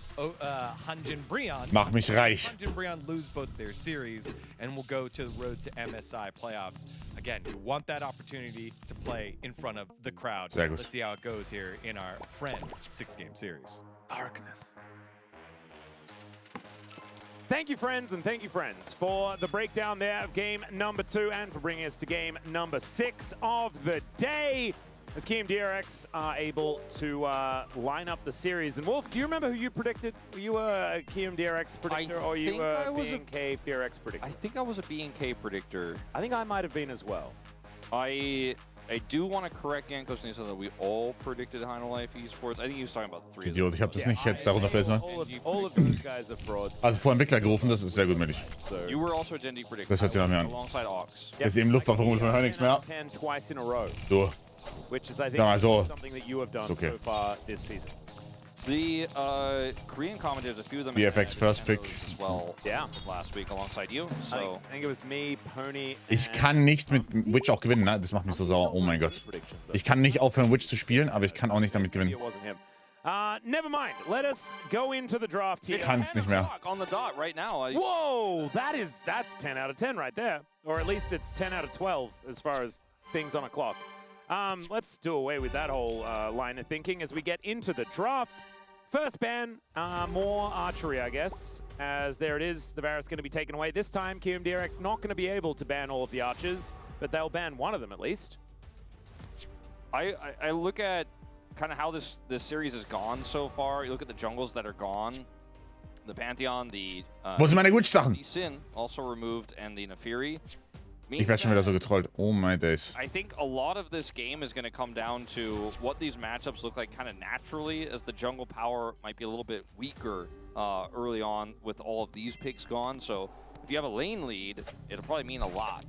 Hanjin Brion. Mach mich reich. Hanjin Brion lose both their series and will go to the road to MSI playoffs. Again, you want that opportunity to play in front of the crowd. Sehr gut. Let's see how it goes here in our Friends 6-game series. Darkness. Thank you, friends, and thank you, friends, for the breakdown there of game number 2 and for bringing us to game number 6 of the day. As KMDRX are able to line up the series. And Wolf, do you remember who you predicted? Were you a KMDRX predictor or you a B&K FRX predictor? I think I was a B&K predictor. I think I might have been as well. I do want to correct Yanko so that we all predicted High Life Esports. I think he was talking about 3 of them. Idiot, ich habe das nicht jetzt darunter placen. All of those guys are frauds. Also vor Entwickler gerufen, das ist sehr gut, Mensch. You were also a Gen D predictor. Das hört sich nach mir an. Alongside Ox. Das ist eben Luftwaffe, wir hören nichts mehr. 10 twice in a row, So. which is, I think, Ja, also, something that you have done ist okay. so far this season. The Korean commentators, a few of them BFX first pick. as well. Yeah. Last week alongside you. I So think it was me, Pony, Ich kann nicht mit Witch auch gewinnen, ne? Das macht mich so sauer. Oh mein Gott. Ich kann nicht aufhören, Witch zu spielen, aber ich kann auch nicht damit gewinnen. It wasn't him. Never mind. Let us go into the draft here. Ich kann's nicht mehr. on the dot right now. Whoa, that's 10 out of 10 right there. Or at least it's 10 out of 12 as far as things on a clock. Let's do away with that whole line of thinking as we get into the draft. First ban, more archery, I guess, as there it is. The Varus going to be taken away. This time, KMDRX not going to be able to ban all of the archers. but they'll ban one of them at least. I look at kind of how this series has gone so far. You look at the jungles that are gone. The Pantheon, the Wo sind meine Witch-Sachen? Sin also removed, and the Nefiri. Ich werde schon wieder so getrollt. Oh my days. I think a lot of this game is going to come down to what these matchups look like kind of naturally, as the jungle power might be a little bit weaker early on with all of these picks gone. So if you have a lane lead, it'll probably mean a lot.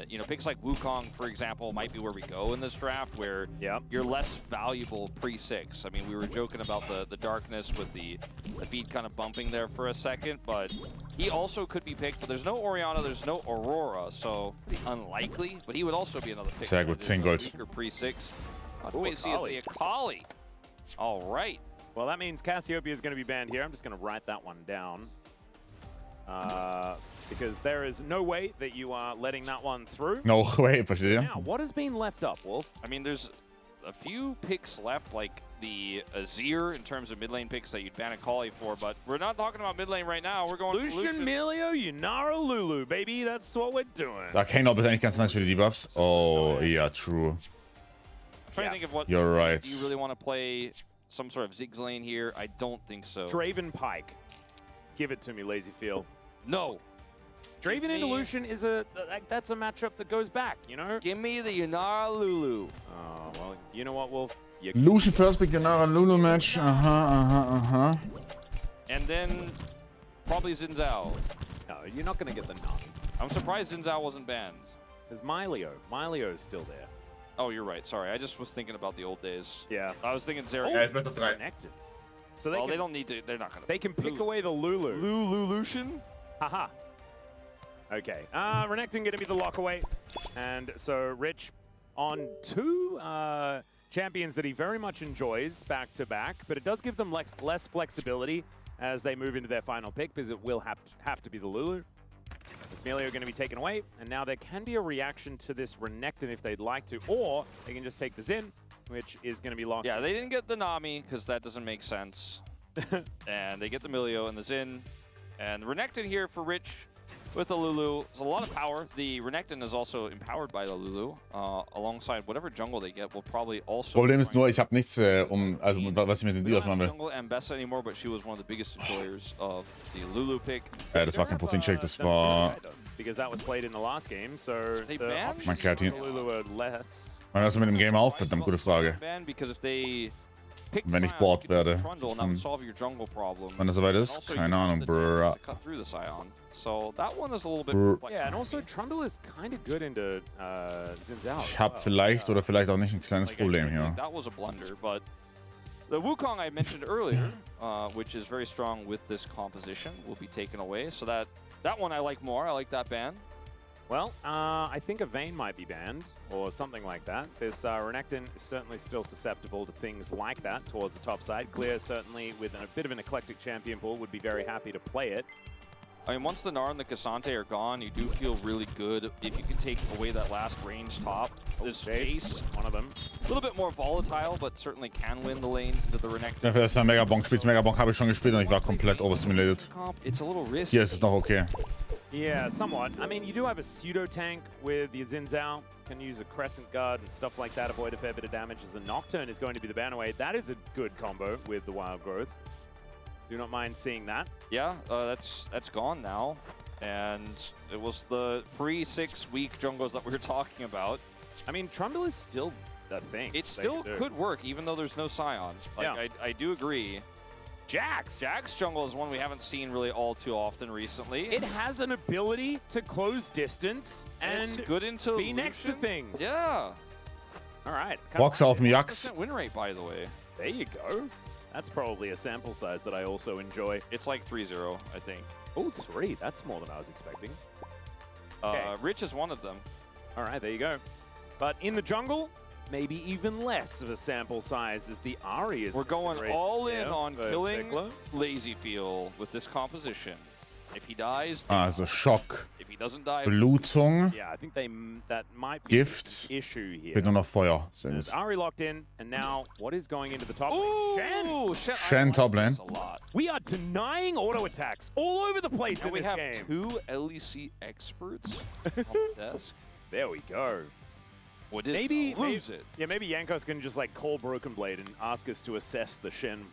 You know, picks like Wukong, for example, might be where we go in this draft, where you're less valuable pre-6. I mean, we were joking about the darkness with the feed kind of bumping there for a second, but he also could be picked, but there's no Orianna, there's no Aurora, so pretty unlikely, but he would also be another pick. Sehr gut, 10 Gold. Pre-6. Wait to see is the Akali. All right. Well, that means Cassiopeia is going to be banned here. I'm just going to write that one down. Because there is no way that you are letting that one through. No way, versteht ihr? Now, what has been left up, Wolf? I mean, there's a few picks left, like the Azir in terms of mid lane picks that you'd ban a Akali for, but we're not talking about mid lane right now. We're going Lucian, Melio, Yunara, Lulu, baby. That's what we're doing. Da Kane ist eigentlich ganz nice für die Debuffs. Oh, yeah, true. I'm trying to think of what. You're right. Do you really want to play some sort of Ziggs lane here? I don't think so. Draven Pike. Give it to me, Lazy Feel. No. Draven into Lucian is that's a matchup that goes back, you know? Give me the Yunara Lulu. Oh, well, you know what, Wolf? Lucian first pick Yunara Lulu match. And then probably Xin Zhao. No, you're not going to get the none. I'm surprised Xin Zhao wasn't banned. There's Milio. Milio's still there. Oh, you're right. Sorry. I just was thinking about the old days. Yeah. I was thinking Zeri. Connected. So they don't need to. They're not going to. They can pick away the Lulu. Lucian? Haha. Okay. Renekton going to be the lock away. And so Rich on two champions that he very much enjoys back to back, but it does give them less flexibility as they move into their final pick, because it will have to be the Lulu. This Melio going to be taken away, and now there can be a reaction to this Renekton if they'd like to, or they can just take the Xin, which is going to be locked. Yeah, they didn't get the Nami because that doesn't make sense. And they get the Melio and the Xin. And the Renekton here for Rich with the Lulu. There's a lot of power. The Renekton is also empowered by the Lulu. Alongside whatever jungle they get will probably also... Problem ist nur, ich habe nichts, was ich mit den Dios machen will. Jungle Ambessa anymore, but she was one of the biggest enjoyers of the Lulu pick. Das war kein Proteinshake, das war... Because that was played in the last game, so they the banned mein Kreatin. Lulu are less. Wann hörst du mit dem Game auf? Verdammt gute Frage. Because if they Wenn ich bored werde. Wann das soweit ist? Keine Ahnung, bruh. So that one is a little bit yeah, and also Trundle is kind of good into Xin Zhao. Ich habe vielleicht oder vielleicht auch nicht ein kleines Problem hier. That was a blunder, but the Wukong I mentioned earlier, which is very strong with this composition, will be taken away. So that one I like more. I like that ban. Well, I think a Vayne might be banned, or something like that. This Renekton is certainly still susceptible to things like that towards the top side. Clear, certainly, with a bit of an eclectic champion pool, would be very happy to play it. I mean, once the Gnar and the Cassante are gone, you do feel really good if you can take away that last range top. This Jace, one of them. A little bit more volatile, but certainly can win the lane into the Renekton. Dafür, dass er Megabonk spielt. Megabonk habe ich schon gespielt und ich war komplett overstimulated. It's a little risky. Hier ist es noch okay. Yeah, somewhat. I mean, you do have a pseudo tank with your Xin Zhao. Can use a Crescent Guard and stuff like that, avoid a fair bit of damage, as the Nocturne is going to be the ban away. That is a good combo with the Wild Growth. Do not mind seeing that. Yeah, that's gone now. And it was the pre-6 week jungles that we were talking about. I mean, Trundle is still the thing. It still could work, even though there's no Scion. Like, yeah. I do agree. Jax jungle is one we haven't seen really all too often recently. It has an ability to close distance and it's good into be next to things. Yeah. All right. Box auf dem Jax. Win rate, by the way. There you go. That's probably a sample size that I also enjoy. It's like 3-0, I think. Oh, 3. That's more than I was expecting. Rich is one of them. All right, there you go. But in the jungle, maybe even less of a sample size as the Ahri is... We're going all in on killing Vikla. Lazy Feel with this composition. If he dies... Also Schock, if he doesn't die... Blutung, Yeah, I think that might be Gift, an issue here. wird nur noch Feuer. Sehr There's gut. Ahri locked in, and now what is going into the top Ooh, lane? Shen top lane. We are denying auto attacks all over the place And in we this have game. 2 LEC experts on the desk. There we go. Well, just Maybe lose it. Yeah, maybe Yankos can just like call Broken Blade and ask us to assess the Shen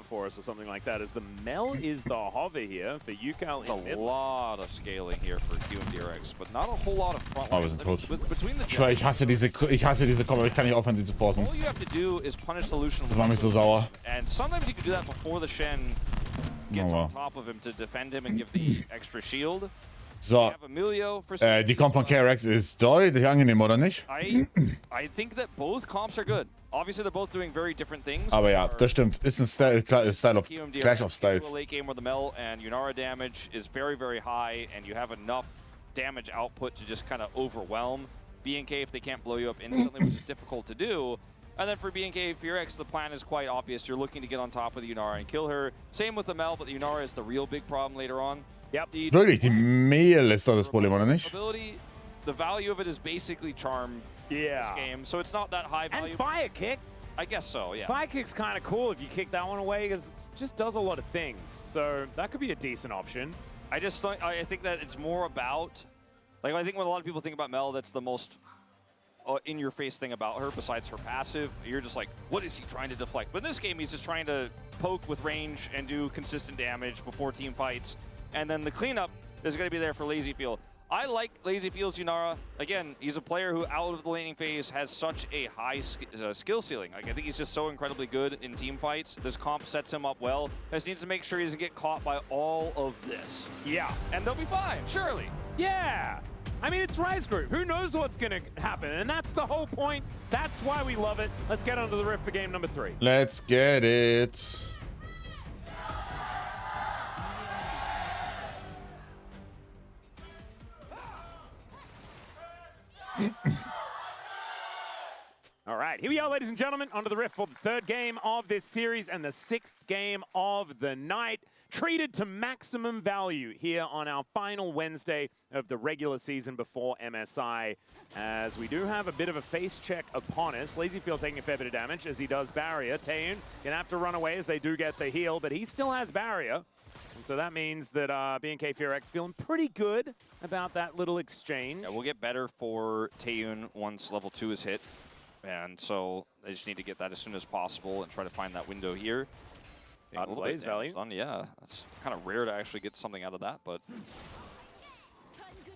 for us or something like that. As the Mel is the hover here for Yukal. There's a lot of scaling here for KRX, but not a whole lot of front Oh, wir lines. sind tot. Between the Ich schwör, ich hasse diese Kombo, ich kann nicht aufhören, sie zu forcen. all you have to do is punish the Lucian. Das macht mich so sauer. And sometimes you can do that before the Shen gets Oh, wow. on top of him to defend him and give the extra shield. So, You have Emilio for die Comp von KRX ist deutlich angenehm, oder nicht? I think that both comps are good. Obviously, they're both doing very different things. Aber ja, das stimmt. Ist ein Style of KMD Clash of Styles. a late game where the Mel and Yunara damage is very, very high, and you have enough damage output to just kind of overwhelm BNK if they can't blow you up instantly, which is difficult to do. And then for BNK KRX, the plan is quite obvious. You're looking to get on top of the Yunara and kill her. Same with the Mel, but the Yunara is the real big problem later on. Yep. Wirklich, die Mehl ist doch das Problem, oder nicht? Ability, the value of it is basically charm Yeah. this game, so it's not that high value. And Fire Kick. I guess so, yeah. Fire Kick's kind of cool if you kick that one away because it just does a lot of things. So that could be a decent option. I think that it's more about, like, I think when a lot of people think about Mel, that's the most in-your-face thing about her, besides her passive. You're just like, what is he trying to deflect? But in this game, he's just trying to poke with range and do consistent damage before team fights. And then the cleanup is going to be there for Lazy Field. I like Lazy Field's Yunara. Again, he's a player who, out of the laning phase, has such a high skill ceiling. Like, I think he's just so incredibly good in team fights. This comp sets him up well. Just needs to make sure he doesn't get caught by all of this. Yeah. And they'll be fine, surely. Yeah. I mean, it's Rise Group. Who knows what's going to happen? And that's the whole point. That's why we love it. Let's get onto the rift for game number 3. Let's get it. All right, here we are, ladies and gentlemen, onto the rift for the 3rd game of this series and the 6th game of the night. Treated to maximum value here on our final Wednesday of the regular season before MSI, as we do have a bit of a face check upon us. Lazyfield taking a fair bit of damage as he does barrier. Taeyoon gonna have to run away as they do get the heal, but he still has barrier. And so that means that BNK KRX feeling pretty good about that little exchange. Yeah, we'll get better for Taeyoon once level 2 is hit. And so they just need to get that as soon as possible and try to find that window here. A little bit value. done. Yeah, that's kind of rare to actually get something out of that, but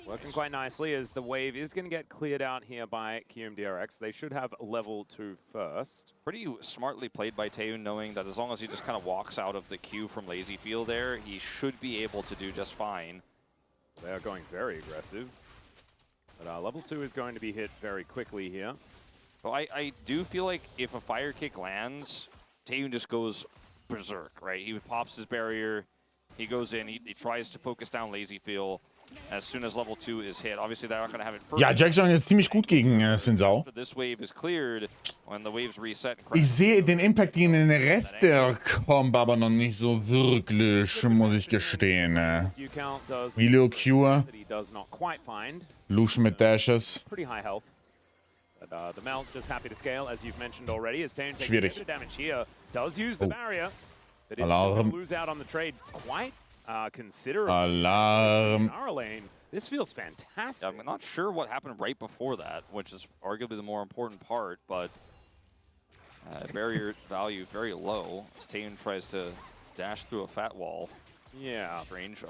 Working quite nicely as the wave is going to get cleared out here by KRX. They should have level 2 first. pretty smartly played by Taeyoon, knowing that as long as he just kind of walks out of the queue from Lazy Field there, he should be able to do just fine. They are going very aggressive. But level 2 is going to be hit very quickly here. But I do feel like if a fire kick lands, Taeyoon just goes berserk, right? He pops his barrier, he goes in, he tries to focus down Lazy Field as soon as level 2 is hit. Obviously, they're not going to have it first. Ja, Jack Jung ist ziemlich gut gegen Sinsao. After this wave is cleared, when the waves reset. Ich sehe den Impact gegen den Rest der Comp aber noch nicht so wirklich, muss ich gestehen. Vilio Cure, That he does not quite find. Lucian mit Dashes. Pretty high health. But the Mel just happy to scale, as you've mentioned already, as Taeyoon takes a Schwierig. bit of damage here. Does use the barrier, but is Alarm. going to lose out on the trade quite considerably. Alarm. Our lane. This feels fantastic. I'm not sure what happened right before that, which is arguably the more important part, but barrier value very low as Taeyoon tries to dash through a fat wall. Yeah. Strange.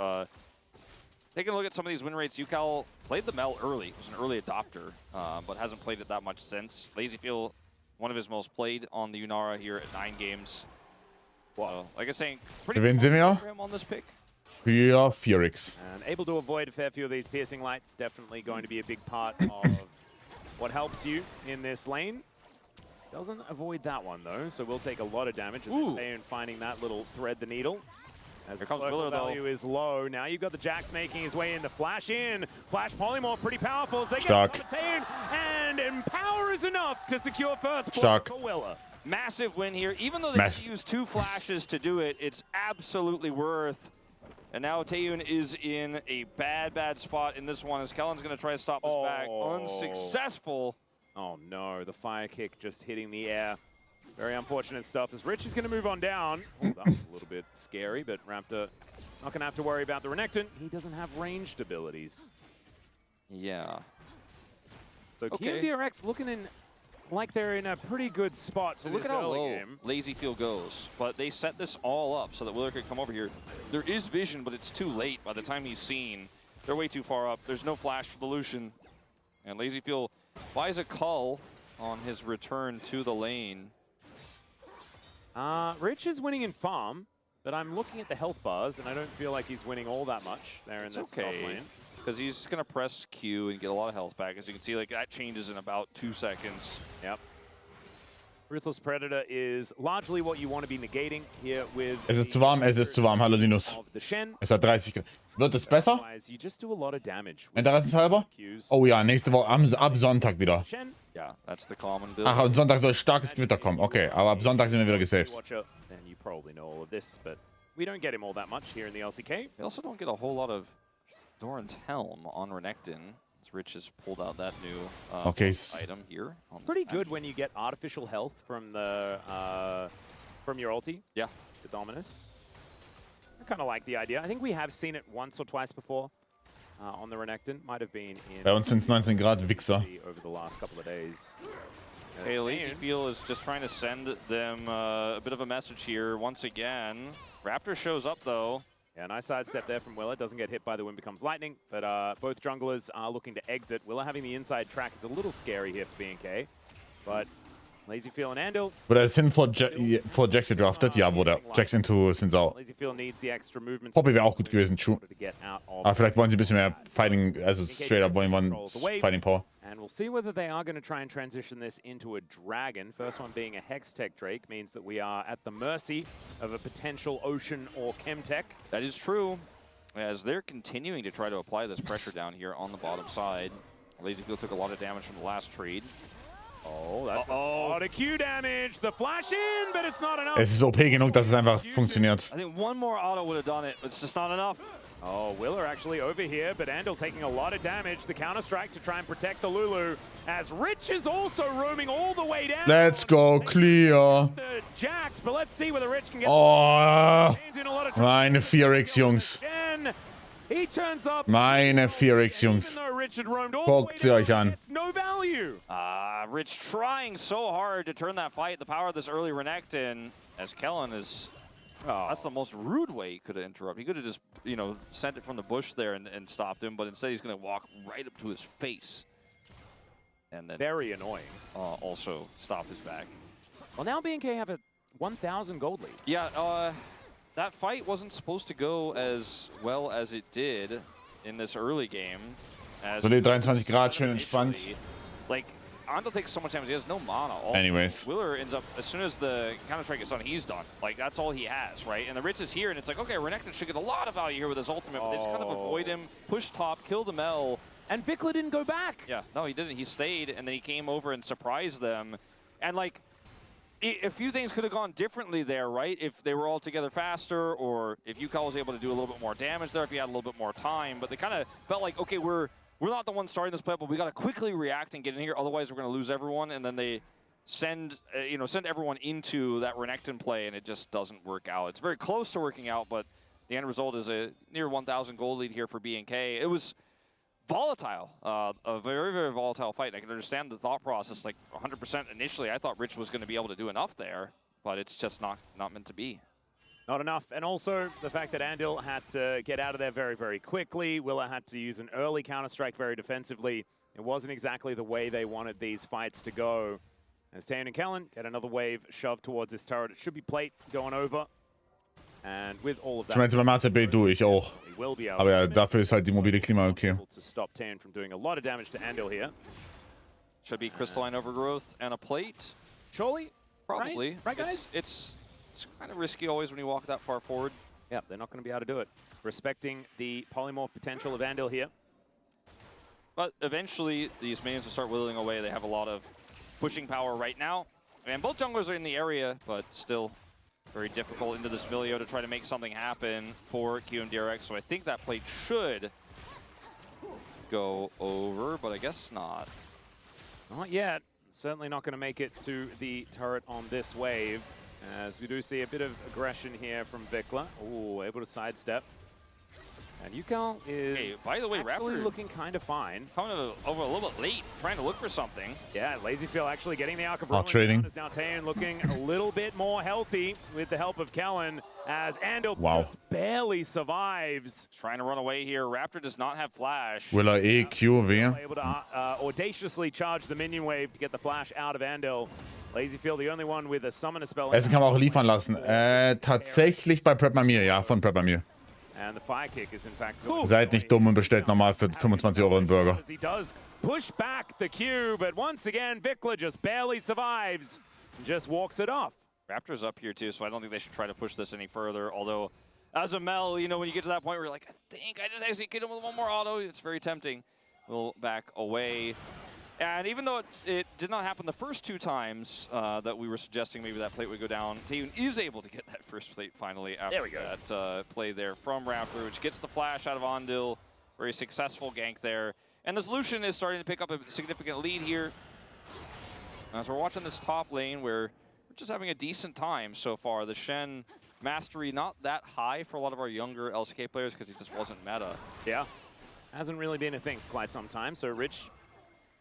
Taking a look at some of these win rates, Yukal played the Mel early, was an early adopter, but hasn't played it that much since. Lazyfield, one of his most played on the Yunara here at 9 games. Wow. Like I was saying, pretty Wen sind wir? for him on this pick. Für Furix. And able to avoid a fair few of these piercing lights, definitely going to be a big part of what helps you in this lane. Doesn't avoid that one though, so we'll take a lot of damage. And finding that little thread the needle. As Here the comes circle Willer, though. value is low. Now you've got the Jax making his way in. The flash in. Flash polymorph pretty powerful as they Stark. get Taeyoon, and Empower is enough to secure first Stark. for Willer. Massive win here. Even though they Massive. use 2 flashes to do it, it's absolutely worth. And now Taeyoon is in a bad spot in this one as Kellen's going to try to stop this back. Unsuccessful. Oh no, the fire kick just hitting the air. Very unfortunate stuff as Rich is going to move on down. Oh, that was a little bit scary, but Raptor not going to have to worry about the Renekton. He doesn't have ranged abilities. Yeah. So Okay. KRX looking in like they're in a pretty good spot for So look this at how early low game. Lazy Field goes. But they set this all up so that Willer could come over here. There is vision, but it's too late by the time he's seen. They're way too far up. There's no flash for the Lucian. And Lazy Field buys a cull on his return to the lane. Rich is winning in farm, but I'm looking at the health bars, and I don't feel like he's winning all that much there in this top lane. Because he's just going to press Q and get a lot of health back. As you can see, like that changes in about 2 seconds. Yep. Ruthless Predator is largely what you want to be negating here with Es ist zu warm, es ist zu warm. Hallo Linus. of the Shen. Es hat 30 Grad. Wird es besser? Otherwise, you just do a lot of damage with Interessenshalber? Qs. Oh ja, nächste Woche, ab Sonntag wieder. Shen, Yeah, that's the common build. Ach, und Sonntag soll starkes Gewitter kommen. Okay, aber ab Sonntag sind wir wieder gesaved. Watcher, then you probably know all of this, but we don't get him all that much here in the LCK. We also don't get a whole lot of Doran's Helm on Renekton. As Rich has pulled out that new Okay. item here. On the Pretty map. good when you get artificial health from the from your ulti. Yeah. The Dominus. I kind of like the idea. I think we have seen it once or twice before on the Renekton. Might have been in Bei uns sind es 19 Grad, Wichser. over the last couple of days. Hey, Lazy Field is just trying to send them a bit of a message here once again. Raptor shows up though. Yeah, nice sidestep there from Willer. Doesn't get hit by the Wind Becomes Lightning, but both junglers are looking to exit. Willer having the inside track is a little scary here for B&K, but Lazy Field and Andil. Wurde er Sin vor Jax gedraftet? Ja, wurde er. Jax into Sin Sau. Lazy Field needs the extra movement. Poppy wäre auch gut gewesen, true. to get out of Aber vielleicht wollen sie ein bisschen mehr Fighting, also straight up wollen Fighting Power. And we'll see whether they are going to try and transition this into a dragon. First one being a Hextech Drake means that we are at the mercy of a potential Ocean or Chemtech. That is true. As they're continuing to try to apply this pressure down here on the bottom side. Lazy Field took a lot of damage from the last trade. Oh, that's a lot of Q damage. The flash in, but it's not enough. Es ist OP genug, dass es einfach funktioniert. I think one more auto would have done it, but it's just not enough. Oh, Willer actually over here, but Andil taking a lot of damage. The counter-strike to try and protect the Lulu, as Rich is also roaming all the way down. Let's go, clear. The Jax, but let's see whether Rich can get Oh, in a lot of trouble. meine 4X, Jungs. Again, he turns up. Meine 4X, Jungs. Even though Rich had roamed all the way Guckt sie euch down, an. it's no value. Rich trying so hard to turn that fight, the power of this early Renekton, as Kellen is... That's the most rude way he could have interrupted. He could have just, you know, sent it from the bush there and stopped him, but instead he's going to walk right up to his face. And then Very annoying. also stop his back. Well, now B&K have a 1,000 gold lead. Yeah, that fight wasn't supposed to go as well as it did in this early game. As So die 23 Grad, schön entspannt. Like, Andil takes so much damage, he has no mana. Anyways. Willer ends up, as soon as the counter-strike is done, he's done. Like, that's all he has, right? And the Ritz is here, and it's like, okay, Renekton should get a lot of value here with his ultimate, but they just kind of avoid him, push top, kill the Mel. And Vikla didn't go back. Yeah, no, he didn't. He stayed, and then he came over and surprised them. And, like, a few things could have gone differently there, right? If they were all together faster, or if Yukal was able to do a little bit more damage there, if he had a little bit more time. But they kind of felt like, okay, we're not the ones starting this play, but we got to quickly react and get in here. Otherwise, we're going to lose everyone. And then they send everyone into that Renekton play, and it just doesn't work out. It's very close to working out, but the end result is a near 1,000 gold lead here for B&K. It was volatile, a very, very volatile fight. I can understand the thought process. Like 100% initially, I thought Rich was going to be able to do enough there, but it's just not meant to be. Not enough. And also the fact that Andil had to get out of there very, very quickly. Willer had to use an early counter-strike very defensively. It wasn't exactly the way they wanted these fights to go. As Tayan and Kellen get another wave shoved towards this turret. It should be plate going over. And with all of that, Ich meine, beim ATB du, ich auch. he will be able Aber ja, to dafür ist halt die mobile Klima okay. to stop Tayan from doing a lot of damage to Andil here. Should be Crystalline Overgrowth and a plate. Surely? Probably. Right guys? It's kind of risky always when you walk that far forward. Yeah, they're not going to be able to do it. Respecting the polymorph potential of Andil here. But eventually, these minions will start whittling away. They have a lot of pushing power right now. And both junglers are in the area, but still very difficult into this Milio to try to make something happen for KRX. So I think that plate should go over, but I guess not. Not yet. Certainly not going to make it to the turret on this wave, as we do see a bit of aggression here from Vikla. Ooh, able to sidestep. And Yukal is Hey, by the way, actually Raptor looking kind of fine. coming over a little bit late, trying to look for something. Yeah, Lazyfield actually getting the Arc of Not Ruin trading. down as now Taeyeon looking a little bit more healthy with the help of Kellen as Andal Wow. just barely survives. He's trying to run away here. Raptor does not have flash. Will er EQ Able to audaciously charge the minion wave to get the flash out of Andal. Lazyfield, the only one with a summoner spell. Essen kann man auch liefern lassen. Tatsächlich bei Prep Mir, ja, von Prep Mir. And the fire kick is in fact Seid nicht dumm und bestellt normal für 25 € einen Burger. He does push back the Q, but once again, Vikla just barely survives and just walks it off. Raptor's up here too, so I don't think they should try to push this any further. Although, as a Mel, you know, when you get to that point where you're like, I think I just executed him with one more auto, it's very tempting. We'll back away. And even though it did not happen the first 2 times that we were suggesting maybe that plate would go down, Taeyeon is able to get that first plate finally after that play there from Raptor, which gets the flash out of Ondil. Very successful gank there. And the solution is starting to pick up a significant lead here. As we're watching this top lane where we're just having a decent time so far. The Shen mastery not that high for a lot of our younger LCK players because he just wasn't meta. Yeah, hasn't really been a thing for quite some time. So Rich,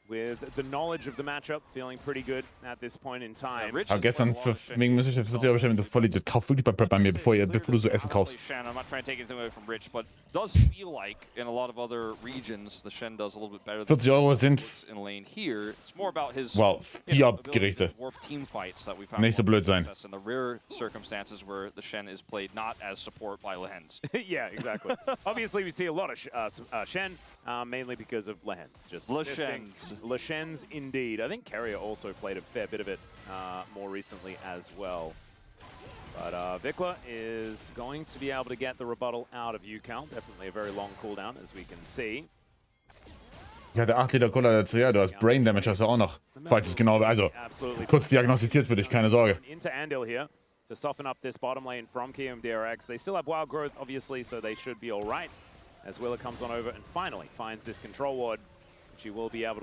with the knowledge of the matchup, feeling pretty good at this point in time. Rich Aber gestern, wegen müsste ich das bestellen, du Vollidiot, kauf wirklich bei Prep Mir, bevor du so Essen kaufst. Shen, I'm not trying to take anything away from Rich, but does feel like in a lot of other regions, the Shen does a little bit better. 40 € sind, In lane here. It's more about his wow, 4 Gerichte. warp team fights that we found Nicht so blöd sein. in the rare circumstances where the Shen is played not as support by Lehens. Yeah, exactly. Obviously, we see a lot of Shen, mainly because of Lehens. Just Leshens. Leshens, indeed. I think Carrier also played a fair bit of it more recently as well. But Vikla is going to be able to get the rebuttal out of Yukal. Definitely a very long cooldown, as we can see. Ich hatte 8 Liter Cola dazu, ja, du hast Brain Damage, hast du auch noch. Falls es genau, also kurz diagnostiziert für dich, keine Sorge. Into Andil here to soften up this bottom lane from KRX. They still have wild growth, obviously, so they should be all right. As Willa comes on over and finally finds this control ward, which he will be able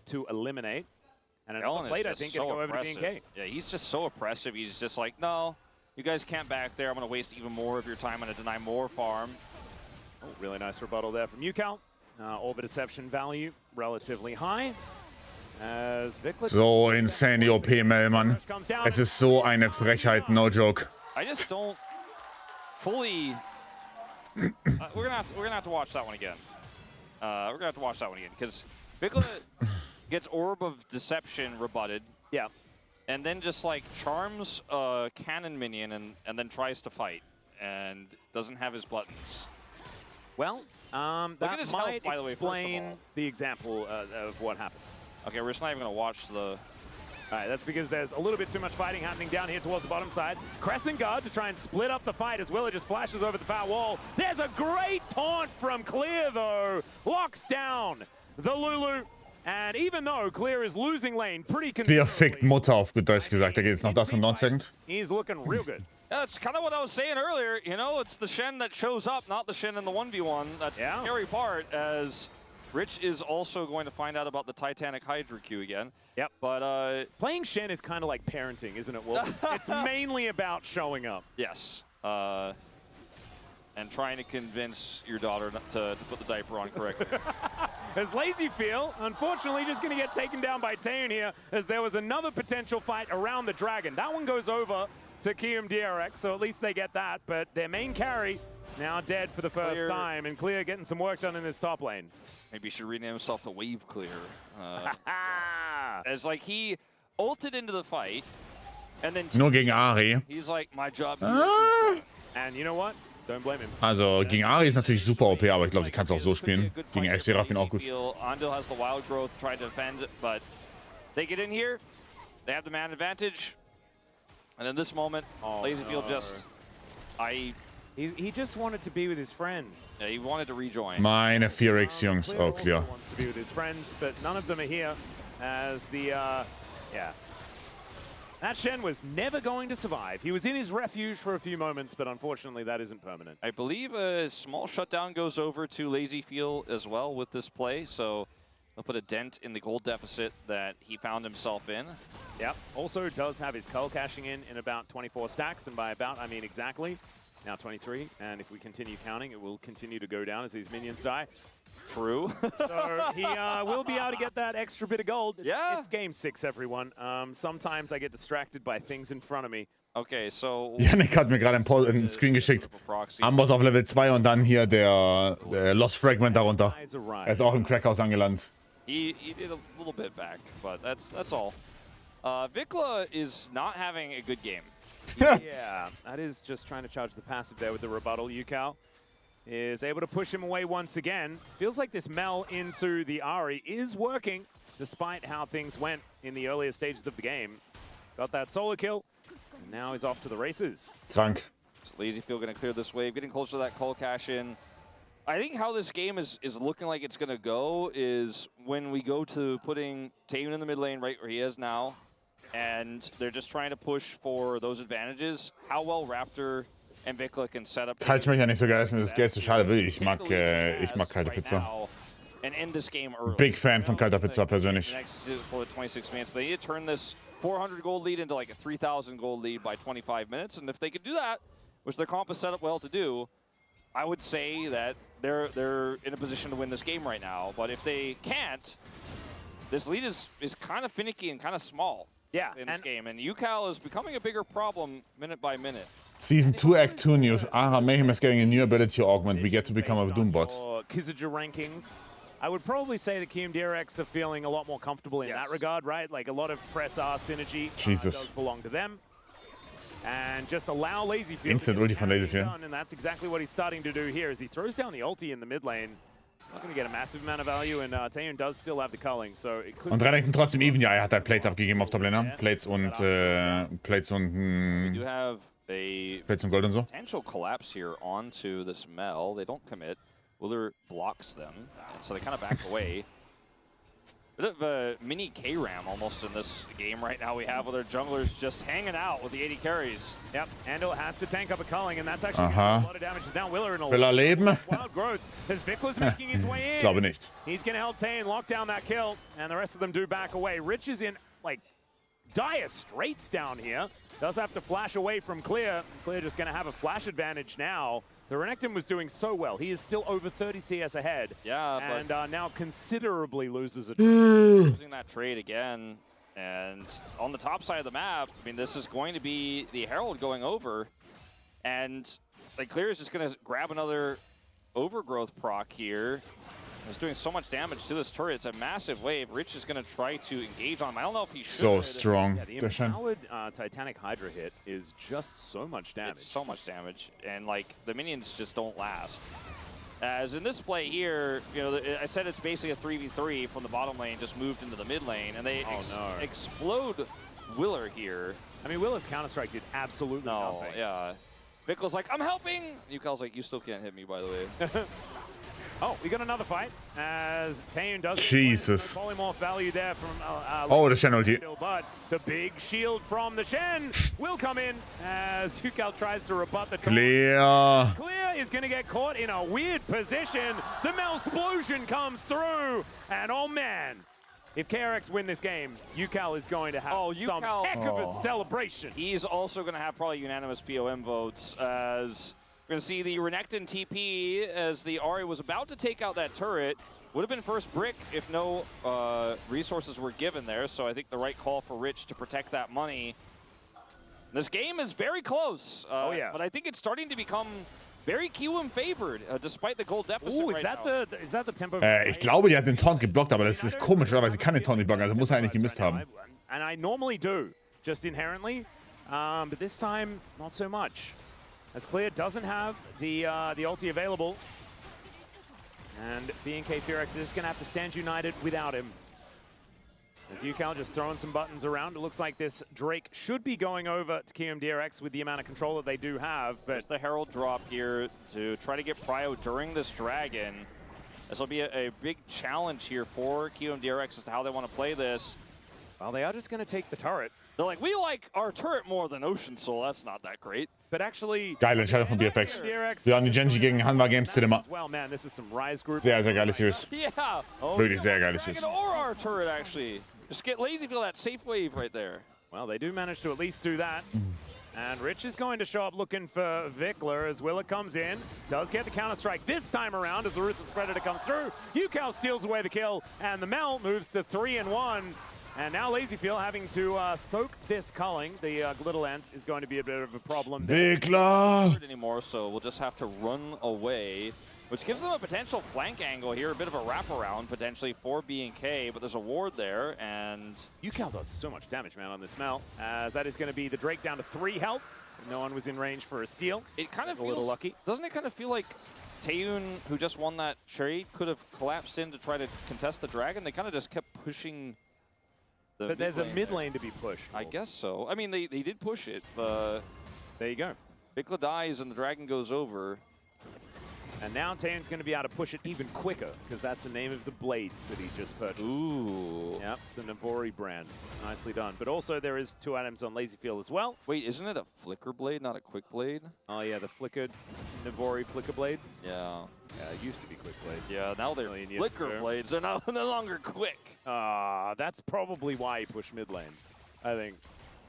to eliminate. And another plate, I think, so going to go over to oppressive. BNK. Yeah, he's just so oppressive. He's just like, no, you guys can't back there. I'm going to waste even more of your time. I'm going to deny more farm. Oh, really nice rebuttal there from Yukal. Orbit Deception value relatively high. As Vikla So insane OP, Melmann. Es ist so eine Frechheit, no joke. I just don't fully. We're gonna have to watch that one again. We're gonna have to watch that one again because Vikla gets Orb of Deception rebutted. Yeah. And then just like charms a cannon minion and then tries to fight and doesn't have his buttons. Well, at that his might health, by the way, first of explain all. the example of what happened. Okay, we're just not even gonna watch the. All right, that's because there's a little bit too much fighting happening down here towards the bottom side. Crescent Guard to try and split up the fight as Willa just flashes over the far wall. There's a great taunt from Clear, though. Locks down the Lulu. And even though Clear is losing lane pretty Clear fickt considerably, Mutter auf gut Deutsch gesagt. Da geht jetzt noch das von Nonsense. he's looking real good. That's kind of what I was saying earlier. You know, it's the Shen that shows up, not the Shen in the 1v1. That's the scary part, as Rich is also going to find out about the Titanic Hydra Q again. Yep. But playing Shen is kind of like parenting, isn't it, Wolf? It's mainly about showing up. Yes. And trying to convince your daughter to put the diaper on correctly. As Lazyfield, unfortunately, just going to get taken down by Taeyeon here, as there was another potential fight around the dragon. That one goes over to KRX, so at least they get that. But their main carry now dead for the first time, and Clear getting some work done in this top lane. Maybe he should rename himself to Wave Clear. As like he ulted into the fight, and then Nur gegen Ari. he's like, my job. And you know what? Don't blame him. Also gegen Ari ist natürlich super OP, aber ich glaube, die kannst du auch so spielen. Gegen Ash Seraphine auch gut. Ondil has the wild growth, tried to defend, but they get in here. They have the man advantage. And in this moment, Lazyfield just, He just wanted to be with his friends. Yeah, he wanted to rejoin. Meine 4X Jungs, oh Clear clear. also wants to be with his friends, but none of them are here as the, yeah. That Shen was never going to survive. He was in his refuge for a few moments, but unfortunately that isn't permanent. I believe a small shutdown goes over to Lazyfield as well with this play, so he'll put a dent in the gold deficit that he found himself in. Yep. Also does have his cull cashing in about 24 stacks, and by about I mean exactly. now 23, and if we continue counting, it will continue to go down as these minions die. True. So he will be able to get that extra bit of gold. It's game 6, everyone. Sometimes I get distracted by things in front of me. Okay, so Yannick hat mir gerade einen Screen geschickt. Amboss auf Level 2 und dann hier der Lost Fragment darunter. Er ist auch im Crackhouse angelandet. He did a little bit back, but that's all. Vikla is not having a good game. Yeah, that is just trying to charge the passive there with the rebuttal. Yukal is able to push him away once again. Feels like this Mel into the Ahri is working, despite how things went in the earlier stages of the game. Got that solo kill, and now he's off to the races. Krank. So LazyField going to clear this wave, getting closer to that Cull cash in. I think how this game is looking like it's going to go is when we go to putting Taeyeon in the mid lane right where he is now, and they're just trying to push for those advantages. How well Raptor and Vikla can set up. Teilt mich ja nicht so geil, dass mir das Geld zu schade will. Ich mag kalte Pizza. And end this game early. Big Fan von kalter Pizza persönlich. Next is 26 minutes, but they need to turn this 400 gold lead into like a 3,000 gold lead by 25 minutes, and if they could do that, which their comp is set up well to do, I would say that they're in a position to win this game right now. But if they can't, this lead is kind of finicky and kind of small. Yeah, in this game, and Yukal is becoming a bigger problem minute by minute. Season 2 Act 2 news. Aha, Mayhem is getting a new ability augment. We get to become a Doombot. Kizaja rankings. I would probably say that KRX are feeling a lot more comfortable in that regard, right? Like a lot of press R synergy does belong to them. And just allow LazyField Instant ulti von LazyField. And that's exactly what he's starting to do here as he throws down the ulti in the mid lane. Not going to get a massive amount of value, and Taeyeon does still have the culling, so it could. Und Renekton trotzdem even, ja, er hat halt Plates abgegeben auf Toplane. Plates und We do have a Plates und Gold und so. potential collapse here onto this Mel. They don't commit. Willer blocks them, and so they kind of back away. Bit of a mini K-Ram almost in this game right now we have with our junglers just hanging out with the 80 carries. Yep, Andal has to tank up a culling, and that's actually a lot of damage. Now Willer in a Will er leben? wild growth as Vikla's making his way in. Glaube nicht. He's going to help Taeyeon lock down that kill, and the rest of them do back away. Rich is in, like, dire straits down here. Does have to flash away from Clear. Clear just going to have a flash advantage now. The Renekton was doing so well. He is still over 30 CS ahead. Yeah, and now considerably loses a losing that trade again. And on the top side of the map, I mean, this is going to be the Herald going over. And like Clear is just going to grab another overgrowth proc here. It's doing so much damage to this turret. It's a massive wave. Rich is going to try to engage on him. I don't know if he should. So strong. Yeah, the empowered Titanic Hydra hit is just so much damage. It's so much damage. And, like, the minions just don't last. As in this play here, you know, I said it's basically a 3v3 from the bottom lane, just moved into the mid lane. And they explode Willer here. I mean, Willer's Counter-Strike did absolutely nothing. Yeah. Vikla's like, I'm helping! Yukal's like, you still can't hit me, by the way. Oh, we got another fight as Taeyeon does. Jesus. Polymorph value there from. Oh, the Shen ulti. But the big shield from the Shen will come in as Yukal tries to rebut the. Clear. Clear is going to get caught in a weird position. The Melsplosion comes through, and oh man, if KRX win this game, Yukal is going to have some heck of a celebration. He's also going to have probably unanimous POM votes as. We're going to see the Renekton TP as the Ahri was about to take out that turret. Would have been first brick if no resources were given there, so I think the right call for Rich to protect that money. This game is very close. But I think it's starting to become very QM favored, despite the gold deficit is that the tempo? Ich glaube, die hat den Taunt geblockt, aber das ist komisch, weil sie kann den Taunt nicht blocken, also muss er eigentlich gemisst haben. And I normally do, just inherently, but this time, not so much. As Clear doesn't have the ulti available. And BNK KRX is going to have to stand united without him. As Yukal just throwing some buttons around, it looks like this Drake should be going over to KRX with the amount of control that they do have. But there's the Herald drop here to try to get Prio during this Dragon. This will be a big challenge here for KRX as to how they want to play this. Well, they are just going to take the turret. They're like, we like our turret more than Ocean Soul. That's not that great. But actually, geile Entscheidung von BFX. Wir haben die Genji gegen Hanwha Games Cinema. Well, man, this is some Rise group. Sehr, sehr geiles Series. Yeah. Wirklich sehr geiles Series. Or our turret, actually. Just get LazyField that safe wave right there. Well, they do manage to at least do that. And Rich is going to show up looking for Vikler as Willa comes in. Does get the counter-strike this time around as the Ruthless Predator comes through. UCal steals away the kill, and the Mel moves to 3-1. And now LazyFeel having to soak this culling. The Little Ants is going to be a bit of a problem. Vikler! Anymore, so we'll just have to run away, which gives them a potential flank angle here, a bit of a wraparound potentially for B&K, but there's a ward there, and UCal does so much damage, man, on this Mel, as that is going to be the Drake down to 3 health. No one was in range for a steal. It kind of feels a little lucky. Doesn't it kind of feel like Taeyun, who just won that trade, could have collapsed in to try to contest the dragon? They kind of just kept pushing. But there's a mid lane to be pushed. I guess so. I mean, they did push it. There you go. Vikla dies and the dragon goes over. And now Taeyun's going to be able to push it even quicker, because that's the name of the blades that he just purchased. Ooh. Yep, it's the Navori brand. Nicely done. But also there is 2 items on LazyFeel as well. Wait, isn't it a flicker blade, not a quick blade? Oh yeah, the flickered Navori flicker blades. Yeah. Yeah, it used to be quick blades. Yeah, now they're flicker blades. They're no longer quick. That's probably why he pushed mid lane, I think.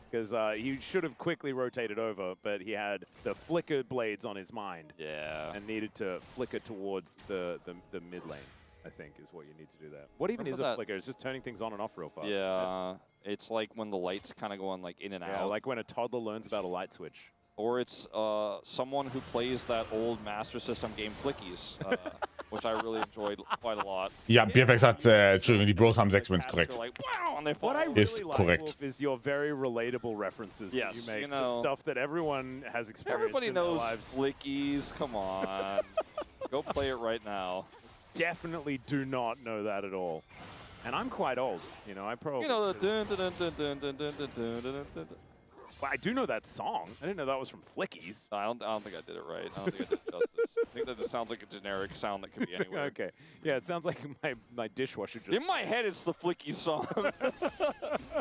Because he should have quickly rotated over, but he had the flickered blades on his mind. Yeah. And needed to flicker towards the mid lane, I think, is what you need to do there. What even is a flicker? It's just turning things on and off real fast. Yeah. Right? It's like when the lights kind of go on like in and out. Like when a toddler learns about a light switch. Or it's someone who plays that old Master System game Flickies, which I really enjoyed quite a lot. Ja, BFX hat, Entschuldigung, die Bros haben 6 Wins, korrekt. Like, wow, and they fall. What I really Ist like, korrekt. Wolf, is your very relatable references that you make to stuff that everyone has experienced Everybody in knows their lives. Flickies, come on. Go play it right now. Definitely do not know that at all. And I'm quite old, you know, I probably... You know the dun dun dun dun dun dun dun dun dun dun. Well, I do know that song. I didn't know that was from Flickies. I don't think I did it right. I don't think I did it justice. I think that just sounds like a generic sound that could be anywhere. Okay. Yeah, it sounds like my dishwasher just... In my head, it's the Flicky song.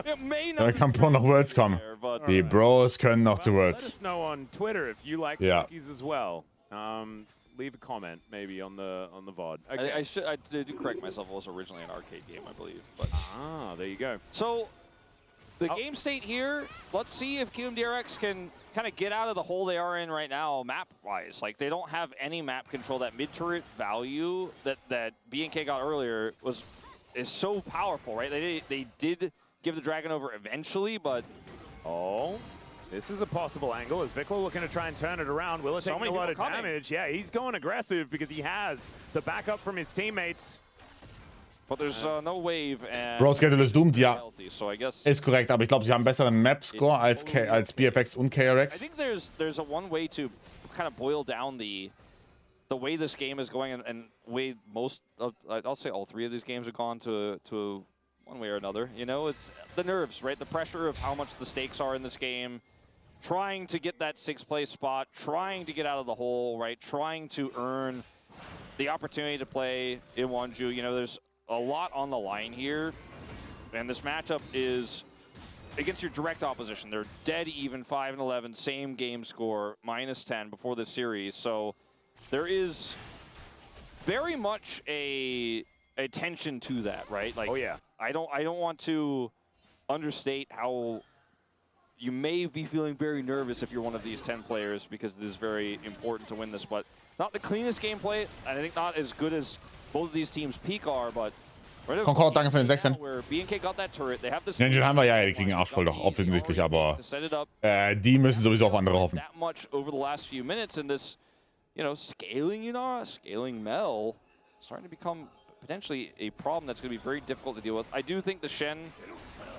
It may Da not kann Pro noch Worlds kommen. there, but Die Bros können noch zu Let Worlds. us know on Twitter if you like Yeah. Flickies as well. Leave a comment maybe on the VOD. Okay. I did correct myself. It was originally an arcade game, I believe. But there you go. so the game state here. Let's see if QMDRX can kind of get out of the hole they are in right now, map-wise. Like they don't have any map control. That mid-turret value that B&K got earlier is so powerful, right? They did give the dragon over eventually, but This is a possible angle as Vikla looking to try and turn it around. Willa taking a lot of damage. Yeah, he's going aggressive because he has the backup from his teammates. But there's no wave and Bros Schedule ist doomed, ja. healthy, so I guess Ist korrekt, aber ich glaube, sie haben besseren Map-Score als BFX und I KRX. think there's a one way to kind of boil down the way this game is going and way most of I'll say all 3 of these games have gone to one way or another. You know, it's the nerves, right? The pressure of how much the stakes are in this game. Trying to get that 6th place spot, trying to get out of the hole, right? Trying to earn the opportunity to play in Wonju. You know, there's a lot on the line here. And this matchup is against your direct opposition. They're dead even 5-11, same game score, -10 before this series. So there is very much a tension to that, right? Like, I don't want to understate how you may be feeling very nervous if you're one of these 10 players because it is very important to win this, but not the cleanest gameplay. I think not as good as both of these teams' peak are, but Concord, danke für den 16. where B&K got that turret, they have this Ninja haben wir ja, die kriegen Arsch voll doch offensichtlich, aber die müssen sowieso auf andere hoffen. That much over the last few minutes, and this, you know, scaling Mel starting to become potentially a problem that's going to be very difficult to deal with. I do think the Shen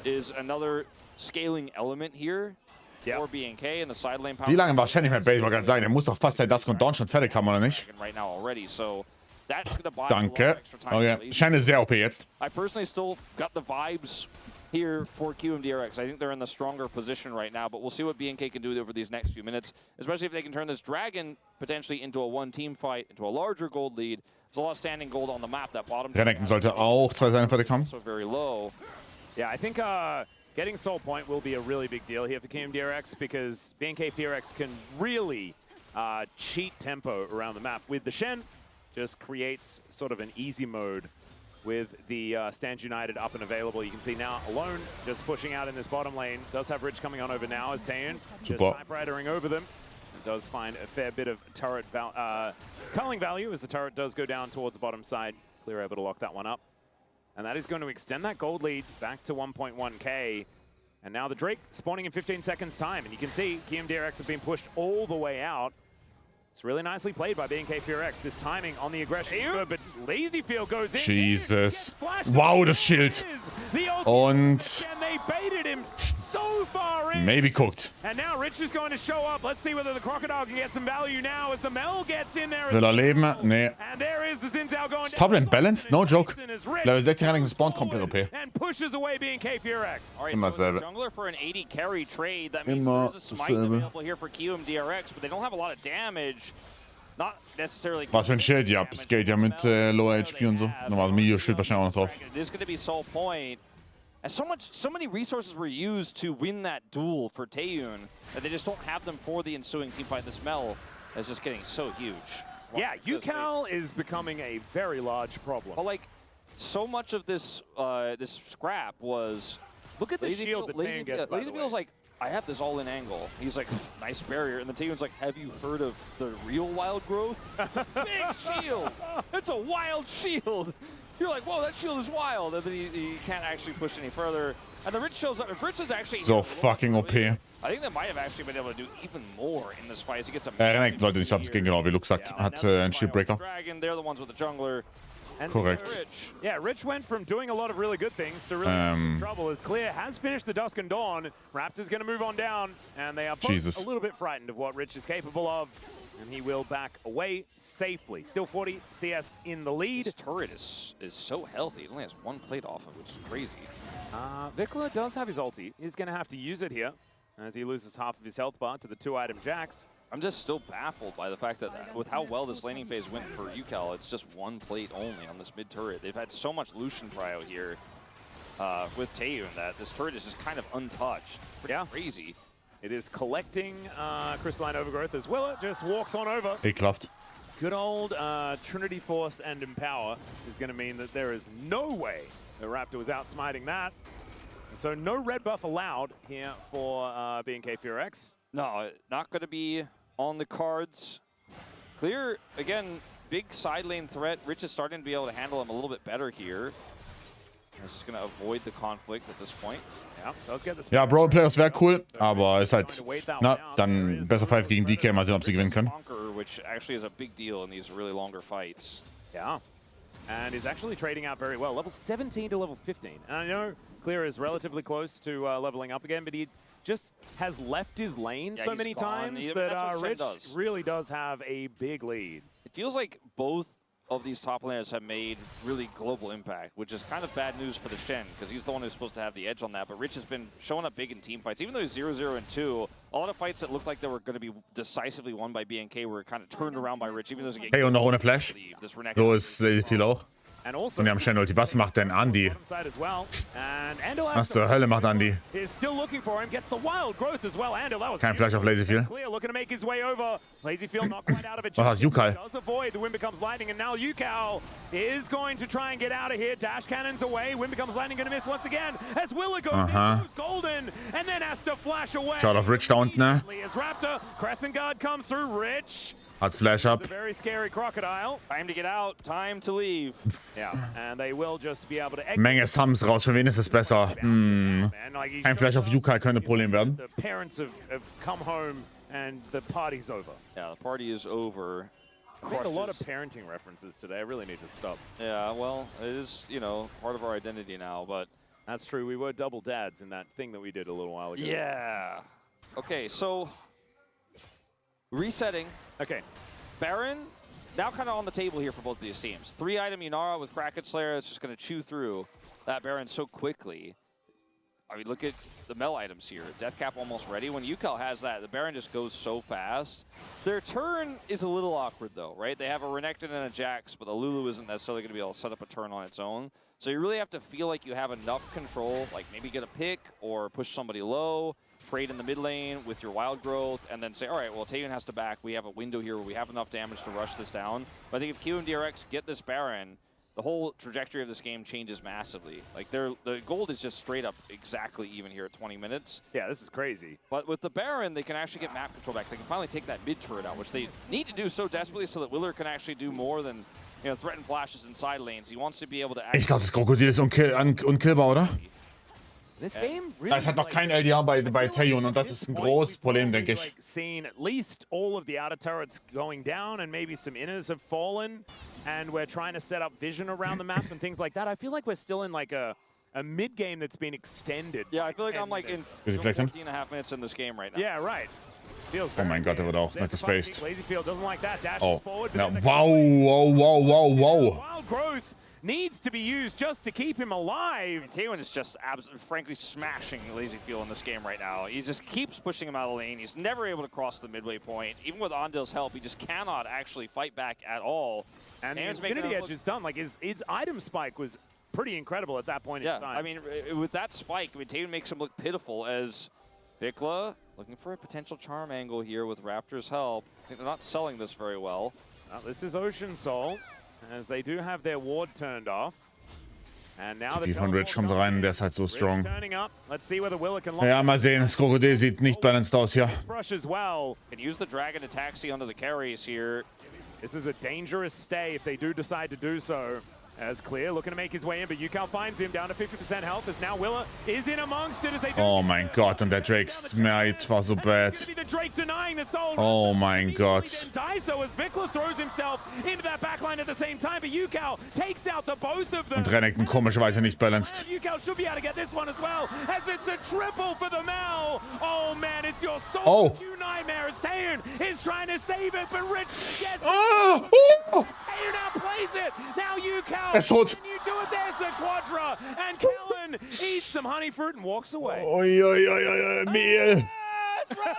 is another scaling element here for B&K and the side lane power. Wie lange war Shen nicht mehr Base? Ich wollte gerade sagen, er muss doch fast seit Dusk und Dawn schon fertig haben, oder nicht? Right now already, so that's going to buy Danke. Okay, Shen ist sehr OP jetzt. I personally still got the vibes here for QMDRX. I think they're in the stronger position right now, but we'll see what B&K can do over these next few minutes, especially if they can turn this Dragon potentially into a one-team fight, into a larger gold lead. There's a lot of standing gold on the map. That bottom Renekton sollte auch 2 seine fertig haben. So very low. Yeah, I think getting Soul Point will be a really big deal here for QMDRX because B&K FRX can really cheat tempo around the map. With the Shen, just creates sort of an easy mode with the Stand United up and available. You can see now Alone just pushing out in this bottom lane. Does have Rich coming on over now as Taeyeon just typewritering over them. It does find a fair bit of turret culling value as the turret does go down towards the bottom side. Clear able to lock that one up. And that is going to extend that gold lead back to 1.1k. And now the Drake spawning in 15 seconds time. And you can see KRX have been pushed all the way out. It's really nicely played by KRX. This timing on the aggression is good, but Lazyfield goes in. Jesus. Wow, das Schild. Und maybe cooked. And now Rich is going to show up. Let's see whether the Crocodile can get some value now as the Mel gets in there. Will er leben? Nee. And there is the Zinzao going Ist Toplane balanced? No joke. Level 16 Running spawned komplett OP. And pushes away KRX. All right, Immer so dasselbe. jungler for an 80 carry trade. That means Immer there's a smite dasselbe. available here for KRX, but they don't have a lot of damage. Not necessarily. Was für ein Schild? Ja, es geht ja mit Lower HP und so. Normal Medio-Schild wahrscheinlich auch noch drauf. It is going to be Soul Point. And so many resources were used to win that duel for Taeyeon that they just don't have them for the ensuing teamfight. The smell is just getting so huge. Yeah, UCal is becoming a very large problem. But like, so much of this this scrap was. Look at the shield that Taeyeon gets, by the way. Lazyfield's like, I have this all-in angle. He's like, nice barrier. And then Taeyeon's like, have you heard of the real wild growth? It's a big shield. It's a wild shield. You're like, whoa, that shield is wild. And then he can't actually push any further. And the Rich shows up. If Rich is actually So fucking OP. I think they might have actually been able to do even more in this fight. As he gets a Renekt Leute nicht ab, es ging genau wie Luke sagt. Hat einen Shieldbreaker. Dragon, they're the ones with the jungler. Korrekt. Rich. Yeah, Rich went from doing a lot of really good things to really some trouble as Clear has finished the Dusk and Dawn. Raptors going to move on down, and they are both a little bit frightened of what Rich is capable of, and he will back away safely. Still 40 CS in the lead. This turret is so healthy. It only has one plate off of, which is crazy. Vikla does have his ulti. He's going to have to use it here as he loses half of his health bar to the 2-item Jax. I'm just still baffled by the fact that with how well this laning phase went for UCal, it's just one plate only on this mid turret. They've had so much Lucian prio here with Taeyeon that this turret is just kind of untouched. Pretty crazy. It is collecting Crystalline Overgrowth as well. It just walks on over. Ekelhaft. Good old Trinity Force and Empower is going to mean that there is no way the Raptor was outsmiting that. And so no red buff allowed here for KRX. No, not going to be on the cards. Clear, again, big side lane threat. Rich is starting to be able to handle him a little bit better here. He's just going to avoid the conflict at this point. Ja, Brawl Players wäre cool, aber ist halt, na, dann besser 5 gegen DK, mal sehen, ob sie gewinnen können. Which actually is a big deal in these really longer fights. Yeah, and is actually trading out very well. Level 17 to level 15. And I know Clear is relatively close to leveling up again, but he just has left his lane so many times that Rich really does have a big lead. It feels like both of these top laners have made really global impact, which is kind of bad news for the Shen, because he's the one who's supposed to have the edge on that. But Rich has been showing up big in team fights. Even though he's 0-0 and 2, a lot of fights that looked like they were going to be decisively won by BNK were kind of turned around by Rich, even though he Hey, und noch ohne Flash. So ist viel auch. Und wir haben Shen-Ulti. Was macht denn Andy? Was zur Hölle macht Andy? Kein Flash auf Lazyfield. Was hast UCal? The Wind becomes lightning, and now UCal is going to try and get out of here. Dash cannons away. Wind becomes lightning, going to miss once again. As Willa goes in, golden, and then has to flash away. Schaut auf Rich da unten, ne? As Raptor, Crescent Guard comes through. Rich. Hat Flash up. It's a very scary Crocodile. Time to get out. Time to leave. Yeah, and they will just be able to Menge Sums raus. Für wen ist es besser? Ein Flash auf UCal könnte ein Problem werden. The parents have come home and the party's over. Yeah, the party is over. We had a lot of parenting references today. I really need to stop. Yeah, well, it is, you know, part of our identity now, but... That's true. We were double dads in that thing that we did a little while ago. Yeah. Okay, so... Resetting. Okay. Baron, now kind of on the table here for both of these teams. 3-item Yunara with Kraken Slayer. It's just going to chew through that Baron so quickly. I mean, look at the Mel items here. Death Cap almost ready. When UCal has that, the Baron just goes so fast. Their turn is a little awkward, though, right? They have a Renekton and a Jax, but the Lulu isn't necessarily going to be able to set up a turn on its own. So you really have to feel like you have enough control, like maybe get a pick or push somebody low, trade in the mid lane with your wild growth, and then say, all right, well, Taeyeon has to back. We have a window here where we have enough damage to rush this down. But I think if KRX get this Baron, the whole trajectory of this game changes massively. Like the gold is just straight up exactly even here at 20 minutes. Yeah, this is crazy. But with the Baron, they can actually get map control back. They can finally take that mid turret out, which they need to do so desperately so that Willer can actually do more than, you know, threaten flashes inside lanes. He wants to be able to. Ich glaube, das Krokodil ist unkillbar, oder? This game really, Es hat noch kein LDR bei Taeyun und das ist ein großes Problem, denke ich. Seen at least all of the outer turrets going down and maybe some inners have fallen, and we're trying to set up vision around the map and things like that. I feel like we're still in like a mid game that's been extended. Yeah, I feel like I'm like in 14.5 minutes in this game right now. Yeah, right. Feels Oh mein Gott, der wird auch noch gespaced. Lazyfield doesn't like that. Dashes Oh, forward. ja, wow. Wild growth needs to be used just to keep him alive. Taeyun is just frankly smashing Lazyfield in this game right now. He just keeps pushing him out of the lane. He's never able to cross the midway point. Even with Ondil's help, he just cannot actually fight back at all. And the Infinity Edge is done. Like his item spike was pretty incredible at that point in time. I mean, with that spike, I mean, Taeyun makes him look pitiful as Vikla looking for a potential charm angle here with Raptor's help. I think they're not selling this very well. This is Ocean Soul, as they do have their ward turned off. And now Die von Rich kommt rein, der ist halt so strong. turning up. Let's see whether Willer can lock Ja, mal sehen, das Krokodil sieht nicht balanced aus hier. this brush as well. Can use the Dragon to taxi onto the carries here. This is a dangerous stay if they do decide to do so. As Clear looking to make his way in, but Yukal finds him down to 50% health as now Willer is in amongst it as they do. Oh mein Gott, und der Drake's Smite war so bad. Oh mein Gott. Daiso as Vikla throws himself into that backline at the same time, but Yukal takes out the both of them. Und Renekton komischerweise nicht balanced. Yukal should be able to get this one as well, as it's a triple for the Mel. Oh man, it's your solo Q nightmare as Taeyun is trying to save it, but Rich gets Oh! Taeyun now plays it. Now Yukal. Er ist tot. You do it, there's the Quadra, and Kellen eats some honey fruit and walks away. Mehl. That's right,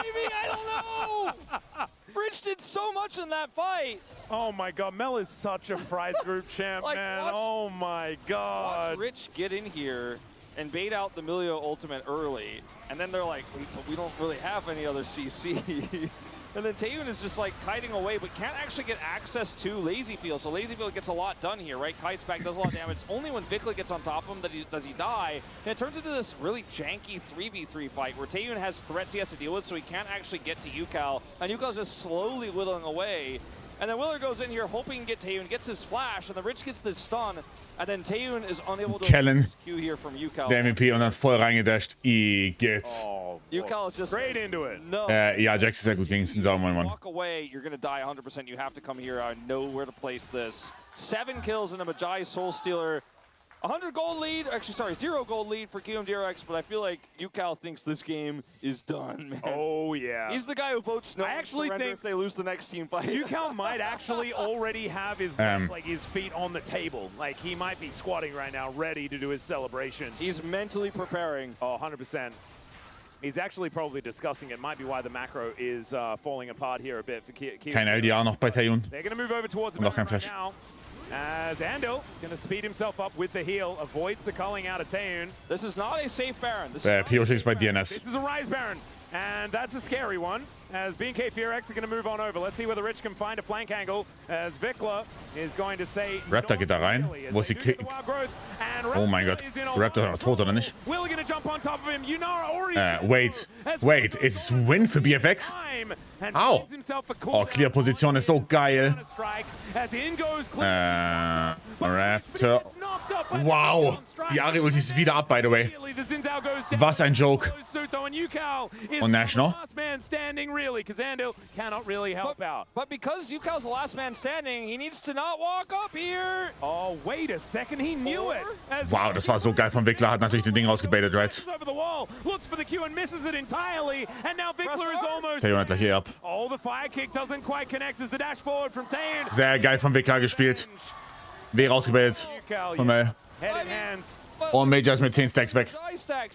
baby. I don't know. Rich did so much in that fight. Oh my God, Mel is such a Fries Group champ, Like, man. Oh my God. Watch Rich get in here and bait out the Milio ultimate early, and then they're like, we don't really have any other CC. And then Taeyun is just like kiting away, but can't actually get access to Lazyfield. So Lazyfield gets a lot done here, right? Kites back, does a lot of damage. It's only when Vikla gets on top of him that does he die. And it turns into this really janky 3v3 fight where Taeyun has threats he has to deal with, so he can't actually get to Yukal. And Yukal's just slowly whittling away. And then Willer goes in here hoping to get Taeyun, gets his flash, and the Rich gets this stun. And then Taeyun is unable to Kellen, Q here from Yukal. der MVP und dann voll reingedasht. Igitt. Oh, Yukal is just straight into it. No. Ja, Jax ist sehr gut gegen den Sauermann, Mann. Walk away, you're gonna die 100%. You have to come here. I know where to place this. 7 kills in a Magi Soul Stealer. 100 gold lead, actually sorry, 0 gold lead for KRX, but I feel like Yukal thinks this game is done, man. Oh yeah. He's the guy who votes no. I actually think if they lose the next team fight. Yukal might actually already have his like his feet on the table. Like he might be squatting right now, ready to do his celebration. He's mentally preparing. Oh, 100%. He's actually probably discussing it. Might be why the macro is falling apart here a bit for Kein LDR noch bei Taeyun. They're going to move over towards the Und auch kein right Flash. now. As Andil going to speed himself up with the heal, avoids the calling out of Taeyun. This is not a safe Baron. Piotrix bei DNS. This is a Rise Baron, and that's a scary one. As BNK KRX are going to move on over. Let's see whether Rich can find a flank angle. As Vikla is going to say. Raptor geht da rein. Wo ist die Oh mein Gott. Raptor ist tot, oder nicht? Wait. Ist es Win für BFX? Au. Oh, Clear-Position ist so geil. Raptor. Wow. Die Ari-Ulti ist wieder ab, by the way. Was ein Joke. Und National? But because Yukal's the last man standing, he needs to not walk up here. Oh, wait a second, he knew it. Wow, das war so geil von Vikla. Hat natürlich den Ding rausgebaitet, right? Looks for the Q and misses it entirely, and now Vikla is almost. Taeyun hat gleich hier ab. Oh, the fire kick doesn't quite connect as the dash forward from Taeyun. Sehr geil von Vikla gespielt. W rausgebaitet. Von Mel. Und Major ist mit 10 Stacks weg.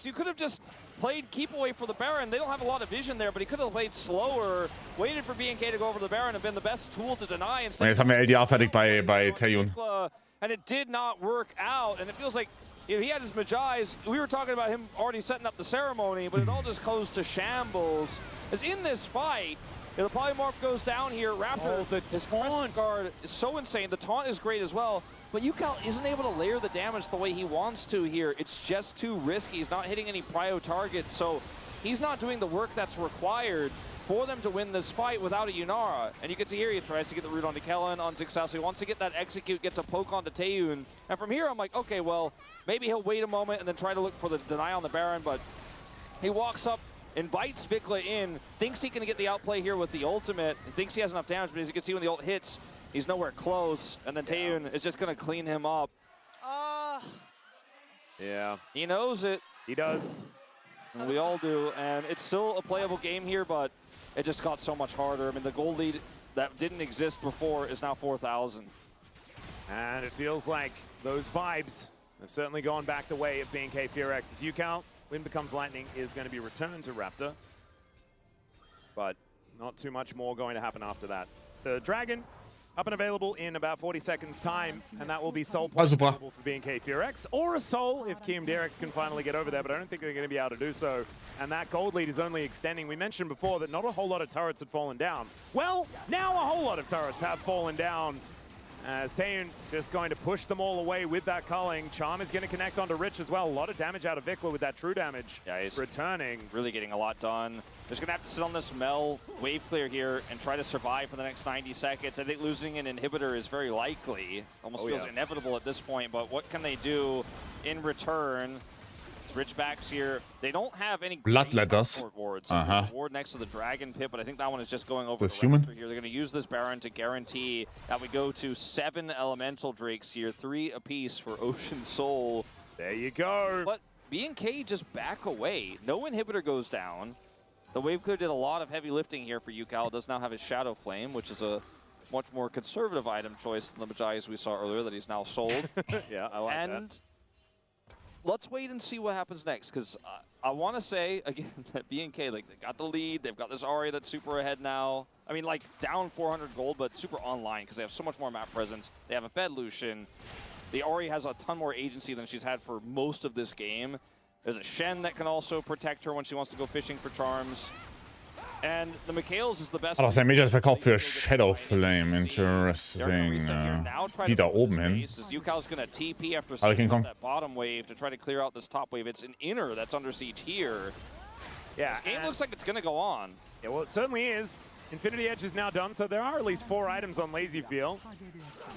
You could have just played keep away for the Baron. They don't have a lot of vision there, but he could have played slower, waited for BNK to go over the Baron and been the best tool to deny. Und jetzt haben wir LDR fertig bei Taeyun. And it did not work out, and it feels like he had his Magi's. We were talking about him already setting up the ceremony, but it all just goes to shambles. As in this fight, Yeah, the polymorph goes down here. Raptor, his crescent guard is so insane. The taunt is great as well. But UCal isn't able to layer the damage the way he wants to here. It's just too risky. He's not hitting any prio targets, so he's not doing the work that's required for them to win this fight without a Yunara. And you can see here he tries to get the root onto Kellen, on Success. He wants to get that execute, gets a poke onto Taeyun. And from here, I'm like, okay, well, maybe he'll wait a moment and then try to look for the deny on the Baron, but he walks up, invites Vikla in, thinks he can get the outplay here with the ultimate, he thinks he has enough damage, but as you can see when the ult hits, he's nowhere close, and then Taeyun is just going to clean him up. Yeah. He knows it. He does. And we all do, and it's still a playable game here, but it just got so much harder. I mean, the gold lead that didn't exist before is now 4,000. And it feels like those vibes have certainly gone back the way of BNK KRX. As UCal, Wind Becomes Lightning is going to be returned to Raptor. But not too much more going to happen after that. The Dragon up and available in about 40 seconds time, and that will be soul point available for BNK KRX, or a soul if Kim DRX can finally get over there, but I don't think they're going to be able to do so. And that gold lead is only extending. We mentioned before that not a whole lot of turrets had fallen down. Well, now a whole lot of turrets have fallen down, as Taeyun just going to push them all away with that culling. Charm is going to connect onto Rich as well. A lot of damage out of Vikla with that true damage. Yeah, he's returning. Really getting a lot done. Just going to have to sit on this Mel wave clear here and try to survive for the next 90 seconds. I think losing an inhibitor is very likely. Almost feels inevitable at this point, but what can they do in return? Rich backs here. They don't have any Bloodletters. wards. Ward next to the Dragon Pit, but I think that one is just going over With the human here. They're going to use this Baron to guarantee that we go to 7 Elemental Drakes here, 3 apiece for Ocean Soul. There you go. But B&K just back away. No inhibitor goes down. The wave clear did a lot of heavy lifting here for UCal. It does now have his Shadow Flame, which is a much more conservative item choice than the Majais we saw earlier that he's now sold. Yeah, I like that. Let's wait and see what happens next, because I want to say, again, that B&K, like, they got the lead. They've got this Ahri that's super ahead now. I mean, like, down 400 gold, but super online, because they have so much more map presence. They have a Fed Lucian. The Ahri has a ton more agency than she's had for most of this game. There's a Shen that can also protect her when she wants to go fishing for charms. And the Mikhails is the best. Aber sein Major ist verkauft für Shadow Flame. Interesting. Die da oben hin. UCal's going to TP after that bottom wave to try to clear out this top wave. It's an inner that's under siege here. Yeah, this game looks like it's going to go on. Yeah, well, it certainly is. Infinity Edge is now done, so there are at least 4 items on Lazy Field.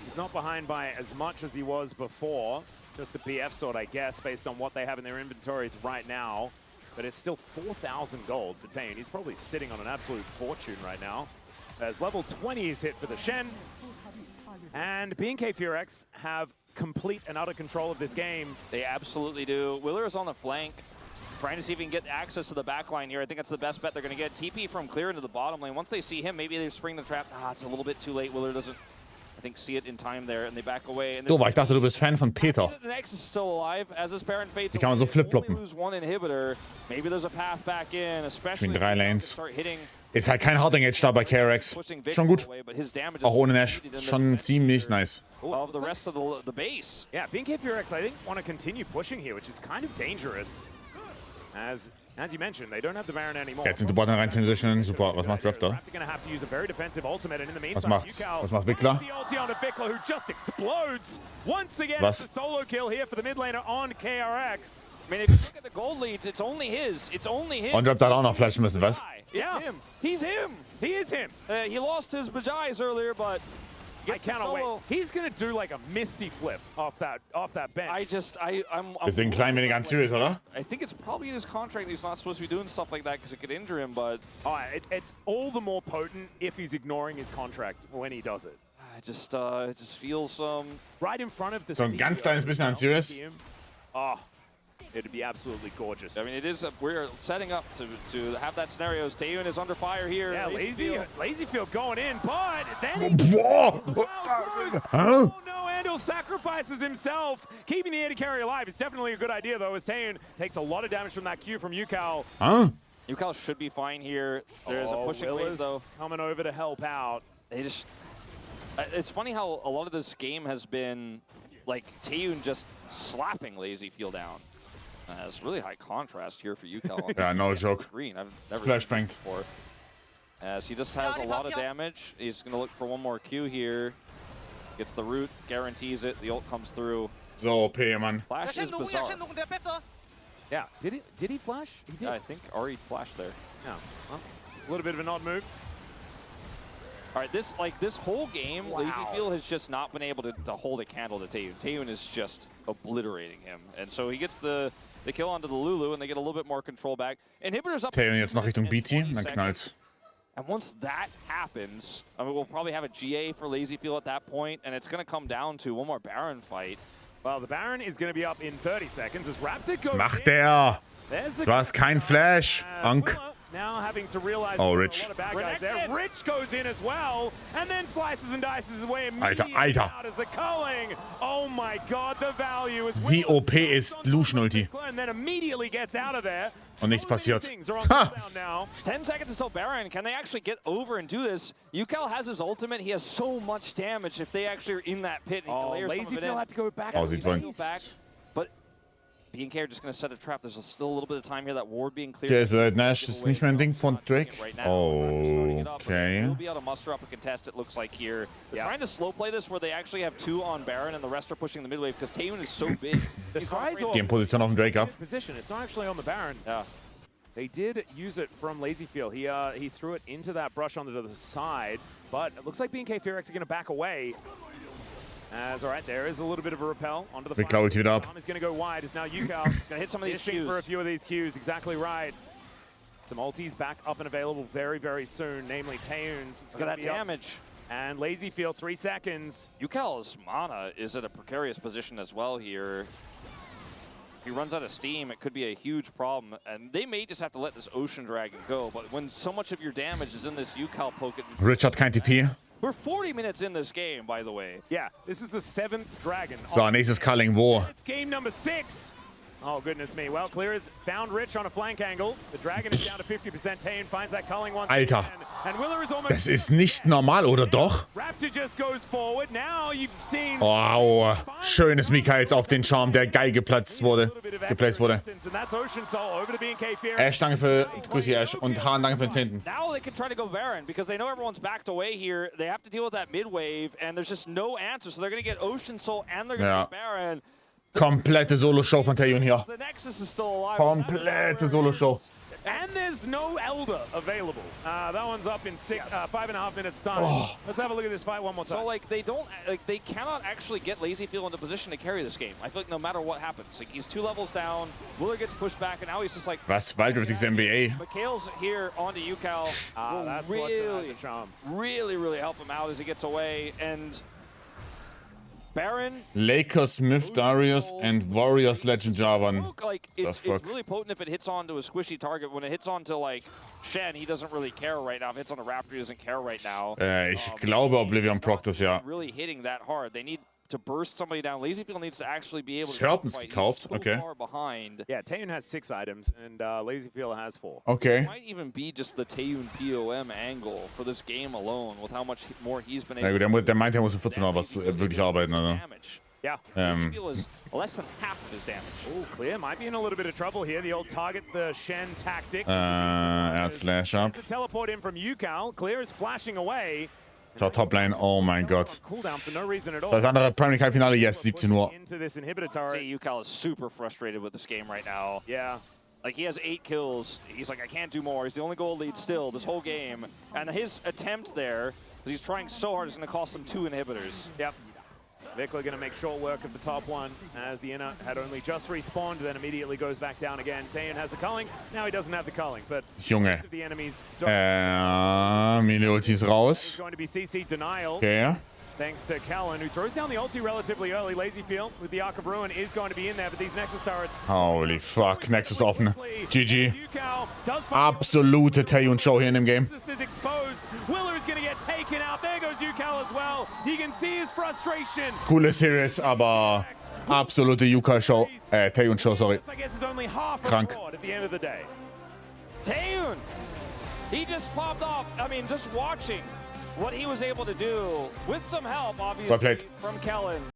He's not behind by as much as he was before. Just a BF sword, I guess, based on what they have in their inventories right now. But it's still 4,000 gold for Taeyun. He's probably sitting on an absolute fortune right now. As level 20 is hit for the Shen. And BNK KRX have complete and utter control of this game. They absolutely do. Willer is on the flank, trying to see if he can get access to the back line here. I think that's the best bet they're going to get. TP from clear into the bottom lane. Once they see him, maybe they spring the trap. It's a little bit too late. Willer doesn't, I think, see it in time there, and they back away. And Doof, ich dachte, du bist Fan von Peter. The Nex is still alive as his Baron fades. Wie kann man so flip-floppen? Lose one inhibitor. Maybe there's a path back in, especially Zwischen 3 Lanes. start hitting. Ist halt kein Hard Engage da bei KRX. Schon gut. Auch ohne Nash. Schon ziemlich nice. Of the rest of the base. Yeah, BNK KRX, I think, want to continue pushing here, which is kind of dangerous. As you mentioned, they don't have the Baron anymore. Jetzt sind die Bottom rein transitionen. Super. Was macht Raptor? Was macht Vikla? Was? Solo kill here for the mid laner on KRX. I mean, if you look at the gold leads, it's only his. It's only him. Und Raptor hat auch noch flashen müssen, was? Yeah, him. He's him. He is him. He lost his Majais earlier, but I cannot wait. He's gonna do like a Misty flip off that bench. I'm Wir sind ein klein wenig unserious, oder? I think it's probably in his contract he's not supposed to be doing stuff like that because it could injure him, but it's all the more potent if he's ignoring his contract when he does it. It just feels right in front of the So ein ganz kleines bisschen unserious. Oh, it'd be absolutely gorgeous. I mean, it is. We're setting up to have that scenario. Taeyun is under fire here. Yeah, Lazy Field going in, but then Huh? no, Andal sacrifices himself, keeping the AD carry alive. It's definitely a good idea, though, as Taeyun takes a lot of damage from that Q from UCal. Huh? UCal should be fine here. There's a pushing wave, though. Coming over to help out. They just. It's funny how a lot of this game has been like Taeyun just slapping Lazy Field down. It's really high contrast here for UCal. Yeah, no joke. Screen. I've never Flashbanged. seen this before. as he just has a lot of damage. He's going to look for one more Q here. Gets the root, guarantees it. The ult comes through. So OP, Mann. Flash is bizarre. Yeah, did he flash? He did. Yeah, I think Ari flashed there. Yeah, well, a little bit of an odd move. All right, this whole game, LazyField has just not been able to hold a candle to Taeyun. Taeyun is just obliterating him, and so he gets the kill onto the Lulu, and they get a little bit more control back. Inhibitors up. Taeyun jetzt noch Richtung in BT, 20 dann seconds. knallt's. And once that happens, I mean, we'll probably have a GA for LazyField at that point, and it's going to come down to one more Baron fight. Well, the Baron is going to be up in 30 seconds as Raptor goes Macht er! Du hast kein Flash, Ank. Now having to realize Oh, a Rich. lot of bad guys there. Rich goes in as well, and then slices and dices his way immediately Alter. out as the culling. Oh my god, the value is Wie OP ist Lucian Ulti? and then immediately gets out of there. Und nichts passiert. Things are on Ha! cooldown now. 10 seconds until Baron. Can they actually get over and do this? Yukal has his ultimate. He has so much damage if they actually are in that pit. And he can Oh, layer some of it in. LazyField had to go back. Oh, sieht so Go back. But BNK are just going to set a trap. There's still a little bit of time here. That ward being cleared. Okay, es bedeutet, Nash ist nicht mehr ein Ding von Drake. Okay. We'll be able to muster up a contest, it looks like here. They're trying to slow play this where they actually have 2 on Baron and the rest are pushing the mid wave because Taeyun is so big. The Skies are Gehen Position auf den Drake ab. position. It's not actually on the Baron. Yeah. They did use it from LazyField. He threw it into that brush onto the side, but it looks like BNK KRX are going to back away. As all right, there is a little bit of a repel onto the. Wickler ulti wieder ab. Is going to go wide. Is now Yukal. He's going to hit some of these Fishing Qs. for a few of these Qs. Exactly right. Some ultis back up and available very, very soon. Namely Taeyun's. It's Look at going that damage. And LazyField 3 seconds. Yukal's mana is at a precarious position as well here. If he runs out of steam, it could be a huge problem. And they may just have to let this Ocean Dragon go. But when so much of your damage is in this Yukal poke, Rich hat kein TP. we're 40 minutes in this game, by the way. Yeah, this is the 7th dragon. So, nächstes Culling wo? It's game number 6. Oh, goodness me. Well, Clear has found Rich on a flank angle. The Dragon is down to 50%. Taeyun finds that culling once Alter. again. And Willer is almost... Das ist nicht normal, oder doch? Raptor just goes forward. Now you've seen... Wow. Schönes Mika jetzt auf den Charme, der geil geplaced wurde. Geplaced wurde. And that's Ocean Soul over to BNK Fear. Ash, danke für... Grüß dich, Ash. Und Hahn, danke für den 10. Now they can try to go Baron because they know everyone's backed away here. They have to deal with that mid wave, and there's just no answer. So they're going to get Ocean Soul and they're going to get Baron. Komplette Solo-Show von Taeyun hier. The Nexus is still alive. Komplette Solo-Show. And there's no Elder available. That one's up in 5.5 minutes time. Oh. Let's have a look at this fight one more time. So like they cannot actually get LazyField into position to carry this game. I feel like no matter what happens, like he's 2 levels down, Willer gets pushed back, and now he's just like. Was? Wildrift NBA. Mikhail's here onto Yukal. That's really, the charm. really help him out as he gets away. And Baron. Lakers, Myth, Darius, and Warriors Legend Jarvan. Like it's really potent if it hits onto a squishy target. When it hits onto like Shen, he doesn't really care right now. If it hits on a Raptor, he doesn't care right now. Ich glaube, Oblivion prockt das ja. Really hitting that hard. They need to burst somebody down. LazyField needs to actually be able to Serpents fight. gekauft, He's so okay. far behind. Yeah, Taeyun has 6 items, and LazyField has 4. Okay. It might even be just the Taeyun POM angle for this game alone, with how much more he's been Na able gut, der meint, er muss in 14 Uhr was wirklich arbeiten, oder? damage. Yeah. LazyField is less than half of his damage. Oh, Clear might be in a little bit of trouble here. The old target the Shen tactic. Er hat Flash ab. The teleport in from Yukal. Clear is flashing away. Schau, Toplane, oh mein Gott. Cooldown for no reason at all. Das andere Premier League Finale, yes, 17 Uhr. Into this inhibitor turret. See, Yukal is super frustrated with this game right now. Yeah. Like, he has 8 kills. He's like, I can't do more. He's the only goal lead still this whole game. And his attempt there, because he's trying so hard, is going to cost him 2 inhibitors. Yep. Vickler going to make short work of the top one as the inner had only just respawned, then immediately goes back down again. Taeyun has the culling. Now he doesn't have the culling, but Junge. the enemies Melee Ulti ist raus. going to be CC denial. Okay. Thanks to Callan, who throws down the ulti relatively early. LazyField with the Arc of Ruin is going to be in there, but these Nexus turrets... Holy fuck, Nexus offen. GG. Yukal does Absolute Taeyun-Show hier in dem Game. is exposed. Willer is going to get taken out. There goes Yukal as well. He can see his frustration. Coole Series, aber absolute Yuka-Show. Taeyun-Show, sorry. I guess it's only half Krank. at the end of the day. Taeyun! He just popped off. I mean, just watching what he was able to do with some help, obviously, Well played. from Kellen.